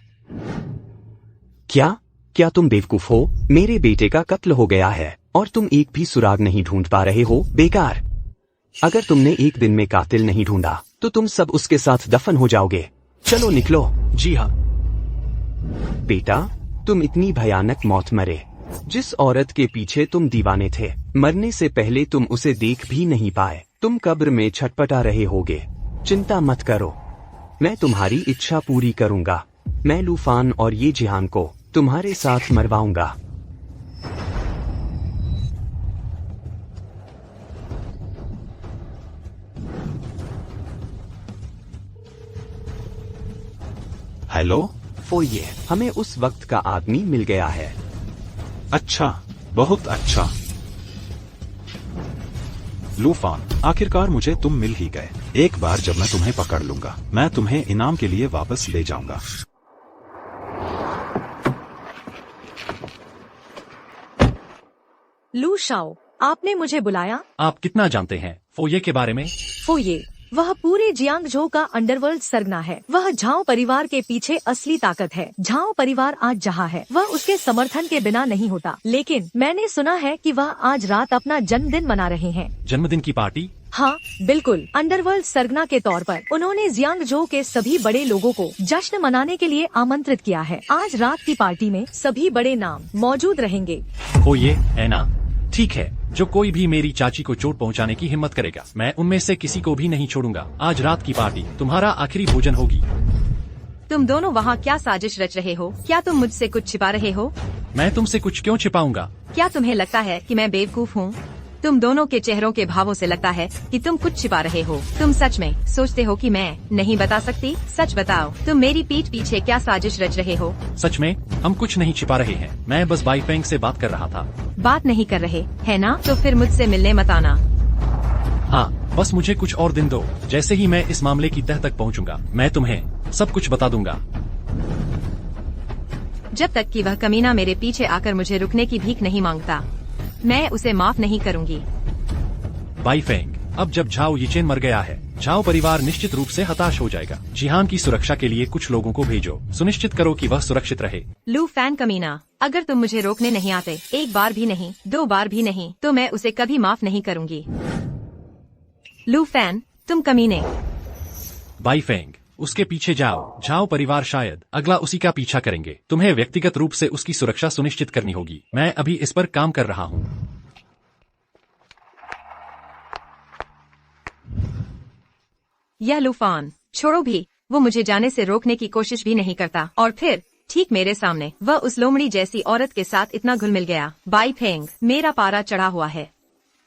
क्या तुम बेवकूफ हो? मेरे बेटे का कत्ल हो गया है और तुम एक भी सुराग नहीं ढूंढ पा रहे हो। बेकार। अगर तुमने एक दिन में कातिल नहीं ढूंढा तो तुम सब उसके साथ दफन हो जाओगे। चलो निकलो। जी हाँ। बेटा, तुम इतनी भयानक मौत मरे। जिस औरत के पीछे तुम दीवाने थे, मरने से पहले तुम उसे देख भी नहीं पाए। तुम कब्र में छटपटा रहे होगे। चिंता मत करो, मैं तुम्हारी इच्छा पूरी करूंगा। मैं लूफान और ये जिहान को तुम्हारे साथ मरवाऊंगा। हेलो। फोये, हमें उस वक्त का आदमी मिल गया है। अच्छा, बहुत अच्छा। लूफान, आखिरकार मुझे तुम मिल ही गए। एक बार जब मैं तुम्हें पकड़ लूंगा, मैं तुम्हें इनाम के लिए वापस ले जाऊंगा। लू शाओ, आपने मुझे बुलाया? आप कितना जानते हैं फोये के बारे में? फोये, वह पूरे जियांगझो का अंडरवर्ल्ड सरगना है। वह झाओ परिवार के पीछे असली ताकत है। झाओ परिवार आज जहाँ है वह उसके समर्थन के बिना नहीं होता। लेकिन मैंने सुना है कि वह आज रात अपना जन्मदिन मना रहे हैं। जन्मदिन की पार्टी? हाँ बिल्कुल, अंडरवर्ल्ड सरगना के तौर पर उन्होंने जियांगझो के सभी बड़े लोगों को जश्न मनाने के लिए आमंत्रित किया है। आज रात की पार्टी में सभी बड़े नाम मौजूद रहेंगे। फोये, ऐना, ठीक है। जो कोई भी मेरी चाची को चोट पहुंचाने की हिम्मत करेगा, मैं उनमें से किसी को भी नहीं छोड़ूंगा। आज रात की पार्टी तुम्हारा आखिरी भोजन होगी। तुम दोनों वहाँ क्या साजिश रच रहे हो? क्या तुम मुझसे कुछ छिपा रहे हो? मैं तुमसे कुछ क्यों छिपाऊंगा? क्या तुम्हें लगता है कि मैं बेवकूफ हूँ? तुम दोनों के चेहरों के भावों से लगता है कि तुम कुछ छिपा रहे हो। तुम सच में सोचते हो कि मैं नहीं बता सकती? सच बताओ, तुम मेरी पीठ पीछे क्या साजिश रच रहे हो? सच में हम कुछ नहीं छिपा रहे हैं। मैं बस बाईफेंग से बात कर रहा था। बात नहीं कर रहे है ना? तो फिर मुझसे मिलने मत आना। हाँ, बस मुझे कुछ और दिन दो। जैसे ही मैं इस मामले की तह तक पहुंचूंगा, मैं तुम्हें सब कुछ बता दूंगा। जब तक कि वह कमीना मेरे पीछे आकर मुझे रुकने की भीख नहीं मांगता, मैं उसे माफ नहीं करूंगी। बाईफेंग, अब जब झाओ यीचेन मर गया है, झाओ परिवार निश्चित रूप से हताश हो जाएगा। जिहान की सुरक्षा के लिए कुछ लोगों को भेजो। सुनिश्चित करो कि वह सुरक्षित रहे। लू फैन कमीना, अगर तुम मुझे रोकने नहीं आते, एक बार भी नहीं, दो बार भी नहीं, तो मैं उसे कभी माफ नहीं करूंगी। लू फैन, तुम कमीने। बाईफेंग, उसके पीछे जाओ। झाओ परिवार शायद अगला उसी का पीछा करेंगे। तुम्हें व्यक्तिगत रूप से उसकी सुरक्षा सुनिश्चित करनी होगी। मैं अभी इस पर काम कर रहा हूँ। यह लूफान, छोड़ो भी, वो मुझे जाने से रोकने की कोशिश भी नहीं करता। और फिर ठीक मेरे सामने वह उस लोमड़ी जैसी औरत के साथ इतना घुल मिल गया। बाईफेंग, मेरा पारा चढ़ा हुआ है।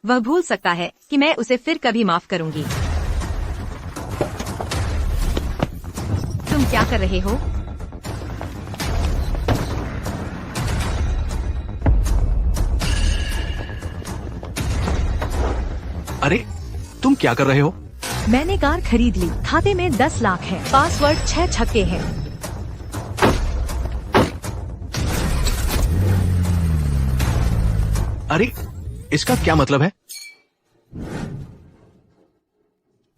वह भूल सकता है कि मैं उसे फिर कभी माफ करूंगी। तुम क्या कर रहे हो? अरे, तुम क्या कर रहे हो? मैंने कार खरीद ली। खाते में 10 लाख है। पासवर्ड 6 छक्के हैं। अरे, इसका क्या मतलब है?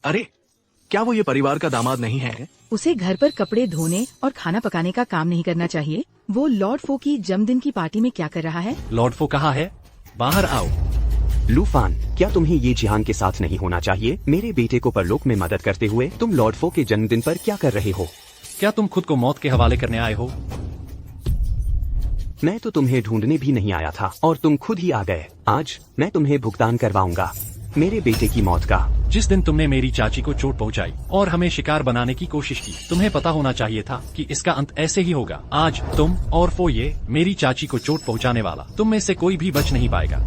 अरे, क्या वो ये परिवार का दामाद नहीं है? उसे घर पर कपड़े धोने और खाना पकाने का काम नहीं करना चाहिए। वो लॉर्ड फो की जन्मदिन की पार्टी में क्या कर रहा है? लॉर्ड फो कहाँ है? बाहर आओ। लूफान, क्या तुम्हें ये जिहान के साथ नहीं होना चाहिए? मेरे बेटे को परलोक में मदद करते हुए तुम लॉर्ड फो के जन्मदिन पर क्या कर रहे हो? क्या तुम खुद को मौत के हवाले करने आए हो? मैं तो तुम्हें ढूंढने भी नहीं आया था और तुम खुद ही आ गए। आज मैं तुम्हें भुगतान करवाऊंगा। मेरे बेटे की मौत का। जिस दिन तुमने मेरी चाची को चोट पहुंचाई और हमें शिकार बनाने की कोशिश की, तुम्हें पता होना चाहिए था कि इसका अंत ऐसे ही होगा। आज तुम और फोये मेरी चाची को चोट पहुंचाने वाला, तुम में से कोई भी बच नहीं पाएगा।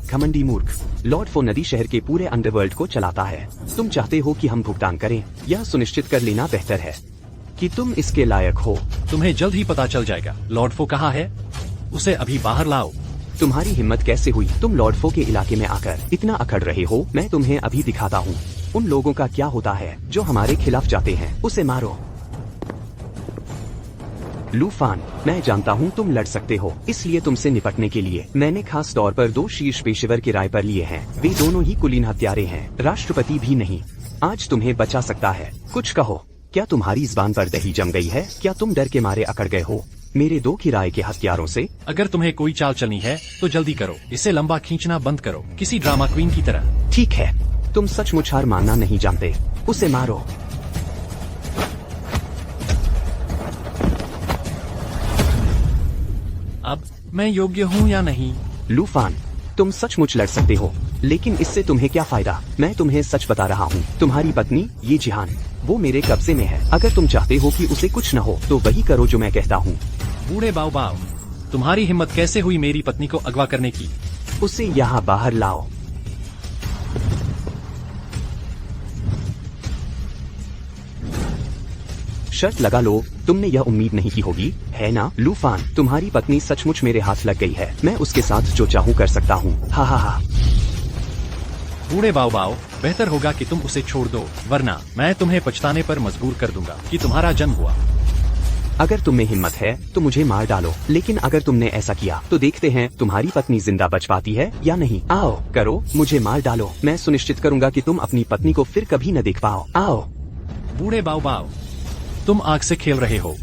घमंडी मूर्ख, लॉर्ड फो नदी शहर के पूरे अंडरवर्ल्ड को चलाता है। तुम चाहते हो कि हम भुगतान करें? यह सुनिश्चित कर लेना बेहतर है कि तुम इसके लायक हो। तुम्हें जल्द ही पता चल जाएगा। लॉर्ड फो कहाँ है? उसे अभी बाहर लाओ। तुम्हारी हिम्मत कैसे हुई तुम लॉर्ड फो के इलाके में आकर इतना अकड़ रहे हो? मैं तुम्हें अभी दिखाता हूँ उन लोगों का क्या होता है जो हमारे खिलाफ जाते हैं। उसे मारो। लूफान, मैं जानता हूँ तुम लड़ सकते हो, इसलिए तुमसे निपटने के लिए मैंने खास तौर पर 2 शीर्ष पेशेवर किराए पर लिए हैं। वे दोनों ही कुलीन हत्यारे हैं, राष्ट्रपति भी नहीं। आज तुम्हें बचा सकता है। कुछ कहो। क्या तुम्हारी जुबान पर दही जम गई है? क्या तुम डर के मारे अकड़ गए हो मेरे 2 किराए के हथियारों से? अगर तुम्हें कोई चाल चलनी है तो जल्दी करो, इसे लंबा खींचना बंद करो, किसी ड्रामा क्वीन की तरह। ठीक है, तुम सचमुच हार मानना नहीं जानते। उसे मारो। अब मैं योग्य हूँ या नहीं? लूफान, तुम सचमुच लड़ सकते हो, लेकिन इससे तुम्हें क्या फायदा? मैं तुम्हें सच बता रहा हूँ, तुम्हारी पत्नी ये जिहान, वो मेरे कब्जे में है। अगर तुम चाहते हो कि उसे कुछ न हो तो वही करो जो मैं कहता हूँ। बूढ़े बाओ, तुम्हारी हिम्मत कैसे हुई मेरी पत्नी को अगवा करने की? उसे यहाँ बाहर लाओ। शर्त लगा लो, तुमने यह उम्मीद नहीं की होगी, है ना? लूफान, तुम्हारी पत्नी सचमुच मेरे हाथ लग गई है। मैं उसके साथ जो चाहूँ कर सकता हूँ। हा हा हा। बूढ़े बाओ, बेहतर होगा कि तुम उसे छोड़ दो, वरना मैं तुम्हें पछताने पर मजबूर कर दूंगा कि तुम्हारा जन्म हुआ। अगर तुम में हिम्मत है तो मुझे मार डालो, लेकिन अगर तुमने ऐसा किया तो देखते हैं तुम्हारी पत्नी जिंदा बच पाती है या नहीं। आओ करो, मुझे मार डालो। मैं सुनिश्चित करूंगा कि तुम अपनी पत्नी को फिर कभी न देख पाओ। आओ। बूढ़े बाओ, तुम आग से खेल रहे हो।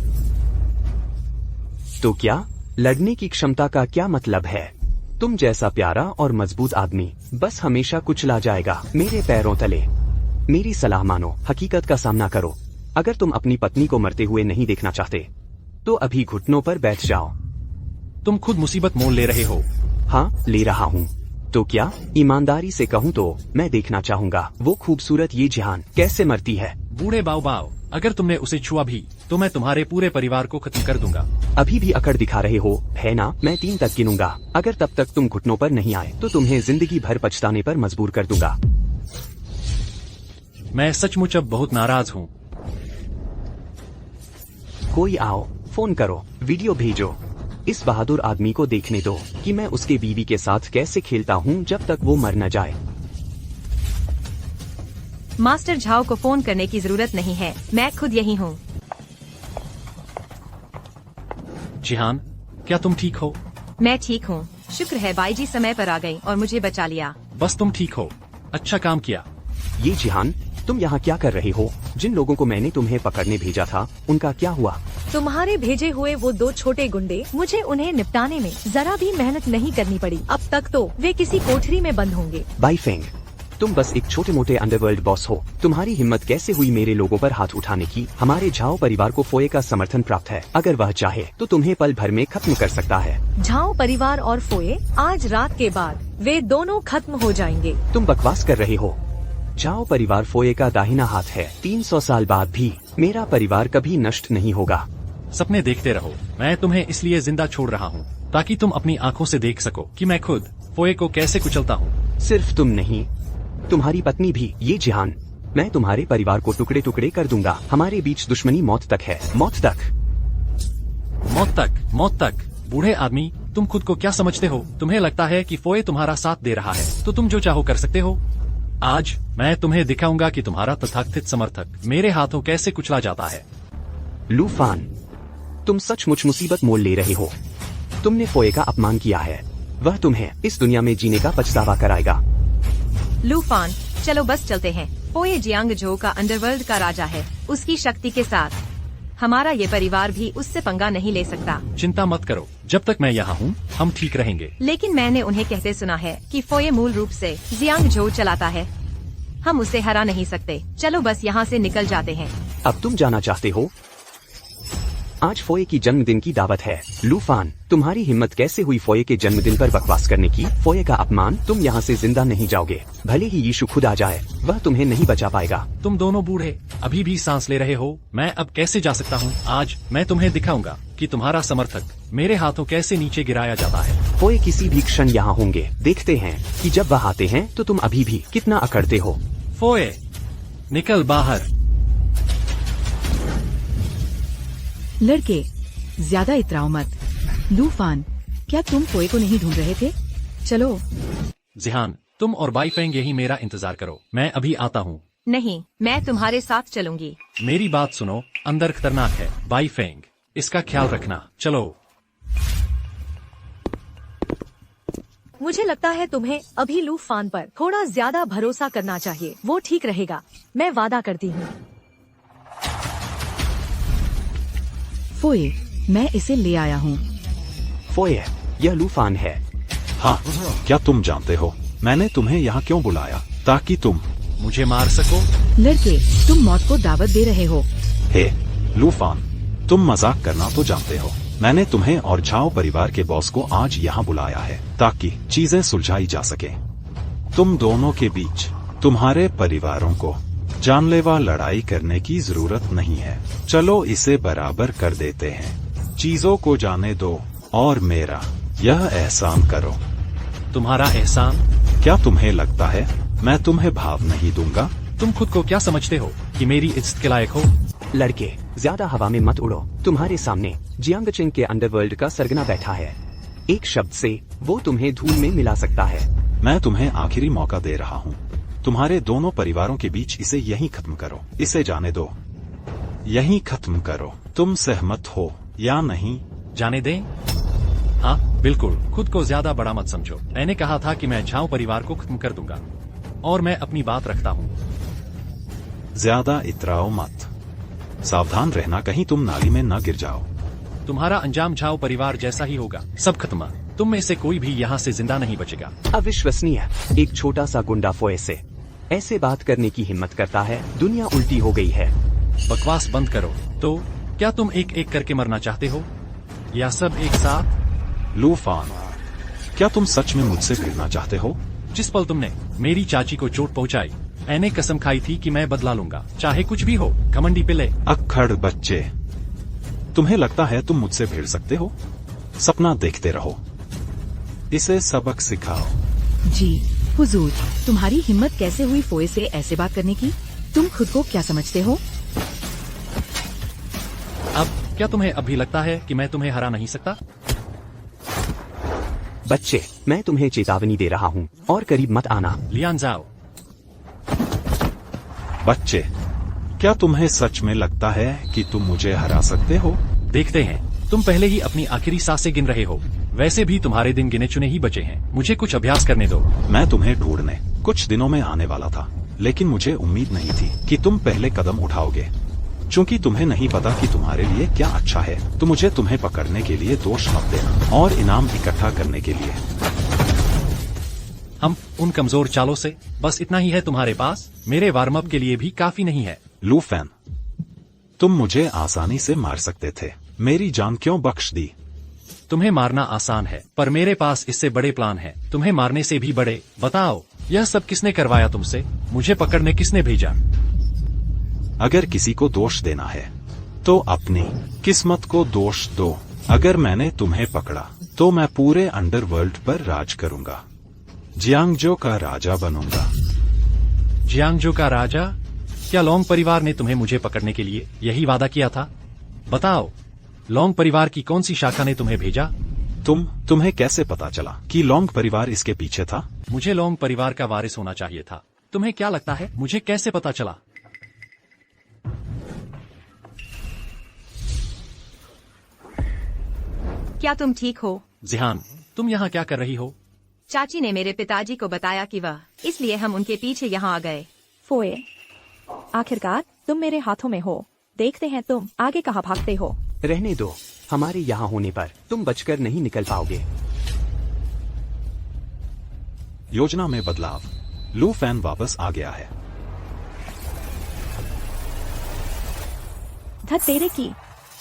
तो क्या लड़ने की क्षमता का क्या मतलब है? तुम जैसा प्यारा और मजबूत आदमी बस हमेशा कुचला जाएगा मेरे पैरों तले। मेरी सलाह मानो, हकीकत का सामना करो। अगर तुम अपनी पत्नी को मरते हुए नहीं देखना चाहते तो अभी घुटनों पर बैठ जाओ। तुम खुद मुसीबत मोल ले रहे हो। हाँ, ले रहा हूँ। तो क्या ईमानदारी से कहूँ तो मैं देखना चाहूँगा वो खूबसूरत ये जिहान कैसे मरती है। बूढ़े बाओ, अगर तुमने उसे छुआ भी तो मैं तुम्हारे पूरे परिवार को खत्म कर दूंगा। अभी भी अकड़ दिखा रहे हो, है ना? मैं 3 तक गिनूंगा। अगर तब तक तुम घुटनों पर नहीं आए तो तुम्हें जिंदगी भर पछताने पर मजबूर कर दूंगा। मैं सचमुच अब बहुत नाराज हूँ। कोई आओ, फोन करो, वीडियो भेजो। इस बहादुर आदमी को देखने दो कि मैं उसके बीवी के साथ कैसे खेलता हूँ जब तक वो मर न जाए। मास्टर झाओ को फोन करने की जरूरत नहीं है, मैं खुद यही हूँ। जिहान, क्या तुम ठीक हो? मैं ठीक हूँ, शुक्र है बाईजी समय पर आ गई और मुझे बचा लिया। बस तुम ठीक हो, अच्छा काम किया। ये जिहान, तुम यहाँ क्या कर रहे हो? जिन लोगों को मैंने तुम्हें पकड़ने भेजा था उनका क्या हुआ? तुम्हारे भेजे हुए वो 2 छोटे गुंडे, मुझे उन्हें निपटाने में जरा भी मेहनत नहीं करनी पड़ी। अब तक तो वे किसी कोठरी में बंद होंगे। बाईफेंग, तुम बस एक छोटे मोटे अंडरवर्ल्ड बॉस हो। तुम्हारी हिम्मत कैसे हुई मेरे लोगों पर हाथ उठाने की? हमारे झाओ परिवार को फोये का समर्थन प्राप्त है। अगर वह चाहे तो तुम्हें पल भर में खत्म कर सकता है। झाओ परिवार और फोये, आज रात के बाद वे दोनों खत्म हो जाएंगे। तुम बकवास कर रहे हो। झाओ परिवार फोये का दाहिना हाथ है। 300 साल बाद भी मेरा परिवार कभी नष्ट नहीं होगा। सपने देखते रहो। मैं तुम्हें इसलिए जिंदा छोड़ रहा हूँ ताकि तुम अपनी आंखों से देख सको कि मैं खुद फोये को कैसे कुचलता हूँ। सिर्फ तुम नहीं, तुम्हारी पत्नी भी। ये जिहान, मैं तुम्हारे परिवार को टुकड़े टुकड़े कर दूंगा। हमारे बीच दुश्मनी मौत तक है। मौत तक। मौत तक, मौत तक। बूढ़े आदमी, तुम खुद को क्या समझते हो? तुम्हें लगता है कि फोये तुम्हारा साथ दे रहा है तो तुम जो चाहो कर सकते हो? आज मैं तुम्हें दिखाऊंगा कि तुम्हारा तथाकथित समर्थक मेरे हाथों कैसे कुचला जाता है। लूफान, तुम सचमुच मुसीबत मोल ले रहे हो। तुमने फोये का अपमान किया है। वह तुम्हें इस दुनिया में जीने का पछतावा कराएगा। लूफान, चलो बस चलते हैं। फोये जियांग झो का अंडरवर्ल्ड का राजा है। उसकी शक्ति के साथ हमारा ये परिवार भी उससे पंगा नहीं ले सकता। चिंता मत करो, जब तक मैं यहाँ हूँ हम ठीक रहेंगे। लेकिन मैंने उन्हें कहते सुना है कि फोये मूल रूप से जियांग झो चलाता है। हम उसे हरा नहीं सकते। चलो बस यहाँ से निकल जाते हैं। अब तुम जाना चाहते हो? आज फोए की जन्मदिन की दावत है। लूफान, तुम्हारी हिम्मत कैसे हुई फोए के जन्मदिन पर बकवास करने की? फोए का अपमान, तुम यहाँ से जिंदा नहीं जाओगे। भले ही यीशु खुद आ जाए, वह तुम्हें नहीं बचा पाएगा। तुम दोनों बूढ़े अभी भी सांस ले रहे हो। मैं अब कैसे जा सकता हूँ? आज मैं तुम्हें दिखाऊंगा कि तुम्हारा समर्थक मेरे हाथों कैसे नीचे गिराया जाता है। फोए किसी भी क्षण यहाँ होंगे। देखते हैं कि जब वह आते हैं तो तुम अभी भी कितना अकड़ते हो। फोए, निकल बाहर। लड़के, ज्यादा इतराओ मत। लूफान, क्या तुम फोए को नहीं ढूंढ रहे थे? चलो। जिहान, तुम और बाईफेंग यही मेरा इंतजार करो, मैं अभी आता हूँ। नहीं, मैं तुम्हारे साथ चलूंगी। मेरी बात सुनो, अंदर खतरनाक है। बाईफेंग, इसका ख्याल रखना। चलो। मुझे लगता है तुम्हें अभी लूफान पर थोड़ा ज्यादा भरोसा करना चाहिए। वो ठीक रहेगा, मैं वादा करती हूँ। फोए, मैं इसे ले आया हूँ। फोए, यह लूफान है। हाँ, क्या तुम जानते हो मैंने तुम्हें यहाँ क्यों बुलाया? ताकि तुम मुझे मार सको। लड़के, तुम मौत को दावत दे रहे हो। हे लूफान, तुम मजाक करना तो जानते हो। मैंने तुम्हें और झाओ परिवार के बॉस को आज यहाँ बुलाया है ताकि चीजें सुलझाई जा सके। तुम दोनों के बीच तुम्हारे परिवारों को जानलेवा लड़ाई करने की जरूरत नहीं है। चलो इसे बराबर कर देते हैं। चीजों को जाने दो और मेरा यह एहसान करो। तुम्हारा एहसान? क्या तुम्हें लगता है मैं तुम्हें भाव नहीं दूंगा? तुम खुद को क्या समझते हो कि मेरी इज्जत के लायक हो? लड़के, ज्यादा हवा में मत उड़ो। तुम्हारे सामने जियांगचिंग के अंडरवर्ल्ड का सरगना बैठा है। एक शब्द से वो तुम्हें धूल में मिला सकता है। मैं तुम्हें आखिरी मौका दे रहा हूँ। तुम्हारे दोनों परिवारों के बीच इसे यहीं खत्म करो। इसे जाने दो, यहीं खत्म करो। तुम सहमत हो या नहीं? जाने दें? हाँ, बिल्कुल। खुद को ज्यादा बड़ा मत समझो। मैंने कहा था कि मैं झाओ परिवार को खत्म कर दूंगा और मैं अपनी बात रखता हूँ। ज्यादा इतराओ मत। सावधान रहना कहीं तुम नाली में न गिर जाओ। तुम्हारा अंजाम झाओ परिवार जैसा ही होगा। सब खत्म। तुम में से कोई भी यहाँ से जिंदा नहीं बचेगा। अविश्वसनीय, एक छोटा सा गुंडा फोए से ऐसे बात करने की हिम्मत करता है। दुनिया उल्टी हो गई है। बकवास बंद करो। तो क्या तुम एक एक करके मरना चाहते हो या सब एक साथ? लूफान, क्या तुम सच में मुझसे भिड़ना चाहते हो? जिस पल तुमने मेरी चाची को चोट पहुंचाई, मैंने कसम खाई थी कि मैं बदला लूंगा, चाहे कुछ भी हो। घमंडी पिल्ले। अक्खड़ बच्चे, तुम्हें लगता है तुम मुझसे भिड़ सकते हो? सपना देखते रहो। इसे सबक सिखाओ। जी हुजूर, तुम्हारी हिम्मत कैसे हुई फोए से ऐसे बात करने की? तुम खुद को क्या समझते हो? अब क्या तुम्हें अब भी लगता है कि मैं तुम्हें हरा नहीं सकता? बच्चे, मैं तुम्हें चेतावनी दे रहा हूँ और करीब मत आना। लियान जाओ। बच्चे, क्या तुम्हें सच में लगता है कि तुम मुझे हरा सकते हो? देखते हैं। तुम पहले ही अपनी आखिरी सांसें गिन रहे हो। वैसे भी तुम्हारे दिन गिने चुने ही बचे हैं। मुझे कुछ अभ्यास करने दो। मैं तुम्हें ढूंढने कुछ दिनों में आने वाला था, लेकिन मुझे उम्मीद नहीं थी कि तुम पहले कदम उठाओगे। चूंकि तुम्हें नहीं पता कि तुम्हारे लिए क्या अच्छा है, तो मुझे तुम्हें पकड़ने के लिए दोष मत देना और इनाम इकट्ठा करने के लिए। हम उन कमजोर चालों से बस इतना ही है तुम्हारे पास? मेरे वार्म अप के लिए भी काफी नहीं है। लूफैन, तुम मुझे आसानी से मार सकते थे। मेरी जान क्यों बख्श दी? तुम्हें मारना आसान है, पर मेरे पास इससे बड़े प्लान हैं। तुम्हें मारने से भी बड़े। बताओ, यह सब किसने करवाया तुमसे? मुझे पकड़ने किसने भेजा? अगर किसी को दोष देना है तो अपनी किस्मत को दोष दो। अगर मैंने तुम्हें पकड़ा तो मैं पूरे अंडरवर्ल्ड पर राज करूंगा। जियांगजो का राजा बनूंगा। जियांगजो का राजा? क्या लोंग परिवार ने तुम्हें मुझे पकड़ने के लिए यही वादा किया था? बताओ, लोंग परिवार की कौन सी शाखा ने तुम्हें भेजा? तुम्हें कैसे पता चला कि लोंग परिवार इसके पीछे था? मुझे लोंग परिवार का वारिस होना चाहिए था। तुम्हें क्या लगता है मुझे कैसे पता चला? क्या तुम ठीक हो? जिहान, तुम यहाँ क्या कर रही हो? चाची ने मेरे पिताजी को बताया कि वह, इसलिए हम उनके पीछे यहाँ आ गए। फोए, आखिरकार तुम मेरे हाथों में हो। देखते हैं तुम आगे कहाँ भागते हो। रहने दो। हमारे यहाँ होने पर तुम बचकर नहीं निकल पाओगे। योजना में बदलाव। लूफैन वापस आ गया है। धत तेरे की,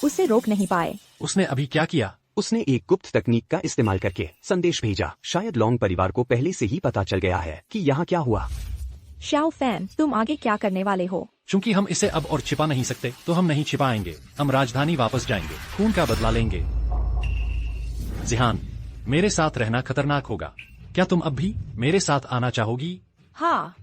उसे रोक नहीं पाए। उसने अभी क्या किया? उसने एक गुप्त तकनीक का इस्तेमाल करके संदेश भेजा। शायद लॉन्ग परिवार को पहले से ही पता चल गया है कि यहाँ क्या हुआ। शाओ फैन, तुम आगे क्या करने वाले हो? चूंकि हम इसे अब और छिपा नहीं सकते तो हम नहीं छिपाएंगे। हम राजधानी वापस जाएंगे, खून का बदला लेंगे। जिहान, मेरे साथ रहना खतरनाक होगा। क्या तुम अब भी मेरे साथ आना चाहोगी? हाँ,